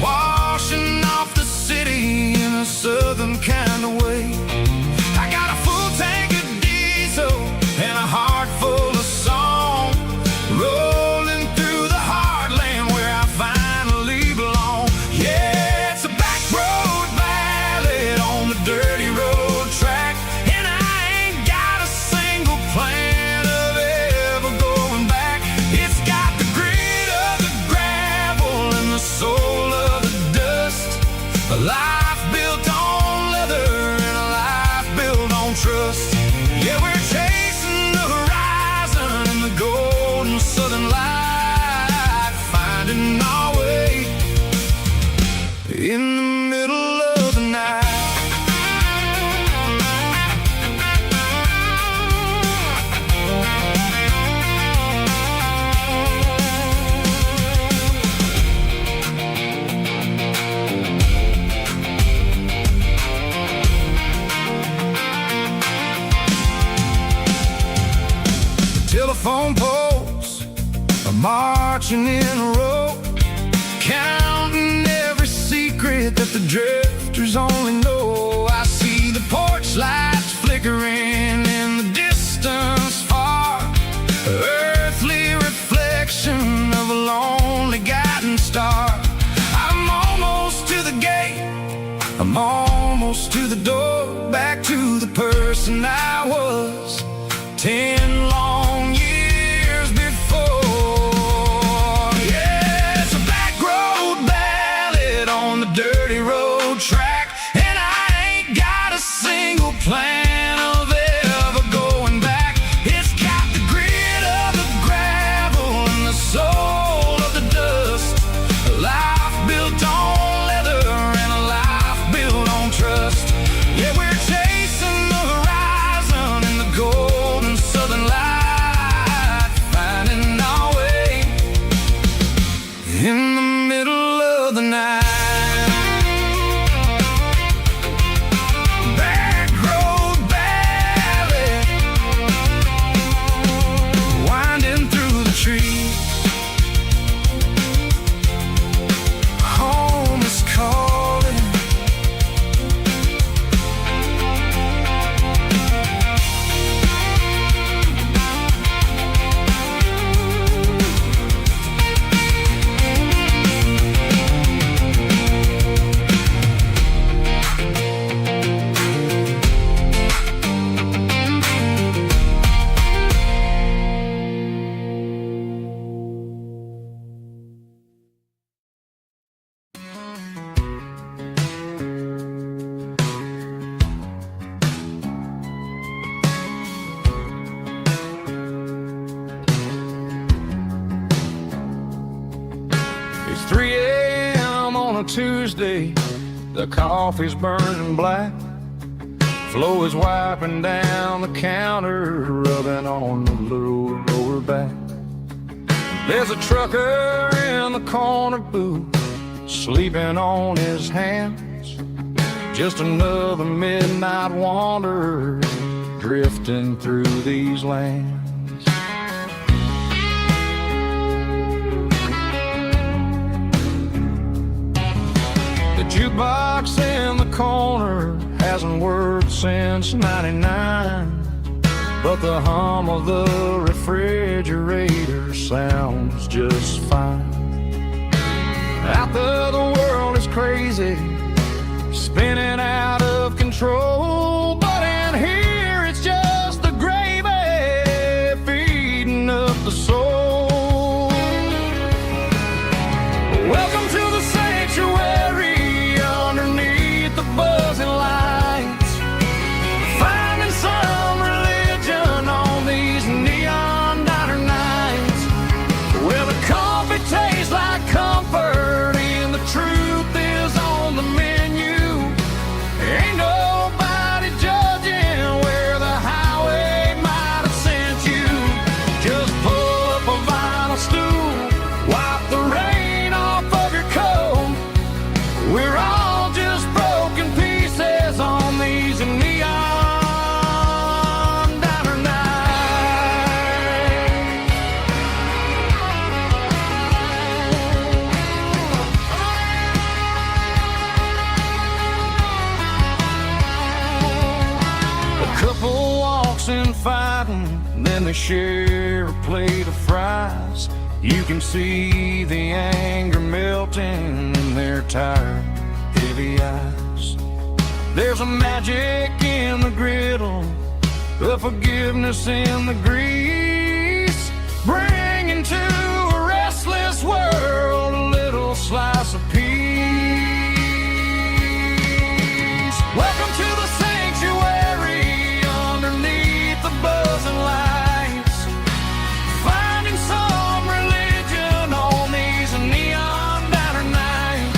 washing off the city in a southern kind of way. I got a full tank of diesel and a heart full of song, rolling through the heartland where I finally belong. Yeah, it's a back road ballad on the dirty road track, and I ain't got a single plan of ever going back. It's got the grit of the gravel and the soul of the dust, a life built on leather and a life built on trust. Yeah, we're chasing the horizon and the golden southern light, finding our way in the middle of the night. Telephone poles are marching in a row, counting every secret that the drifters only know. I see the porch lights flickering in the distance far, earthly reflection of a lonely guiding star. I'm almost to the gate, I'm almost to the door, back to the person I was 10 long years before. Yeah, it's a back road ballad on the dirty road track, and I ain't got a single plan of ever going back. It's got the grit of the gravel and the soul of the dust, a life built on leather and a life built on trust. Yeah, we're chasing the horizon in the golden southern light, finding our way in the middle of the night. Back road ballad, winding through the trees. Home is calling. It's 3 a.m. on a Tuesday, the coffee's burning black, Flo is wiping down the counter, rubbing on the little lower back. There's a trucker in the corner booth, sleeping on his hands, just another midnight wanderer drifting through these lands. The jukebox in the corner hasn't worked since '99, but the hum of the refrigerator sounds just fine. Out there the world is crazy, spinning out of control, but in here it's just the gravy feeding up the soul. Welcome to the sanctuary underneath the buzzing lights, finding some religion on these neon diner nights, where the coffee tastes like comfort and the truth is on the menu. Ain't nobody judging where the highway might have sent you. Just pull up a vinyl stool, wipe the rain off of your coat. We're all just broken pieces on these neon diner nights. A couple walks in fighting, then they share a plate of fries. You can see the anger melting in their tired, heavy eyes. There's a magic in the griddle, a forgiveness in the grease, bringing to a restless world a little slice of peace. Welcome to the sanctuary underneath the buzzing lights, finding some religion on these neon diner nights,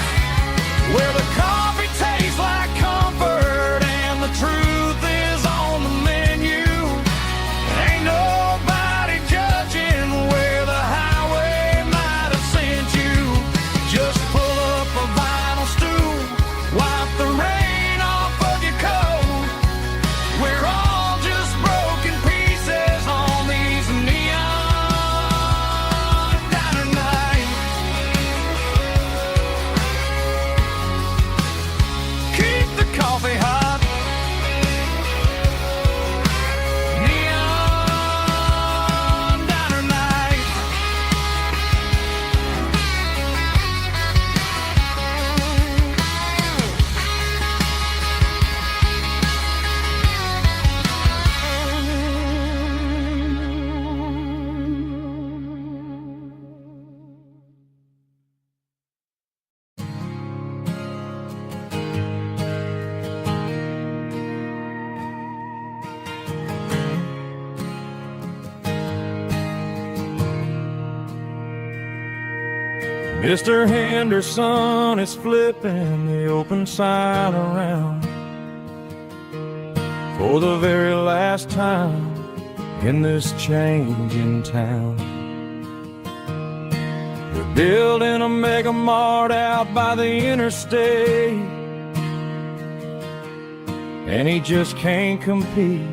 where the coffee tastes like comfort and the truth is on the menu. Ain't nobody Mr. Henderson is flipping the open sign around for the very last time in this changing town. They're building a mega mart out by the interstate, and he just can't compete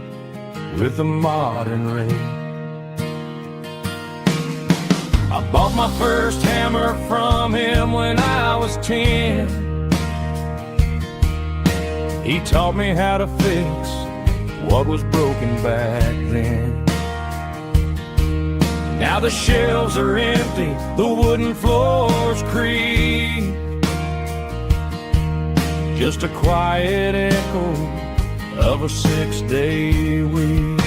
with the modern rate. I bought my first hammer from him when I was 10. He taught me how to fix what was broken back then. Now the shelves are empty, the wooden floors creak, just a quiet echo of a 6-day week.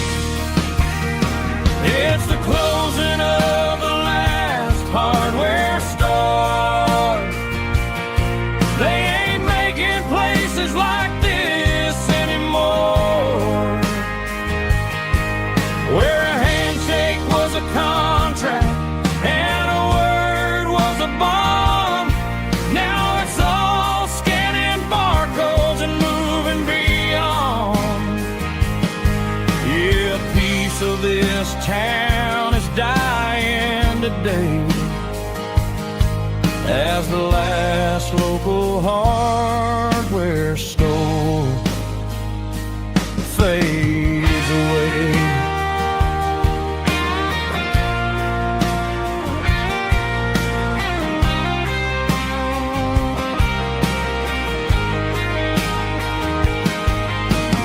It's the closing of the last hardware store. They ain't making places like this anymore, where a handshake was a contract and a word was a bond. Now it's all scanning barcodes and moving beyond. Yeah, a piece of this town is dying today as the last local hardware store fades away.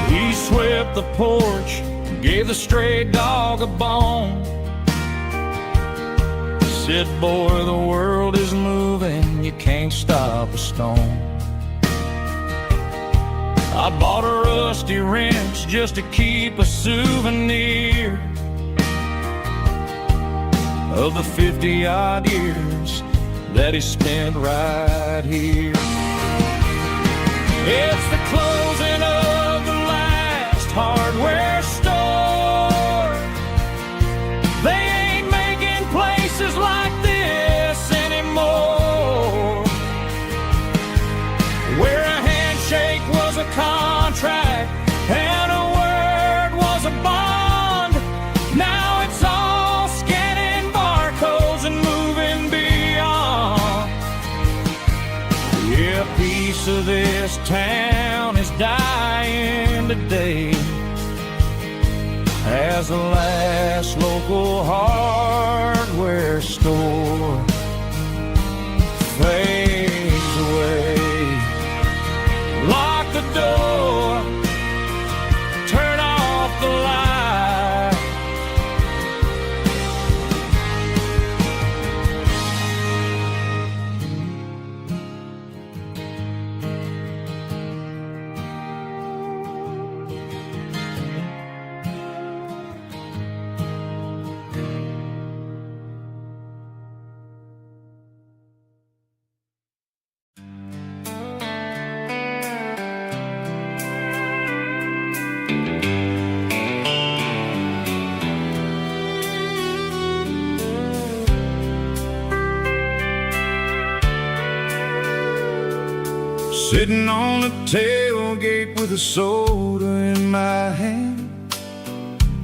He swept the porch, gave the stray dog a bone, said, boy, the world is moving, you can't stop a stone. I bought a rusty wrench just to keep a souvenir of the 50-odd years that he spent right here. It's the closing of the last hardware store. They ain't making places like this anymore, where a handshake was a contract and a word was a bond. Now it's all scanning barcodes and moving beyond. Yeah, a piece of this town is dying today as the last local hardware store fades away. Lock the door, turn off the light. Sitting on the tailgate with a soda in my hand,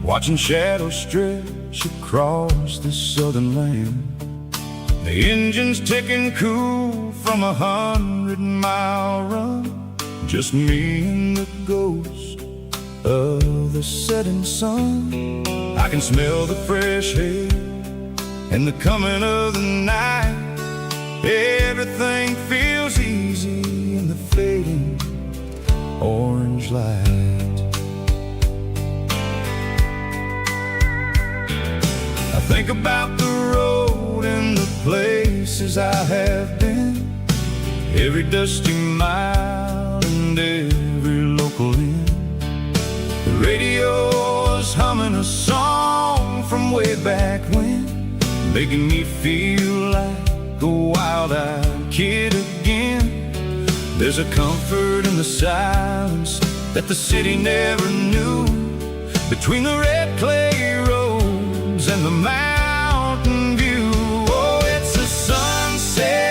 watching shadows stretch across this southern land. The engine's ticking cool from 100-mile run, just me and the ghost of the setting sun. I can smell the fresh air and the coming of the night. Everything feels easy in the fading orange light. I think about the road and the places I have been, every dusty mile and every local inn. The radio is humming a song from way back when, making me feel like a wild-eyed kid again. There's a comfort in the silence that the city never knew, between the red clay roads and the mountain view. Oh, it's a sunset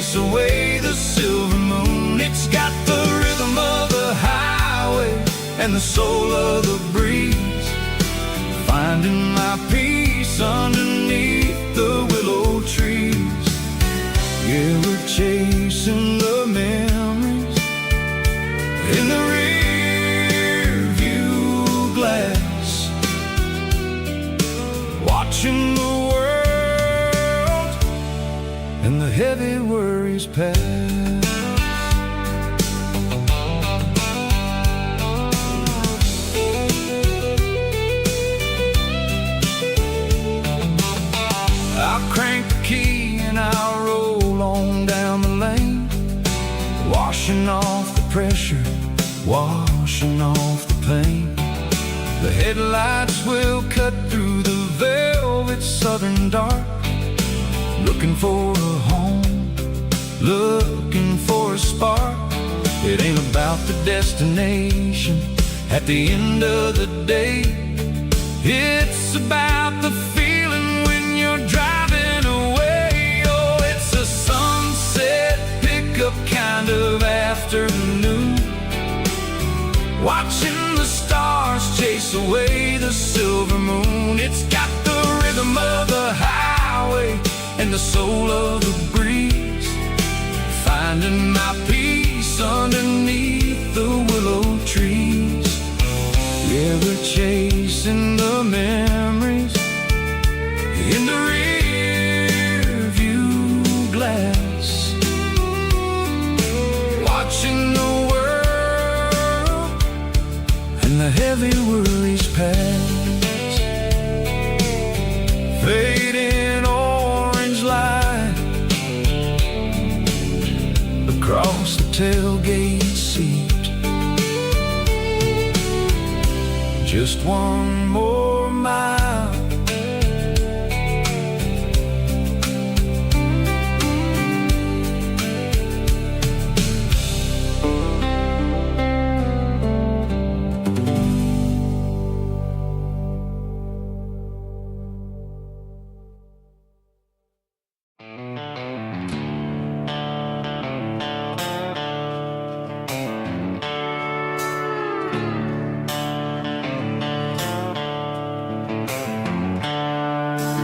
chase away the silver moon. It's got the rhythm of the highway and the soul of the breeze, finding my peace underneath the willow trees. Yeah, we're chasing the memories in the rear view glass, watching the world and the heavy worries pass. I'll crank the key and I'll roll on down the lane, washing off the pressure, washing off the pain. The headlights will cut through the velvet southern dark, looking for a home, looking for a spark. It ain't about the destination at the end of the day. It's about the feeling when you're driving away. Oh, it's a sunset pickup kind of afternoon, watching the stars chase away the silver moon. It's got the rhythm of the highway and the soul of the breeze, finding my peace underneath the willow trees. Yeah, we're chasing the memories in the rear view glass, watching the world and the heavy worries pass. Fading orange light across the tailgate seat, just one more mile.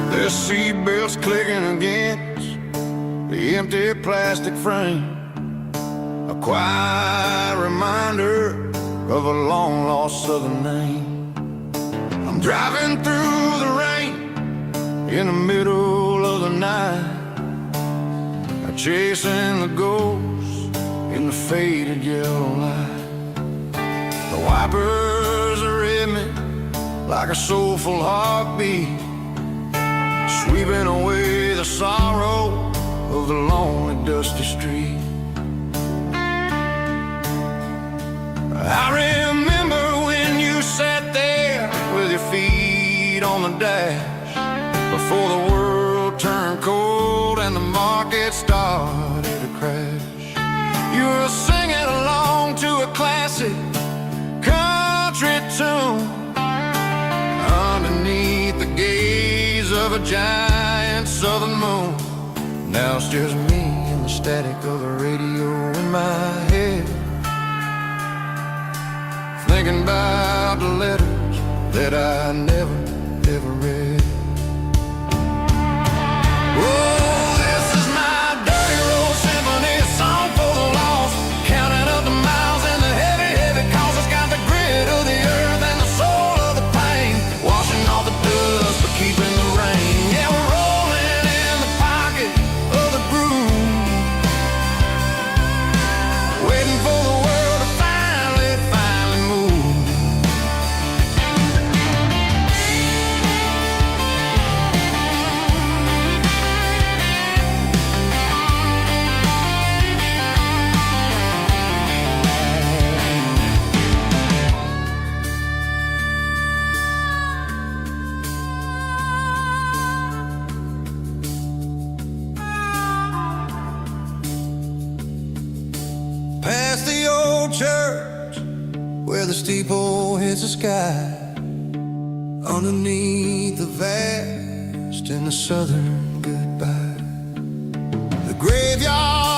The seatbelt's clicking against the empty plastic frame, a quiet reminder of a long-lost southern name. I'm driving through the rain in the middle of the night, chasing the ghosts in the faded yellow light. The wipers are in me like a soulful heartbeat, sweeping away the sorrow of the lonely, dusty street. I remember when you sat there with your feet on the dash, before the world turned cold and the market started to crash. You were singing along to a classic country tune underneath the gaze of a giant southern moon. Now it's just me and the static of the radio in my head, thinking about the letters that I never, ever read. Oh, this is my dirty road symphony, a song for the lost, counting up the miles and the heavy, heavy cost. It's got the grit of the earth and the soul of the pain, washing off the dust but keeping the rain. Yeah, we're rolling in the pocket of the groove, waiting for the world to finally move. Past the old church where the steeple hits the sky, underneath the vast and the southern goodbye. The graveyard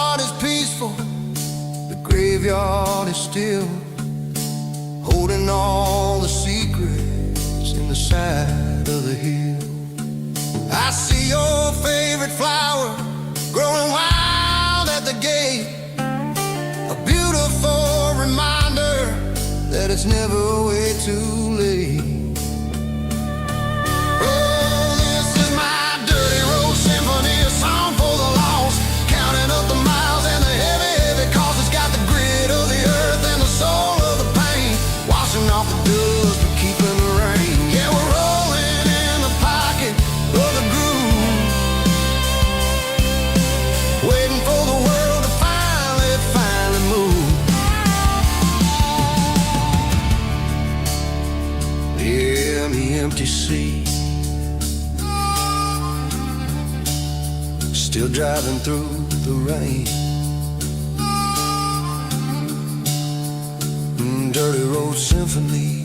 graveyard is still holding all the secrets in the side of the hill. I see your favorite flower growing wild at the gate, a beautiful reminder that it's never way too late. Oh, this is my dirty road symphony, a song for the lost, counting up the miles and the heavy cost. It's got the grit of the earth and the soul of the pain, washing off the dust but keeping the rain. Yeah, we're rolling in the pocket of the groove, waiting for the world to finally move. Yeah, the empty sea, still driving through the rain. Dirty road symphony.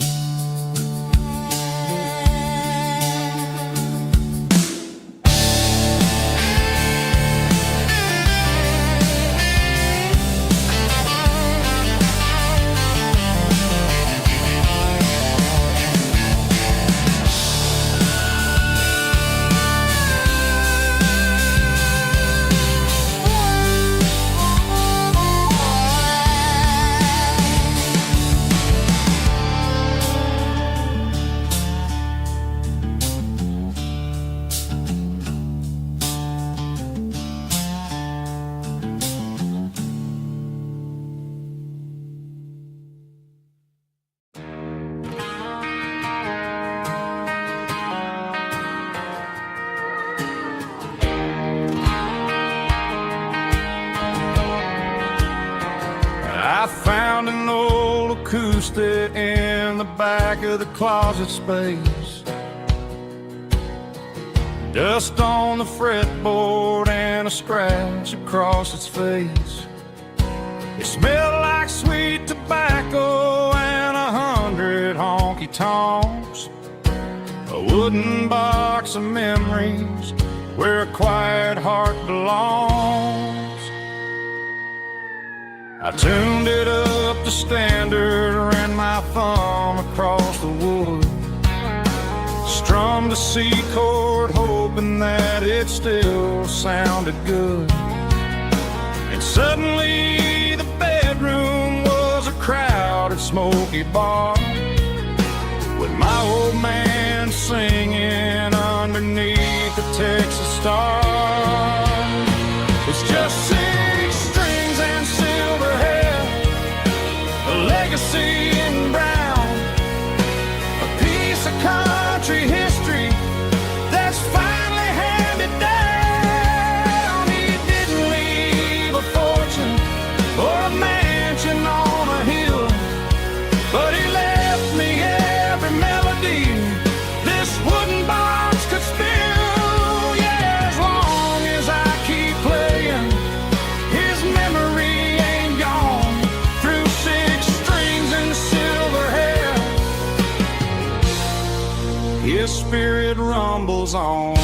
I found an old acoustic in the back of the closet space, dust on the fretboard and a scratch across its face. It smelled like sweet tobacco and 100 honky-tonks, a wooden box of memories where a quiet heart belongs. I tuned it up to standard, ran my thumb across the wood, strummed a C chord hoping that it still sounded good. And suddenly the bedroom was a crowded smoky bar, with my old man singing underneath the Texas star. It's just 6 strings and silver hair, a legacy in brown, a piece of country history that's finally handed down. He didn't leave a fortune or a mansion on a hill, but he left me every melody this wooden box could spill. Yeah, as long as I keep playing, his memory ain't gone. Through 6 strings and silver hair, his spirit rumbles on.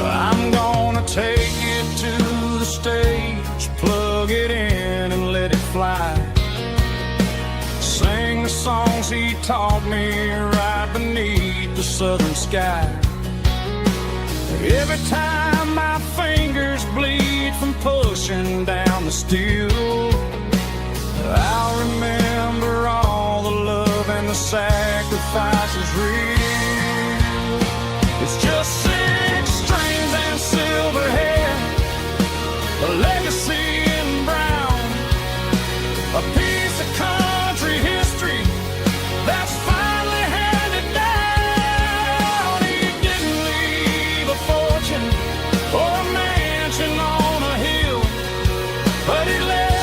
I'm gonna take it to the stage, plug it in and let it fly, sing the songs he taught me right beneath the southern sky. Every time my fingers bleed from pushing down the steel, I'll remember all the love and the sacrifices real. It's just 6 strings and silver hair, a legacy in brown, a piece of country history that's finally handed down. He didn't leave a fortune or a mansion on a hill, but he left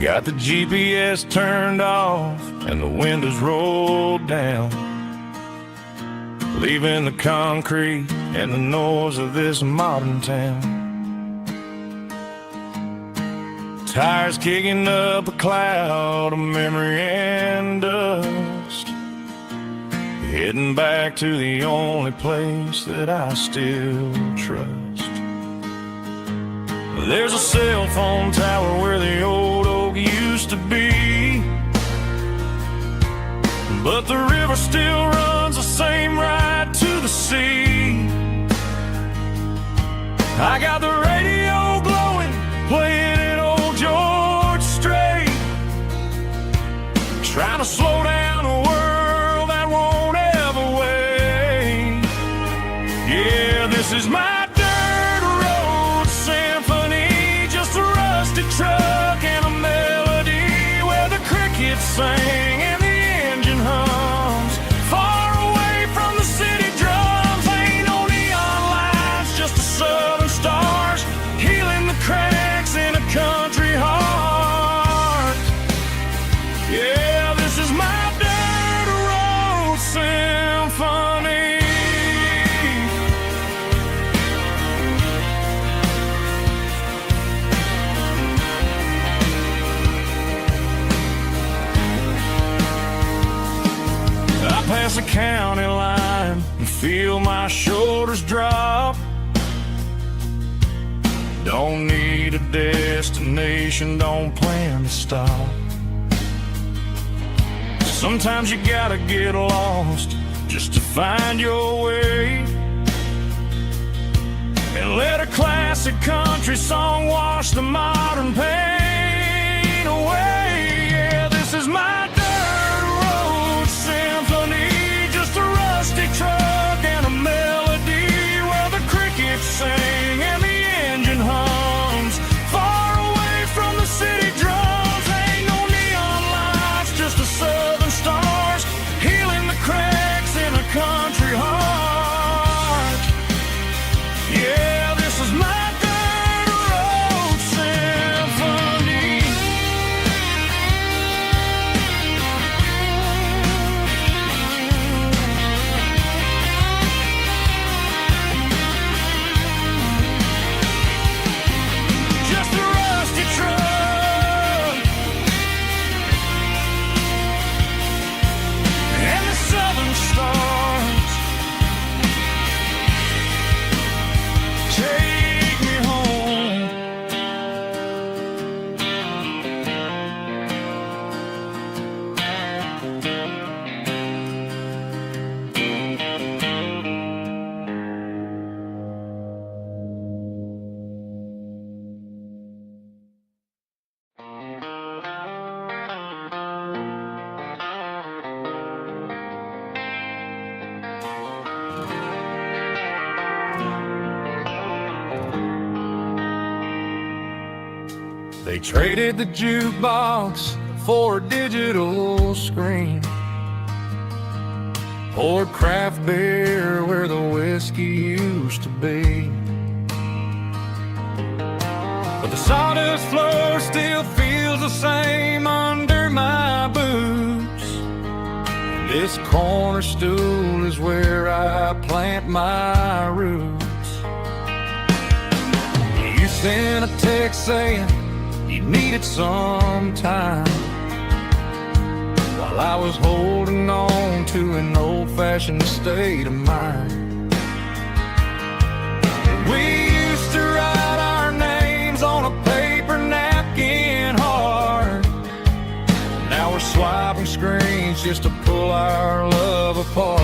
Got the GPS turned off and the windows rolled down, leaving the concrete and the noise of this modern town. Tires kicking up a cloud of memory and dust, heading back to the only place that I still trust. There's a cell phone tower where the old oak used to be, but the river still runs the same right to the sea. I got the radio glowing, playing an old George Strait, trying to slow down a world that won't ever wait. Yeah, this is my truck and a melody where the crickets sing and the engine hums, far away from the city drums. Ain't no neon lights, just the southern stars healing the cracks in a country heart. Yeah, this is my dirt road symphony. Past the county line and feel my shoulders drop. Don't need a destination, don't plan to stop. Sometimes you gotta get lost just to find your way, and let a classic country song wash the modern pain away. Yeah, this is my truck and a melody where the crickets sing and the engine hums, far away from the city drums. Ain't no neon lights, just the southern stars healing the cracks in a country heart. Yeah, this is my dirt road symphony. They traded the jukebox for a digital screen, poured craft beer where the whiskey used to be. But the sawdust floor still feels the same under my boots. This corner stool is where I plant my roots. You sent a text saying you needed some time, while I was holding on to an old-fashioned state of mind. We used to write our names on a paper napkin hard. Now we're swiping screens just to pull our love apart.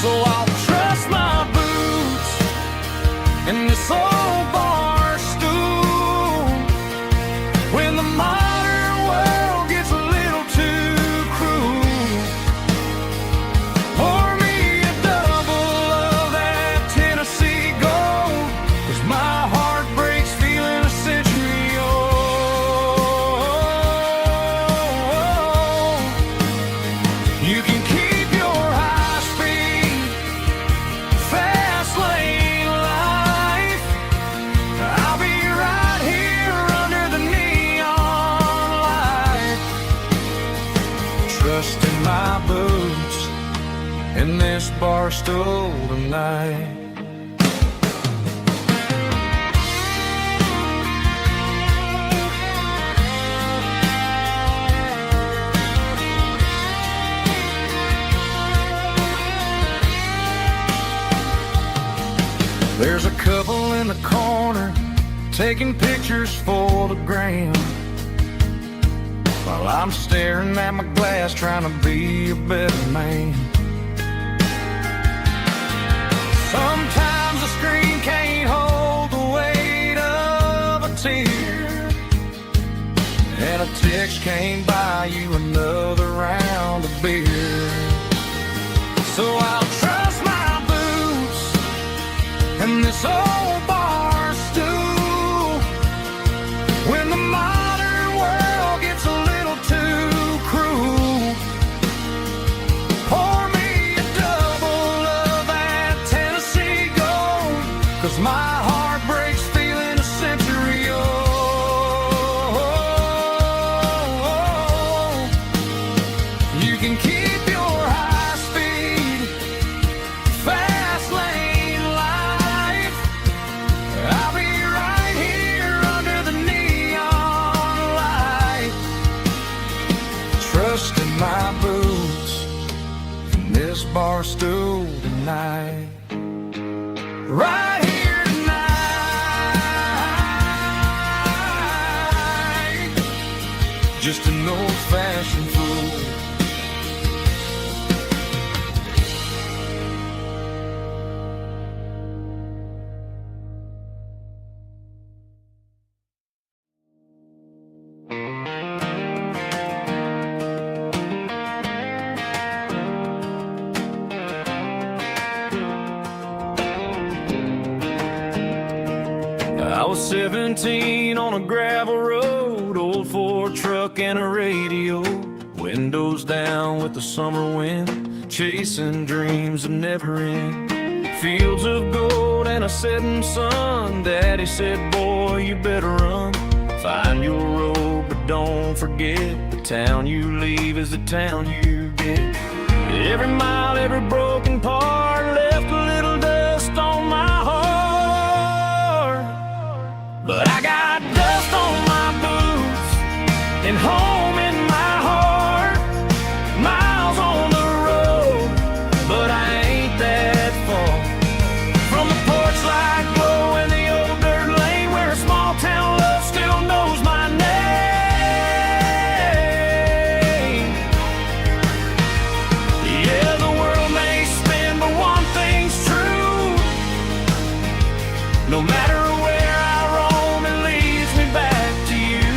So I'll trust my boots in this old bar stool when the modern world gets a little too cruel. Pour me a double of that Tennessee Gold, 'cause my heart breaks feeling a century old. You can keep stool tonight. There's a couple in the corner taking pictures for the gram, while I'm staring at my glass trying to be a better man. Sometimes the screen can't hold the weight of a tear, and a text can't buy you another round of beer. So I'll trust my boots and this old bar stool when the modern world gets a little too cruel. Pour me a double of that Tennessee Gold, 'cause my heart breaks feeling a century old. You can keep your high speed, fast lane life. I'll be right here under the neon light, trusting my boots and this bar stool tonight. Right here tonight, just an old-fashioned fool. I was 17 on a gravel road, old Ford truck and a radio, windows down with the summer wind, chasing dreams that never end. Fields of gold and a setting sun. Daddy said, boy, you better run. Find your road, but don't forget, the town you leave is the town you get. Every mile, every broken part left a little dust on my heart. But I got dust on my boots and home in my heart. Miles on the road, but I ain't that far from the porch light glow in the old dirt lane, where a small town love still knows my name. Yeah, the world may spin, but one thing's true: no matter where I roam, it leads me back to you.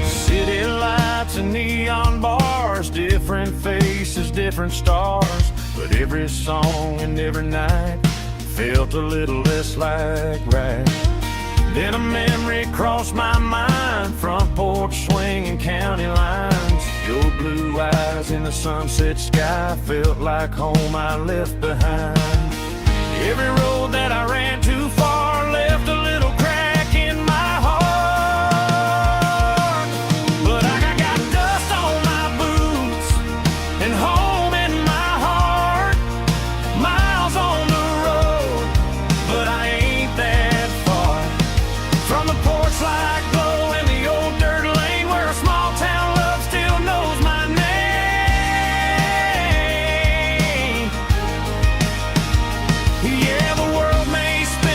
City lights and neon bars, different faces, different stars, but every song and every night felt a little less like right. Then a memory crossed my mind, front porch swinging county lines. Your blue eyes in the sunset sky felt like home I left behind. Every road that I ran too far left a little crack in my heart. But I got dust on my boots and home in my heart. Miles on the road, but I ain't that far from the porch light glow in the old dirt lane, where a small town love still knows my name. Yeah, the world may spin,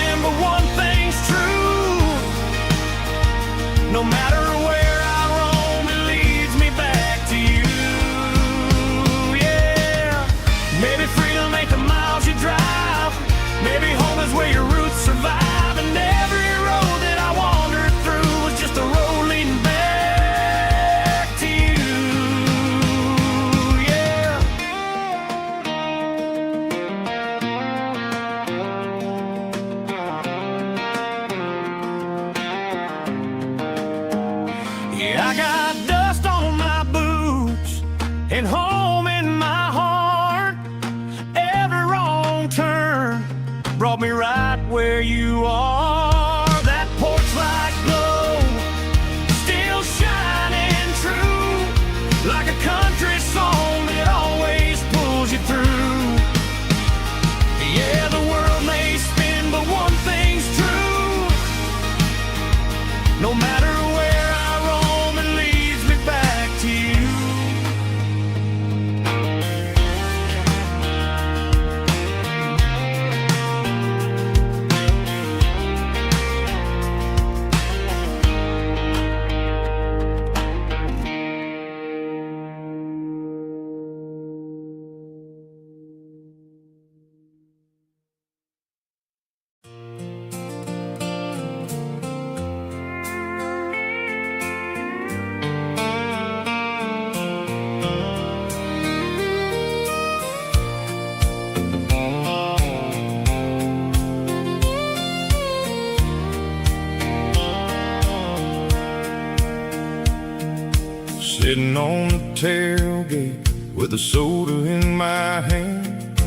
Sitting on the tailgate with a soda in my hand,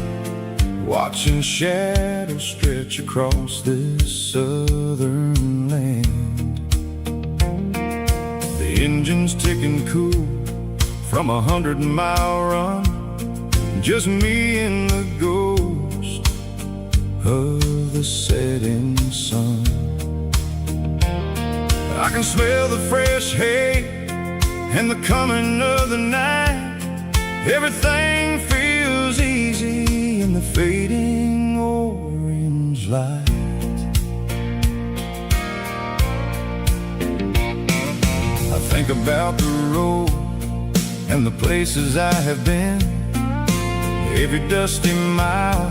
watching shadows stretch across this southern land. The engine's ticking cool from 100-mile run, just me and the ghost of the setting sun. I can smell the fresh hay and the coming of the night. Everything feels easy in the fading orange light. I think about the road and the places I have been, every dusty mile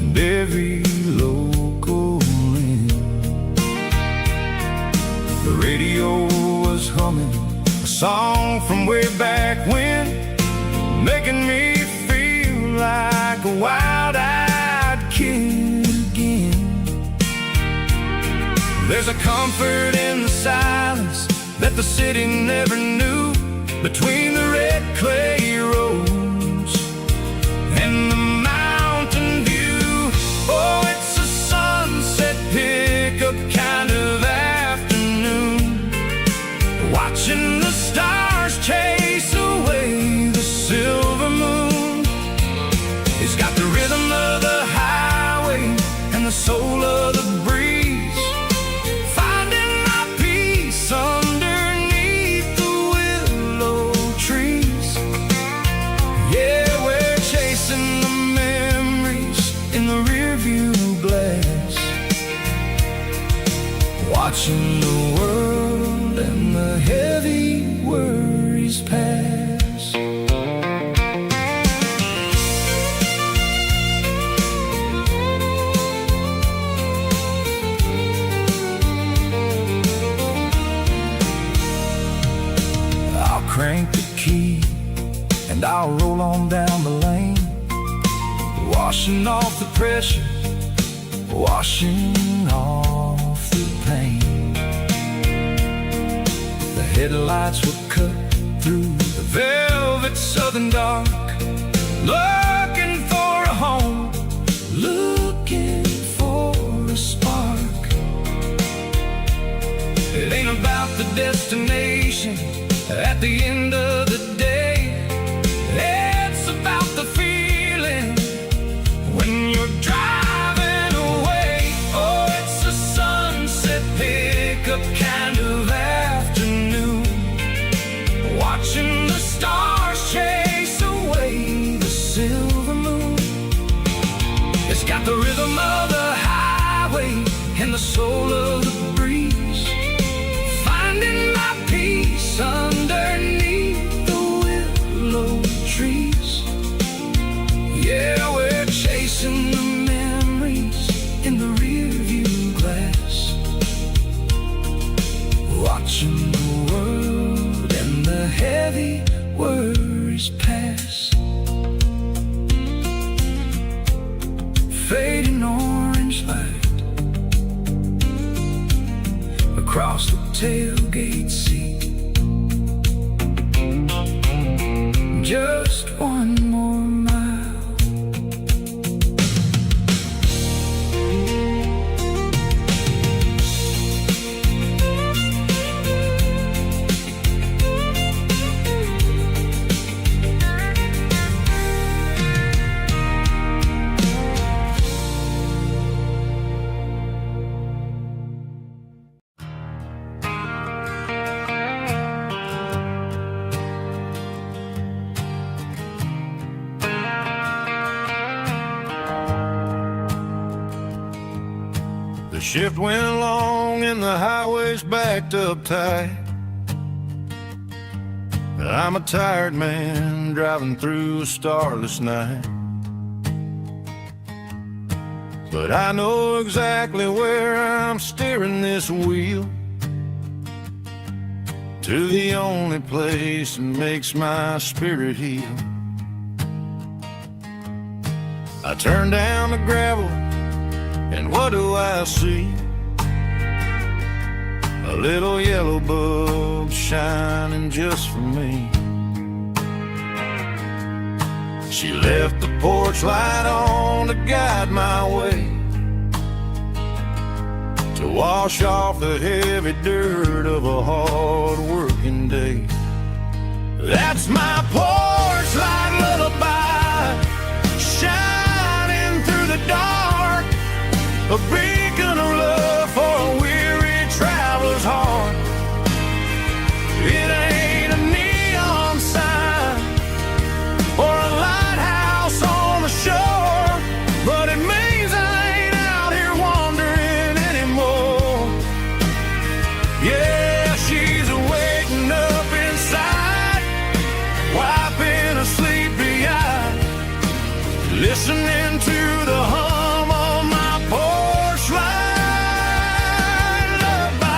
and every local inn. The radio was humming a song from way back when, making me feel like a wild-eyed kid again. There's a comfort in the silence that the city never knew, between the red clay roads and the mountain view. Oh, it's a sunset pickup kind of afternoon, watching the stars chase away the silver moon. It's got the rhythm of the highway and the soul of the breeze, finding my peace underneath the willow trees. Yeah, we're chasing the memories in the rearview glass, watching the world and the heavy worries pass. I'll crank the key and I'll roll on down the lane, washing off the pressure, washing off the pain. The headlights will cut through the velvet southern dark, looking for a home, looking for a spark. It ain't about the destination at the end of the day, it's about the feeling when you're driving away. Oh, it's a sunset pickup kind of afternoon, watching the stars chase away the silver moon. It's got the rhythm of the highway and the soul of the breeze, finding my peace underneath the willow trees. Yeah, we're chasing the memories in the rearview glass, watching the world and the heavy worries pass. Fading orange light across the tailgate seat. Just one more mile. The shift went along and the highway's backed up tight. I'm a tired man driving through a starless night, but I know exactly where I'm steering this wheel, to the only place that makes my spirit heal. I turn down the gravel and what do I see? A little yellow bug shining just for me. She left the porch light on to guide my way, to wash off the heavy dirt of a hard-working day. That's my porch light lullaby, shining through the dark, a beacon of love for a weary traveler's heart. It ain't a neon sign or a lighthouse on the shore, but it means I ain't out here wandering anymore. Yeah, she's waking up inside, wiping a sleepy eye, listening to the hum of my porch light lullaby.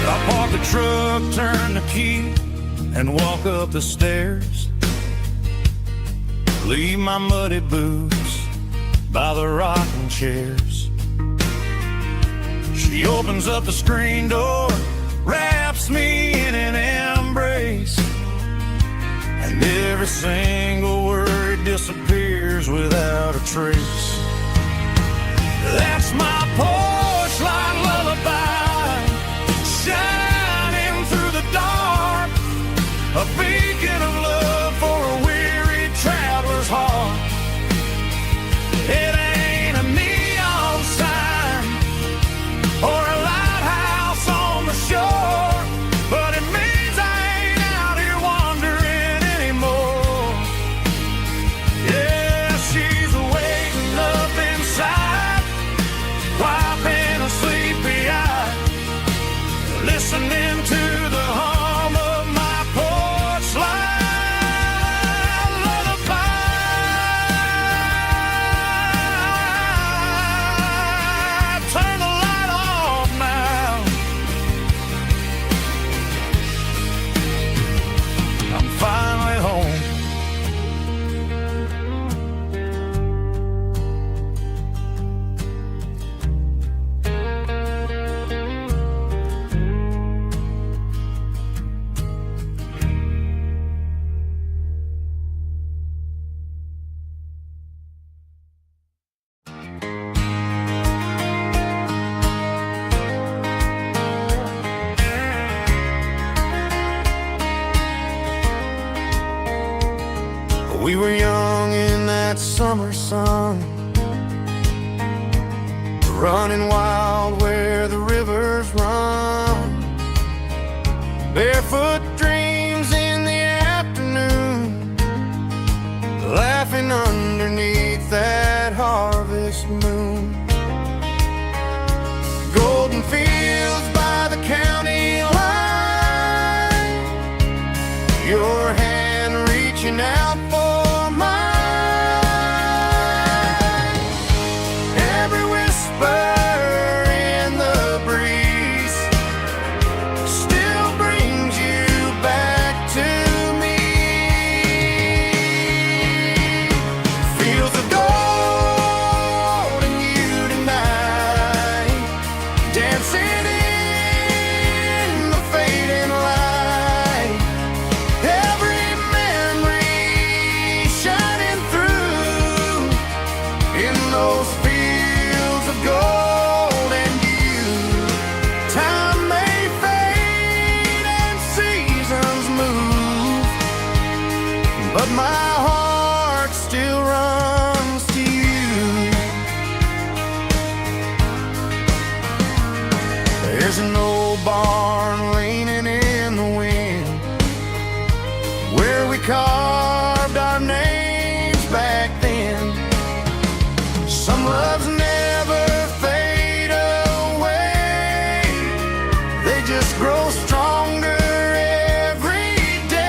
I park the truck, turn the key, and walk up the stairs. Leave my muddy boots by the rocking chairs. She opens up the screen door, wraps me in an embrace, and every single word disappears without a trace. That's my porch light lullaby, shining through the dark, a beacon of love for a weary traveler's heart. It ain't a neon sign or a lighthouse on the shore, but it means I ain't out here wandering anymore. Yeah, she's waking up inside, wiping a sleepy eye, listening to the hum of my porch light lullaby. Turn the light off now. I'm finally home. We were young in that summer sun, running wild where the rivers run, barefoot dreams in the afternoon, laughing underneath that harvest moon. Golden fields by the county line, your hand reaching out for but my heart still runs to you. There's an old barn leaning in the wind, where we carved our names back then. Some loves never fade away, they just grow stronger every day.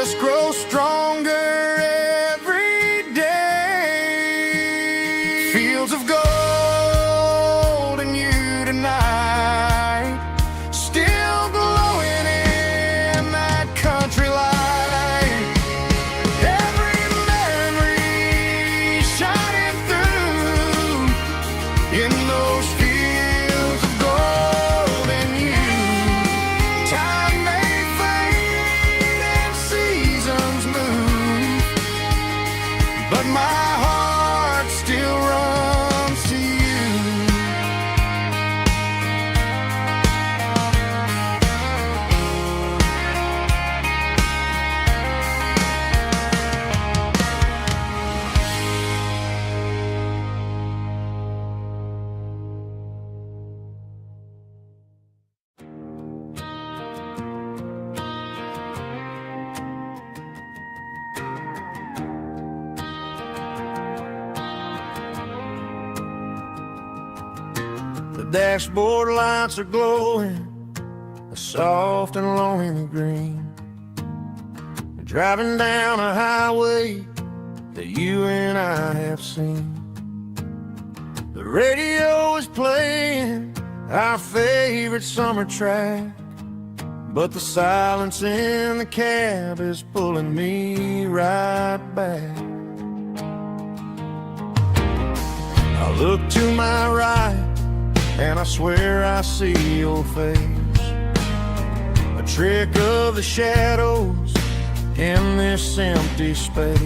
just grow stronger every day. Fields of gold in you tonight, still glowing in that country light. Every memory shining through in those fields of gold in you. Time may fade and seasons move, but my heart still runs to you. The dashboard lights are glowing, a soft and lonely green. Driving down a highway that you and I have seen. The radio is playing our favorite summer track, but the silence in the cab is pulling me right back. I look to my right and I swear I see your face, a trick of the shadows in this empty space.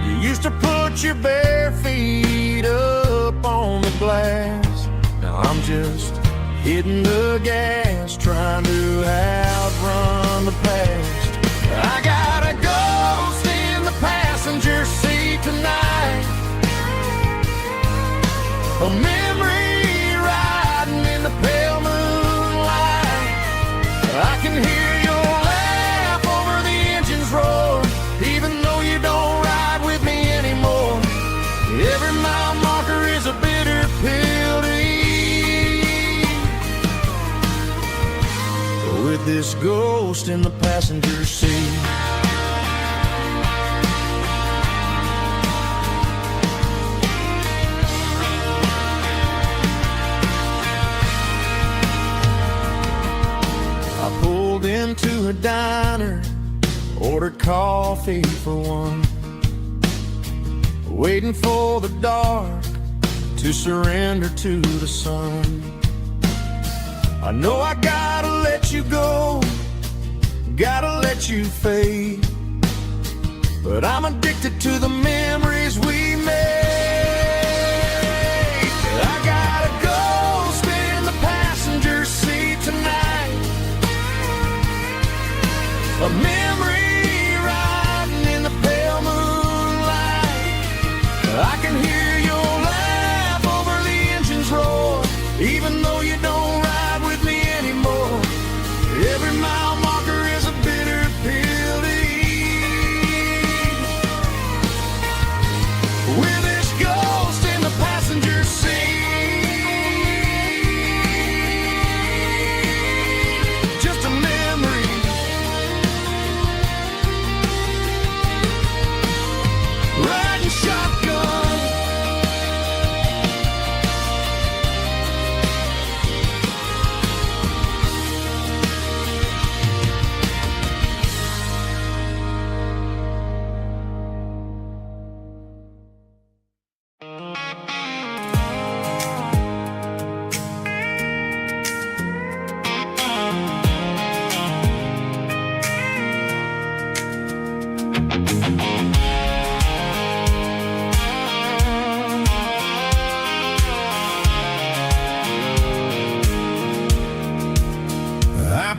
You used to put your bare feet up on the glass. Now I'm just hitting the gas, trying to outrun the past. I got a ghost in the passenger seat tonight, a memory riding in the pale moonlight. I can hear your laugh over the engine's roar, even though you don't ride with me anymore. Every mile marker is a bitter pill to eat, with this ghost in the passenger seat. Into a diner, ordered coffee for one, waiting for the dark to surrender to the sun. I know I gotta let you go, gotta let you fade, but I'm addicted to the memories we made. I got a ghost in the passenger seat tonight, a memory riding in the pale moonlight. I can hear your laugh over the engine's roar, even though you don't ride with me anymore. Every mile marker is a bitter pill to eat, with this ghost in the passenger seat. Just a memory, riding shotgun.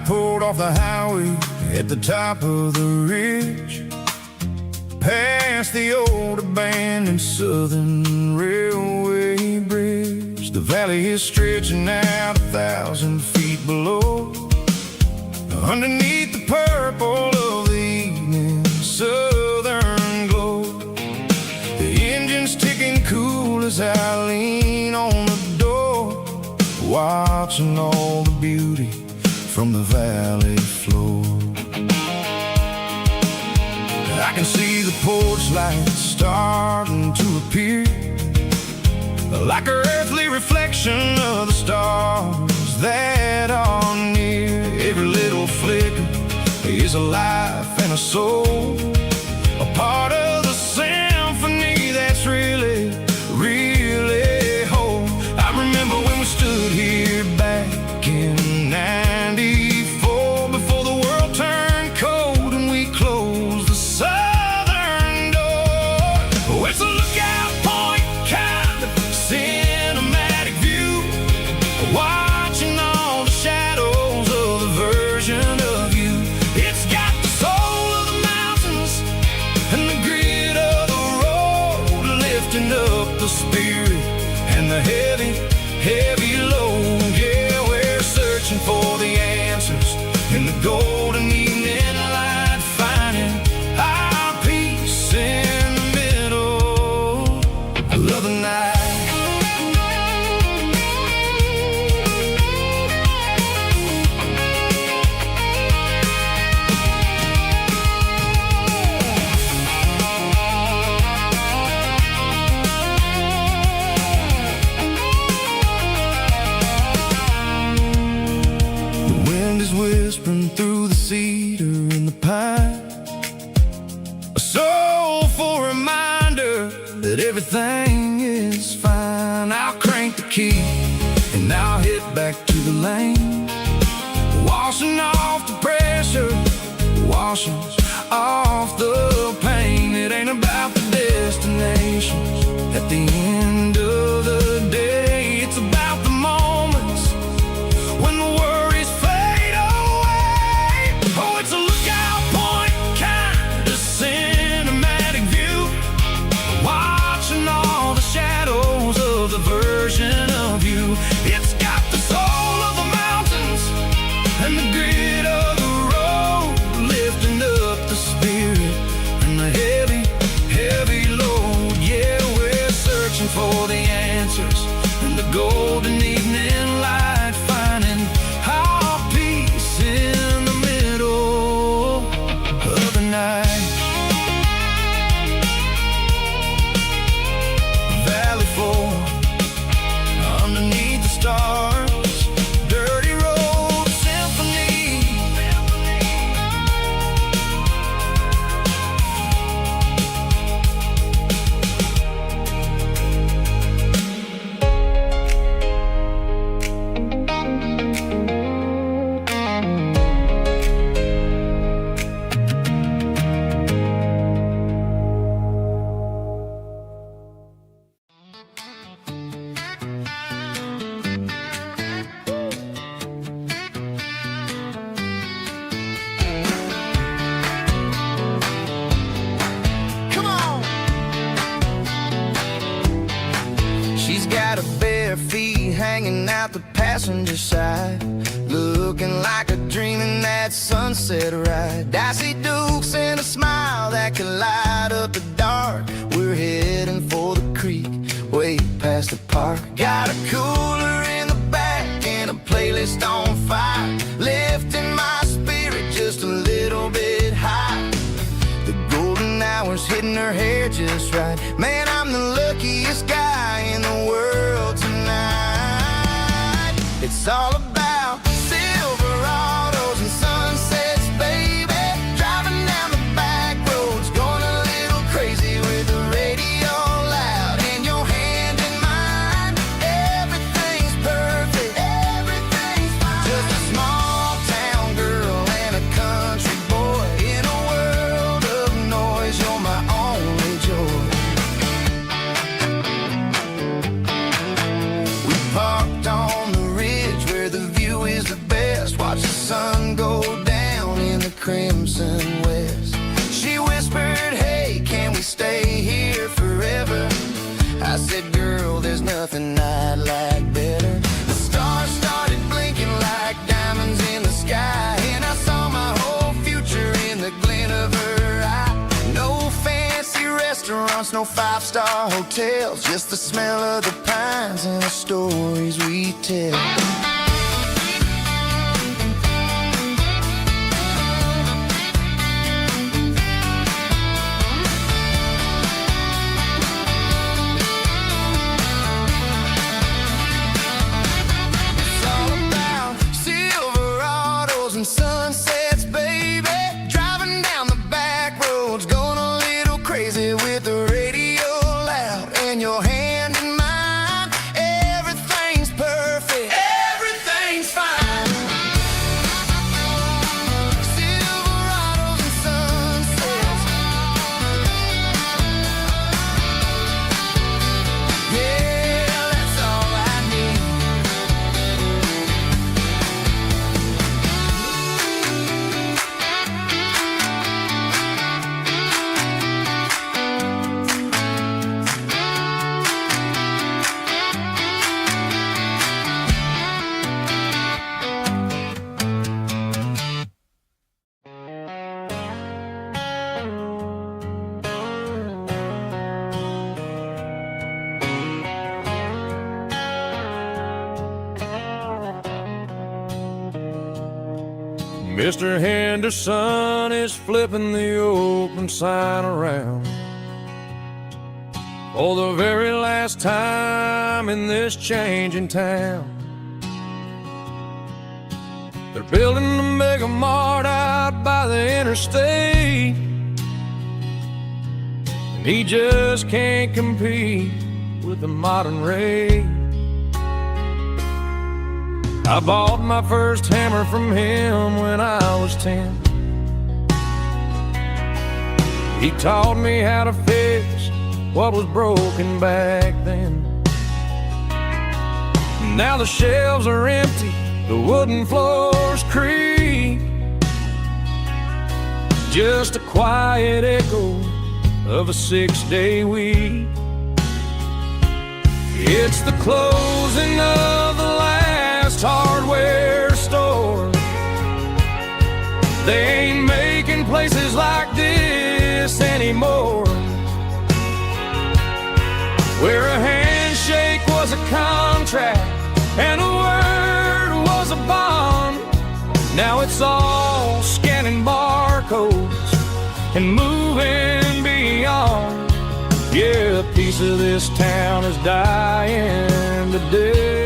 Pulled off the highway at the top of the ridge, past the old abandoned Southern Railway bridge. The valley is stretching out 1,000 feet below, underneath the purple of the evening southern glow. The engine's ticking cool as I lean on the door, watching all the beauty from the valley floor. I can see the porch lights starting to appear, like an earthly reflection of the stars that are near. Every little flicker is a life and a soul, a part of the symphony that's really, really whole. I remember when we stood here back in '94, before the world turned cold and we closed the southern door. Oh, it's a lookout point, kind of cinematic view, watching all the shadows of the version of you. It's got the soul of the mountains and the grit of the road, lifting up the spirit and the heavy, heavy load. Yeah, we're searching for the answers in the golden evening light, finding our peace in the middle of the night. The wind is whispering through the cedar and the pine, a soulful reminder that everything is fine. I'll crank the key and I'll hit back to the lane, washing off the pressure, washing off the pain. It ain't about the destinations at the end of the day, it's about the moments when the worries fade away. Oh, it's a lookout point, kind of cinematic view, watching all the shadows of the version of you. It's got the soul of the mountains and the grit of the road, lifting up the spirit and the heavy, heavy load. Yeah, we're searching for the answers in the golden evening light, finding our peace in the middle of the night. Valley floor, underneath the stars, dirty road symphony. Come on. She's got her bare feet hanging out the passenger side, looking like a dream in that sunset ride. I see Dukes and a smile that can light up the dark. We're heading for the creek, way past the park. Got a cooler in the back and a playlist on fire, lifting my spirit just a little bit high. The golden hours hitting her hair just right. Man, I'm the luckiest guy in the world tonight. It's all about Silverados and sunsets, baby. Driving down the back roads, going a little crazy with the radio loud and your hand in mine. Everything's perfect, everything's fine. Just a small town girl and a country boy in a world of noise. You're my only joy. We parked on the ridge where the view is the best. Watch the sun go down in the crimson west. She whispered, hey, can we stay here forever? I said, girl, there's nothing I'd like better. The stars started blinking like diamonds in the sky, and I saw my whole future in the glint of her eye. No fancy restaurants, no five-star hotels, just the smell of the pines and the stories we tell. Mr. Henderson is flipping the open sign around for the very last time in this changing town. They're building a mega mart out by the interstate, and he just can't compete with the modern rate. I bought my first hammer from him when I was 10. He taught me how to fix what was broken back then. Now the shelves are empty, the wooden floors creak, just a quiet echo of a 6-day week. It's the closing of the last hardware store. They ain't making places like this anymore, where a handshake was a contract and a word was a bond. Now it's all scanning barcodes and moving beyond. Yeah, a piece of this town is dying today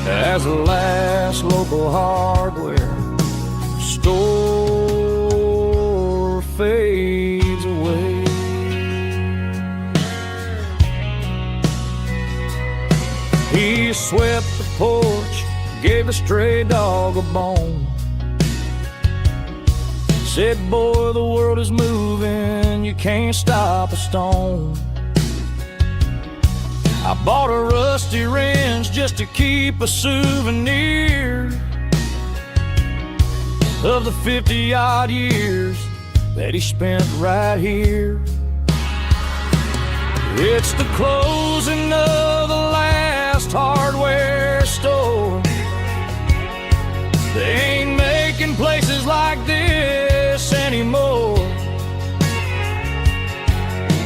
as the last local hardware store fades away. He swept the porch, gave a stray dog a bone, said, boy, the world is moving, you can't stop a stone. I bought a rusty wrench just to keep a souvenir of the 50-odd years that he spent right here. It's the closing of the last hardware store. They ain't making places like this anymore,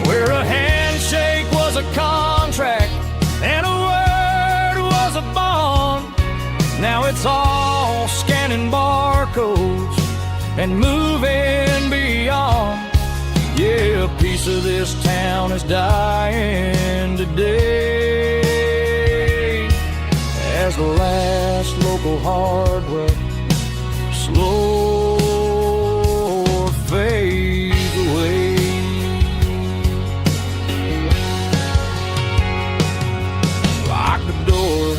where a handshake was a contract and a word was a bond. Now it's all scanning barcodes and moving beyond. Yeah, a piece of this town is dying today as the last local hardware slow fades away. Lock the door,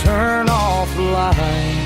turn off the light.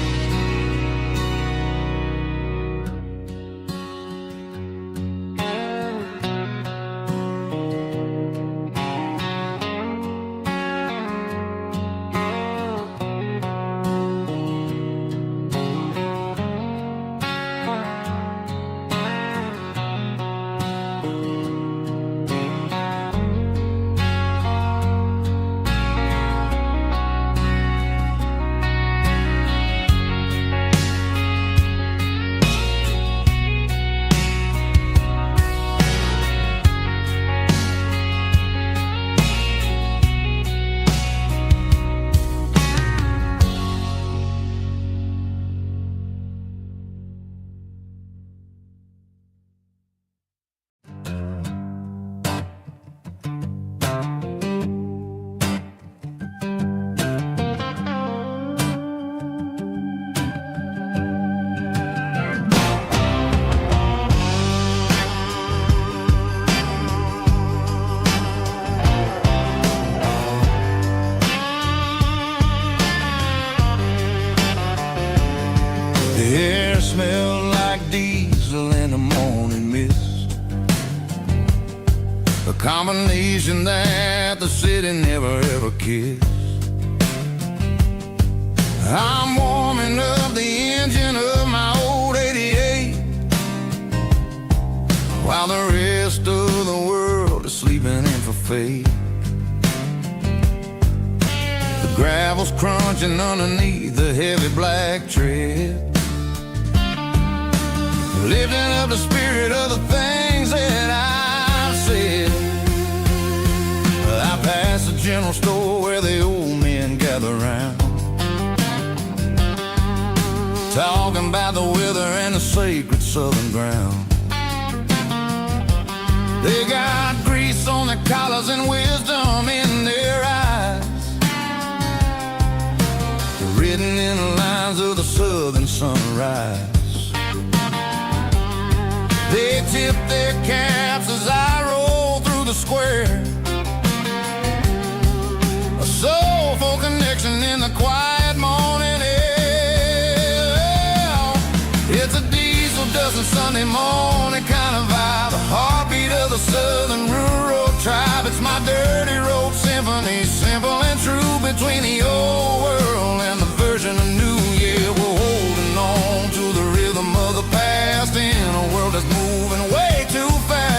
Combination that the city never ever kissed. I'm warming up the engine of my old 88 while the rest of the world is sleeping in for fate. The gravel's crunching underneath the heavy black tread, lifting up the spirit of the things that I've said. I pass the general store where the old men gather round. talking about the weather and the sacred southern ground. They got grease on their collars and wisdom in their eyes, written in the lines of the southern sunrise. They tip their caps as I roll through the square, a soulful connection in the quiet morning air. It's a diesel dusting Sunday morning kind of vibe, the heartbeat of the southern rural tribe. It's my dirty road symphony, simple and true, between the old world and the version of new. Yeah, we're holding on to the rhythm of the past in a world that's moving way too fast.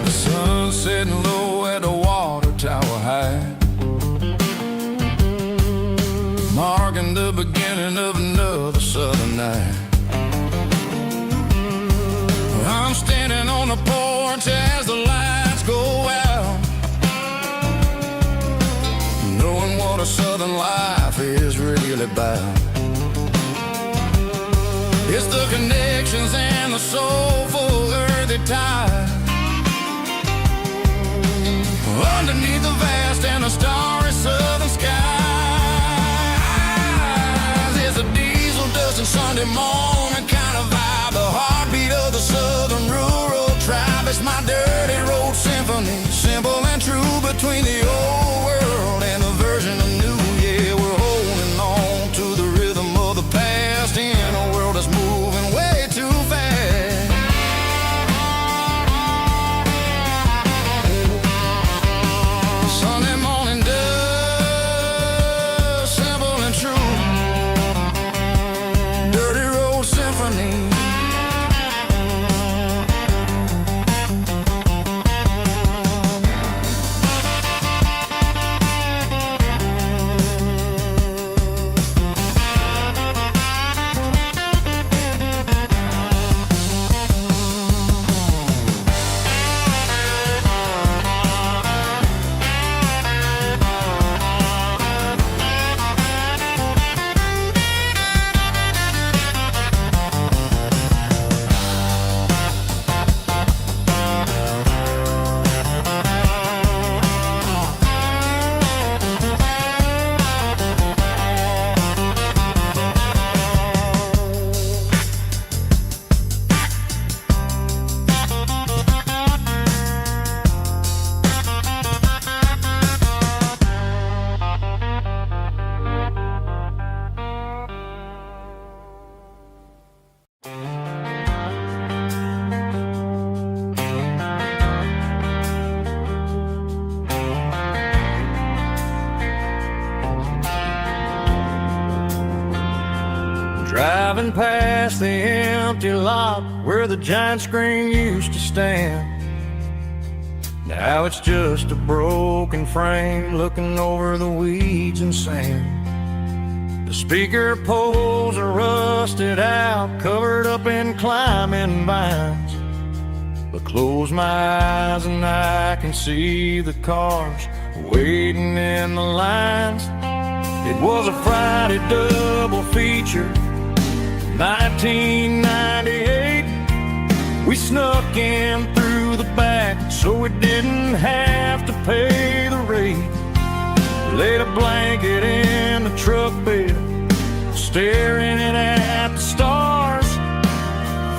The sun's setting low at the water tower high, marking the beginning of another southern night. I'm standing on the porch as the lights go out, knowing what a southern life is really about. It's the connections and the soulful earthy tide, underneath the vast and the starry southern skies. It's a diesel dusting Sunday morning kind of vibe, the heartbeat of the southern rural tribe. It's my dirty road symphony, simple and true, between the old world and the version of new. Yeah, we're holding on to the rhythm of the past in a world that's moving way too fast. Sunday morning dust, simple and true, dirty road symphony. Driving past the empty lot where the giant screen used to stand, now it's just a broken frame looking over the weeds and sand. The speaker poles are rusted out, covered up in climbing vines, but close my eyes and I can see the cars waiting in the lines. It was a Friday double feature, 1998. We snuck in through the back so we didn't have to pay the rate. Laid a blanket in the truck bed, staring at the stars,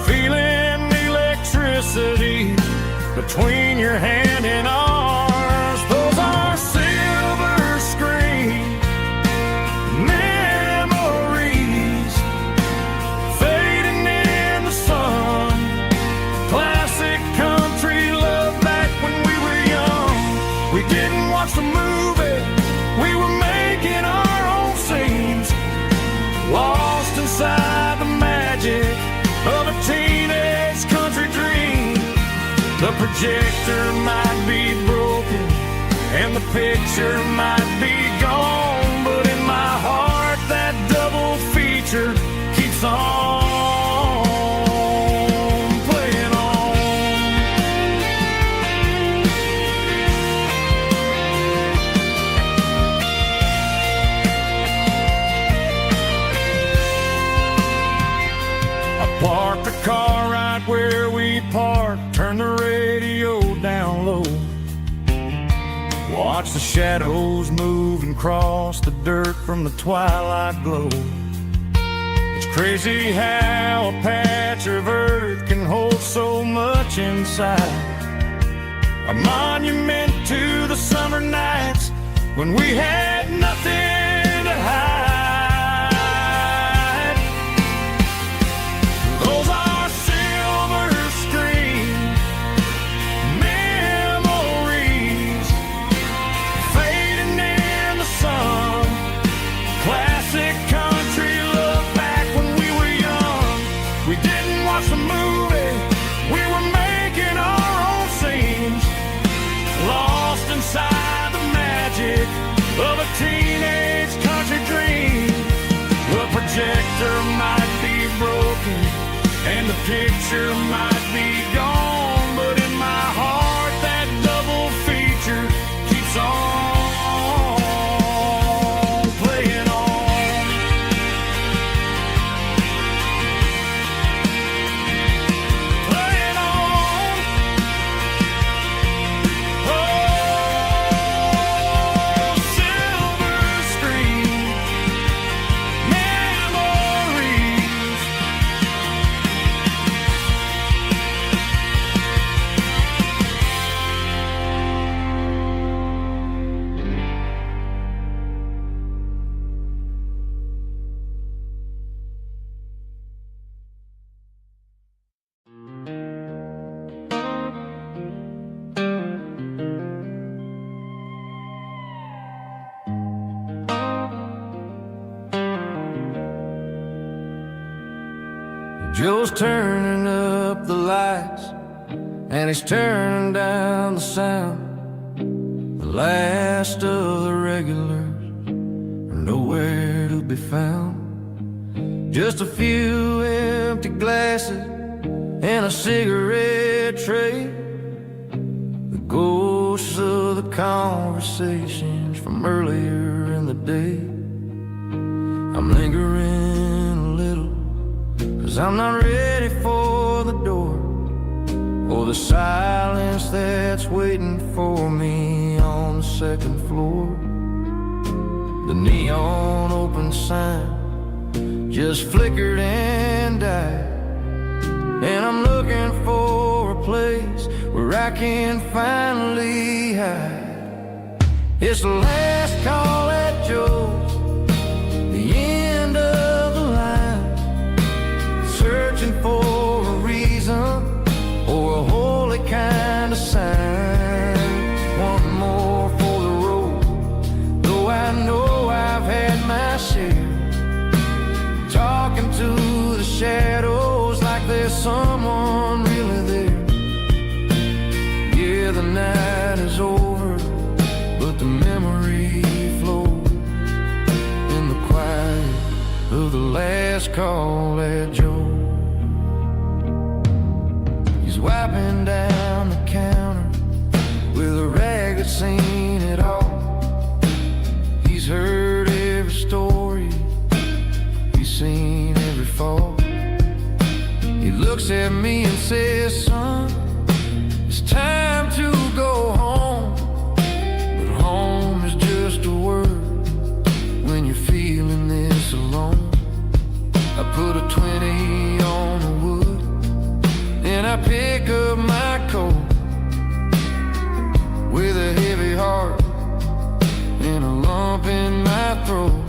feeling the electricity between your hand and ours. Those are silver screen memories fading in the sun. Classic country love back when we were young. We didn't watch the movie, we were making our own scenes, lost inside the magic of a teenage country dream. The projector might be broken and the picture might be gone, but in my keeps on playing on. I parked the car right where we parked, turned the radio down low. Watch the shadows move and cross the dirt from the twilight glow. It's crazy how a patch of earth can hold so much inside. A monument to the summer nights when we had nothing to hide. Those are silver screen memories fading in the sun. Classic country look back when we were young. We didn't watch the movie, we were making our own scenes, lost inside the magic of a teenage country dream. The projector might be broken and the picture might be gone, but in my heart that double feature keeps on playing on. Playing on. Oh, silver screen memories. Joe's turning up the lights and he's turning down the sound. The last of the regulars are nowhere to be found. Just a few empty glasses and a cigarette tray. The ghosts of the conversations from earlier in the day. I'm lingering a little, 'cause I'm not ready for the door or the silence that's waiting for me on the second floor. The neon open sign just flickered and died, and I'm looking for a place where I can finally hide. It's the last call at Joe's, the end of the line, searching for a reason or a holy kind of sign. One more for the road, though I know I've had my share. Talking to the shadows like there's someone really there. Yeah, the night is over, but the memory flows in the quiet of the last call at Joe. He's wiping down the counter with a rag that's seen it all. He's heard every story, he's seen every fall. He looks at me and says, son, it's time to go home. But home is just a word when you're feeling this alone. I put a 20 on the wood and I pick up my coat with a heavy heart and a lump in my throat.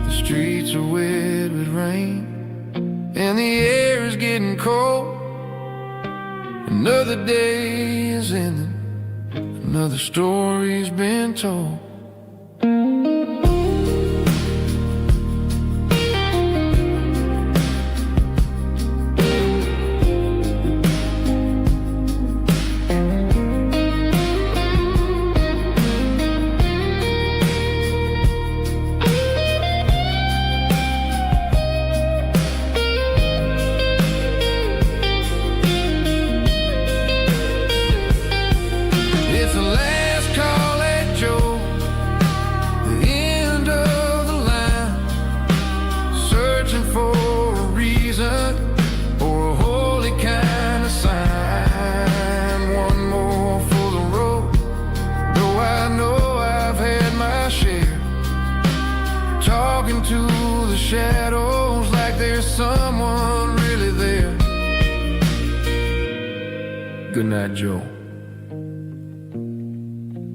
The streets are wet with rain and the air is getting cold. Another day is ending, another story's been told. Good night, Joe.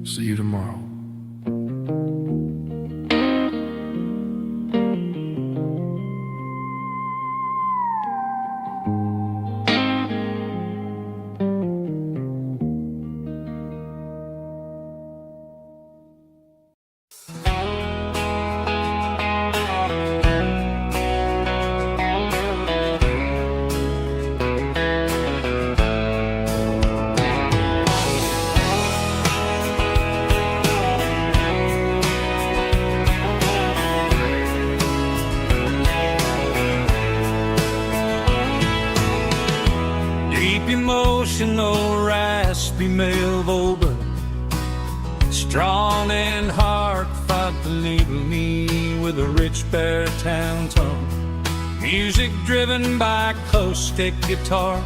See you tomorrow. Emotional, raspy male vocal, strong and heartfelt, enable me with a rich baritone tone. Music driven by acoustic guitar,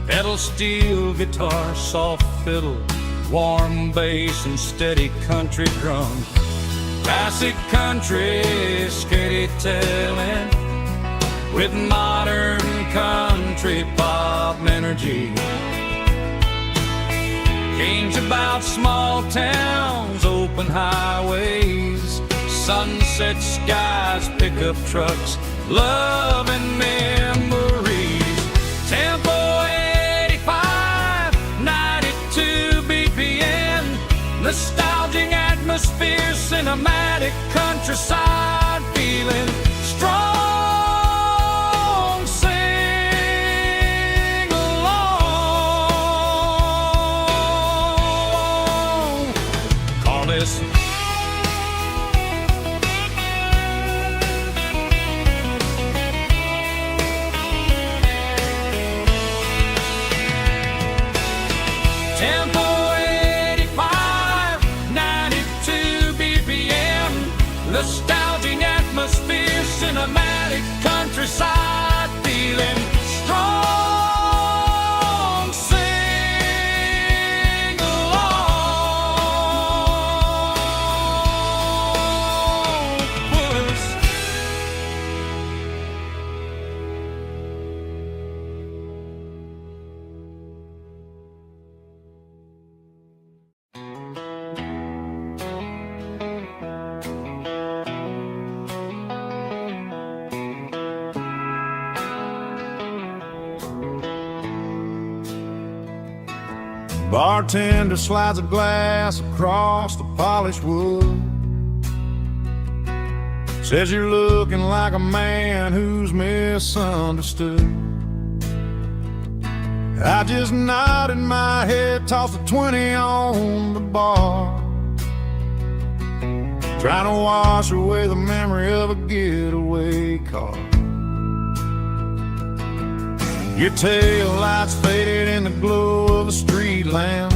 pedal steel guitar, soft fiddle, warm bass and steady country drum. Classic country storytelling with modern country pop energy. Games about small towns, open highways, sunset skies, pickup trucks, love and memories. Tempo 85, 92 BPM, nostalgic atmosphere, cinematic countryside feeling strong. Nostalgic atmosphere, cinematic countryside feeling strong. Sing along, puss. Bartender slides a glass across the polished wood. Says you're looking like a man who's misunderstood. I just nodded my head, tossed a 20 on the bar, trying to wash away the memory of a getaway car. Your tail lights faded in the glow of a street lamp,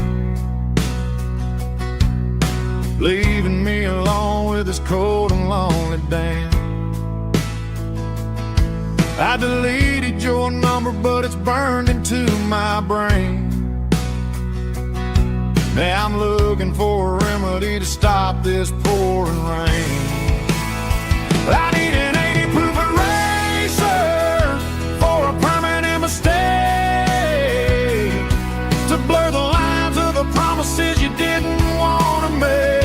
leaving me alone with this cold and lonely damn. I deleted your number, but it's burned into my brain. Now I'm looking for a remedy to stop this pouring rain. I need an 80 proof eraser for a permanent mistake, to blur the lines of the promises you didn't want to make.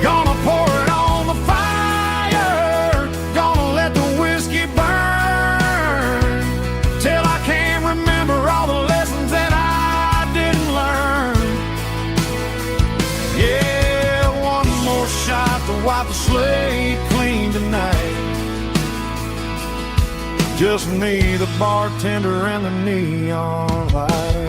Gonna pour it on the fire, gonna let the whiskey burn, till I can't remember all the lessons that I didn't learn. Yeah, one more shot to wipe the slate clean tonight. Just me, the bartender, and the neon light.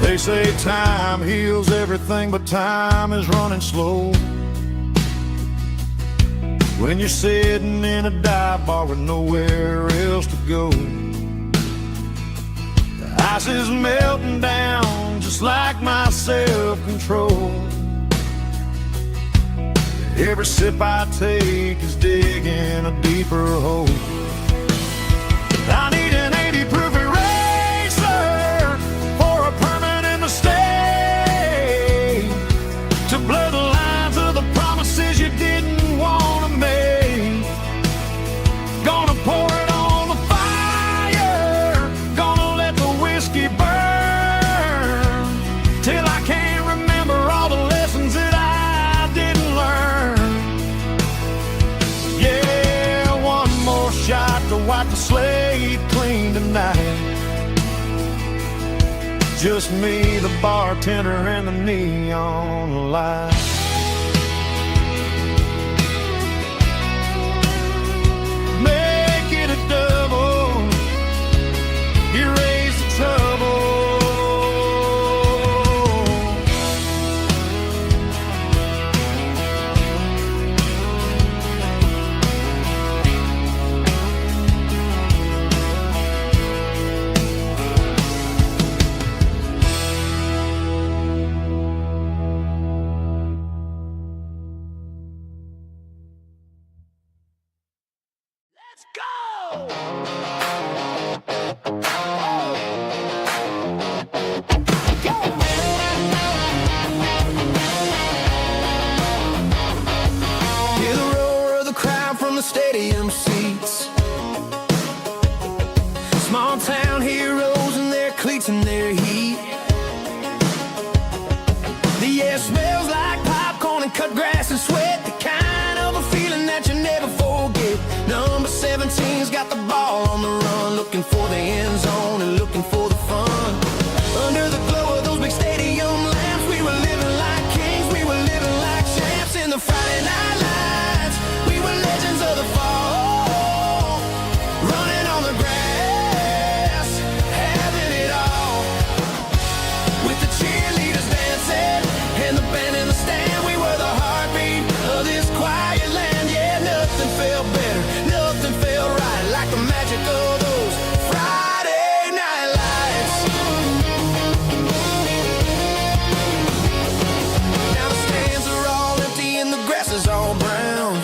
They say time heals everything, but time is running slow. When you're sitting in a dive bar with nowhere else to go, the ice is melting down just like my self-control. Every sip I take is digging a deeper hole. I need an 80 proof eraser for a permanent mistake, till I can't remember all the lessons that I didn't learn. Yeah, one more shot to wipe the slate clean tonight. Just me, the bartender, and the neon light. Make it a double, erase the trouble. Let's go! Hear the roar of the crowd from the stadium seats. Small town heroes in their cleats and their heat. The air smells like popcorn and cut grass and sweat. The kind of a feeling that you never forget. Number 17's got the ball on the run, looking for the end zone and looking for the fun. Under the glow of those big stadium lamps, we were living like kings, we were living like champs. In the Friday night lights, we were legends of the fall, running on the grass, having it all. With the cheerleaders dancing and the band in the stand, we were the heartbeat of this quiet land. Yeah, nothing felt better, nothing felt right, like the magic of those Friday night lights. Now the stands are all empty and the grass is all brown,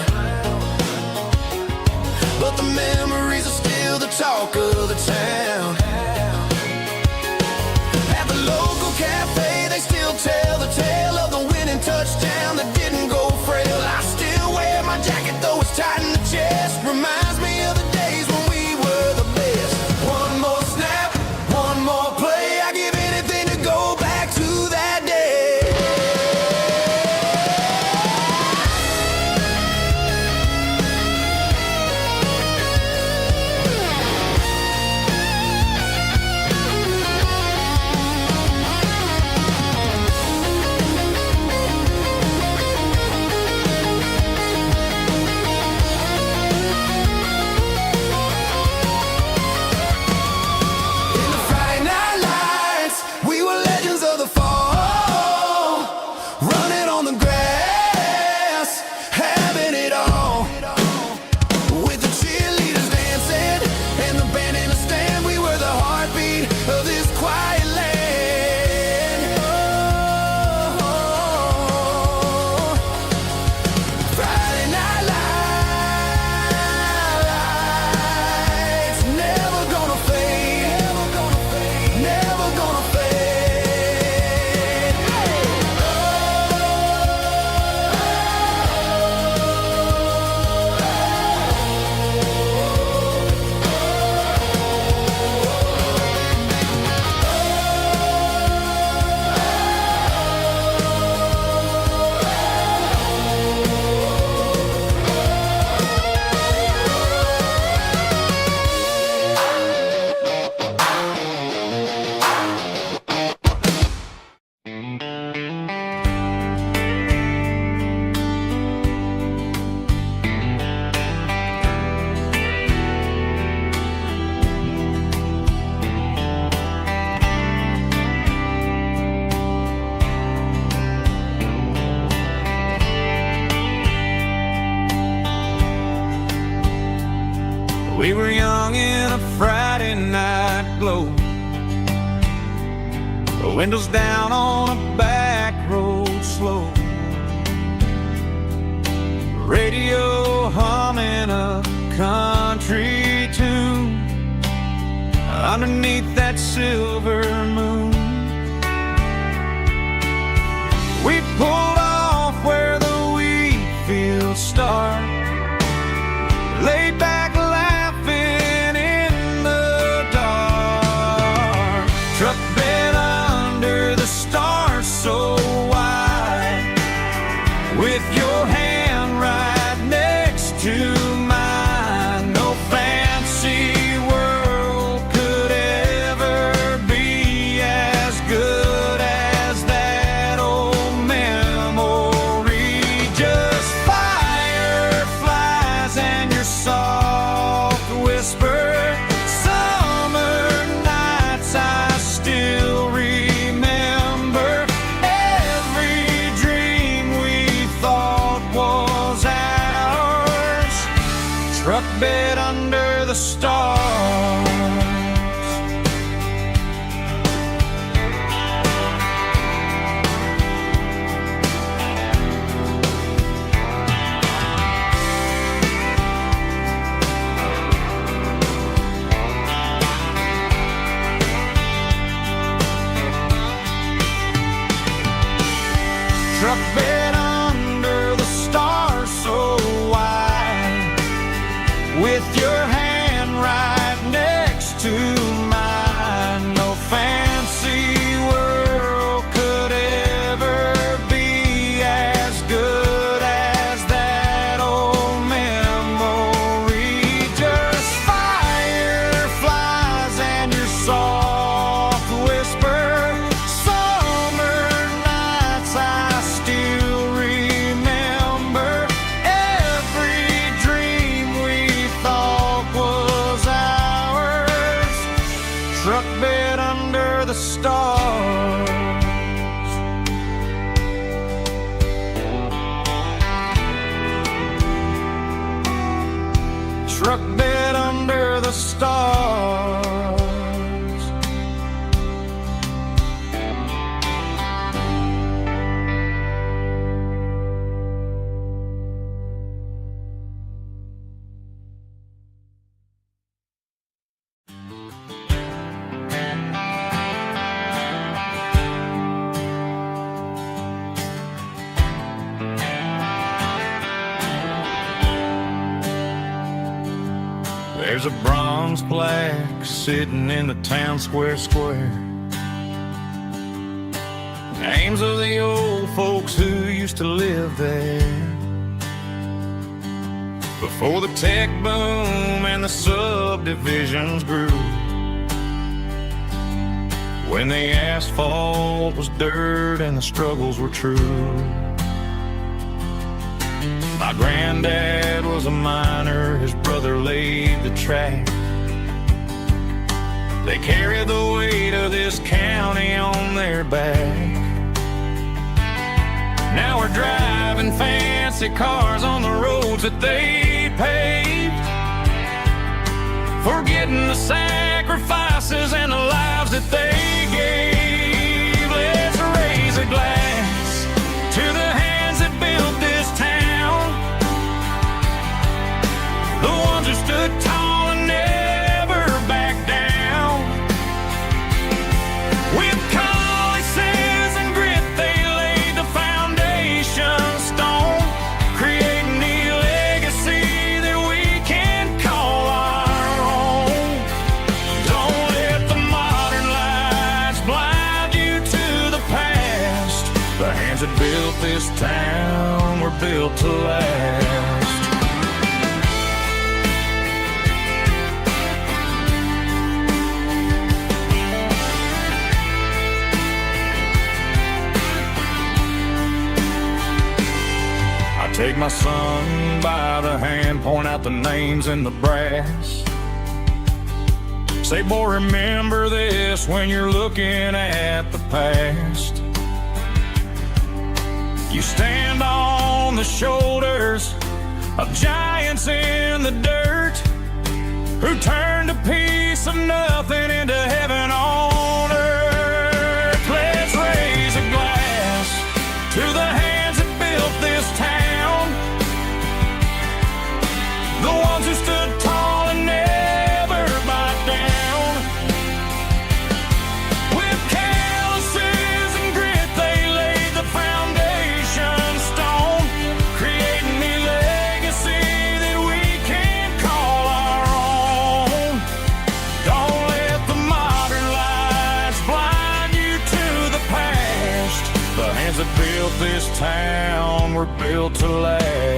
but the memories are still the talk of the town. At the local cafe, they still tell the tale of the winning touchdown that didn't go frail. I still wear my jacket, though it's tight in the chest. Reminds me of the days when we were the best. One more snap, one more play. I give anything to go back to that day. In the Friday night lights, we were legends of the fall, running on the grass, having it all. With the cheerleaders dancing and the band in the stand, we were the heartbeat of this quiet land. Oh, Friday night lights, never gonna fade, never gonna fade, never gonna fade. We were young in a Friday night glow, the windows down on a back road slow, radio humming a country tune underneath that silver moon. We pulled off where the wheat fields start, laid back laughing in the dark, truck bed under the stars truck bed under the stars so wide, with your hand right next to mine. No fancy world could ever be as good as that old memory. Just fireflies and your soft whisper. Summer nights I still remember. Every dream we thought was ours. Truck bed under the stars. Truck bed under the stars. There's a bronze plaque sitting in the town square. Names of the old folks who used to live there before the tech boom and the subdivisions grew, when the asphalt was dirt and the struggles were true. My granddad was a miner, his brother laid the track. They carried the weight of this county on their back. Now we're driving fancy cars on the roads that they paved, forgetting the sacrifices and the lives that they gave. Let's raise a glass to the hands that built this town, the ones who stood tall and never backed down. With calluses and grit they laid the foundation stone, creating the legacy that we can call our own. Don't let the modern lights blind you to the past. The hands that built this town were built to last. Take my son by the hand, point out the names in the brass. Say, boy, remember this when you're looking at the past. You stand on the shoulders of giants in the dirt, who turned a piece of nothing into heaven on earth. Let's raise a glass to the hands that built this town, the ones who stood tall and never backed down. With calluses and grit they laid the foundation stone, creating the legacy that we can call our own. Don't let the modern lights blind you to the past. The hands that built this town were built to last.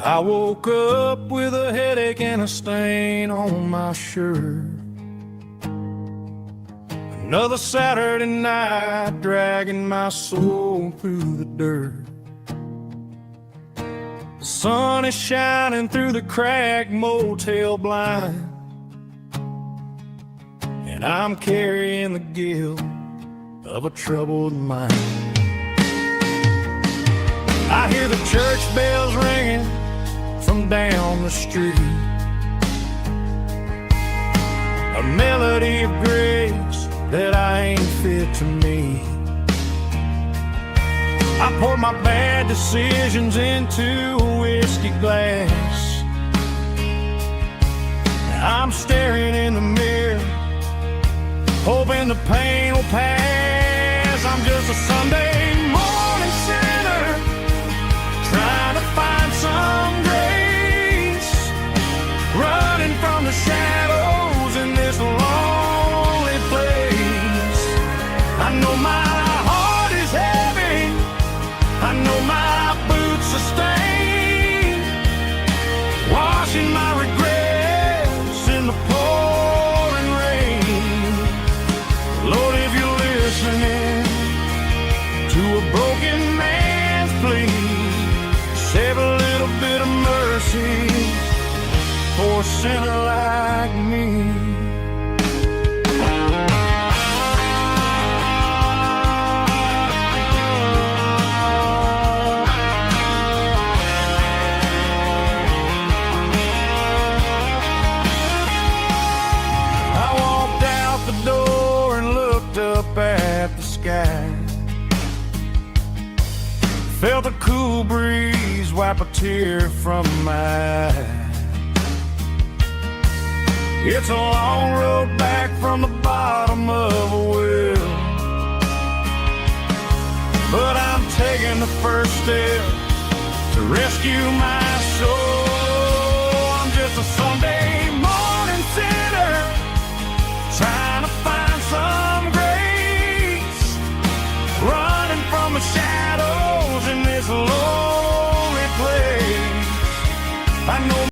I woke up with a headache and a stain on my shirt. Another Saturday night, dragging my soul through the dirt. The sun is shining through the cracked motel blind, and I'm carrying the guilt of a troubled mind. I hear the church bells ringing from down the street, a melody of grace that I ain't fit to meet. I pour my bad decisions into a whiskey glass. I'm staring in the mirror, hoping the pain will pass. I'm just a Sunday morning sinner, trying to find some grace, running from the shadows in this lonely place. I know my heart is heavy, I know my boots are stained, washing my regrets in the pouring rain. Lord, if you're listening to a broken man's plea, save a little bit of mercy for a sinner like me. At the sky, felt a cool breeze wipe a tear from my eye. It's a long road back from the bottom of a well, but I'm taking the first step to rescue my soul. I'm just a Sunday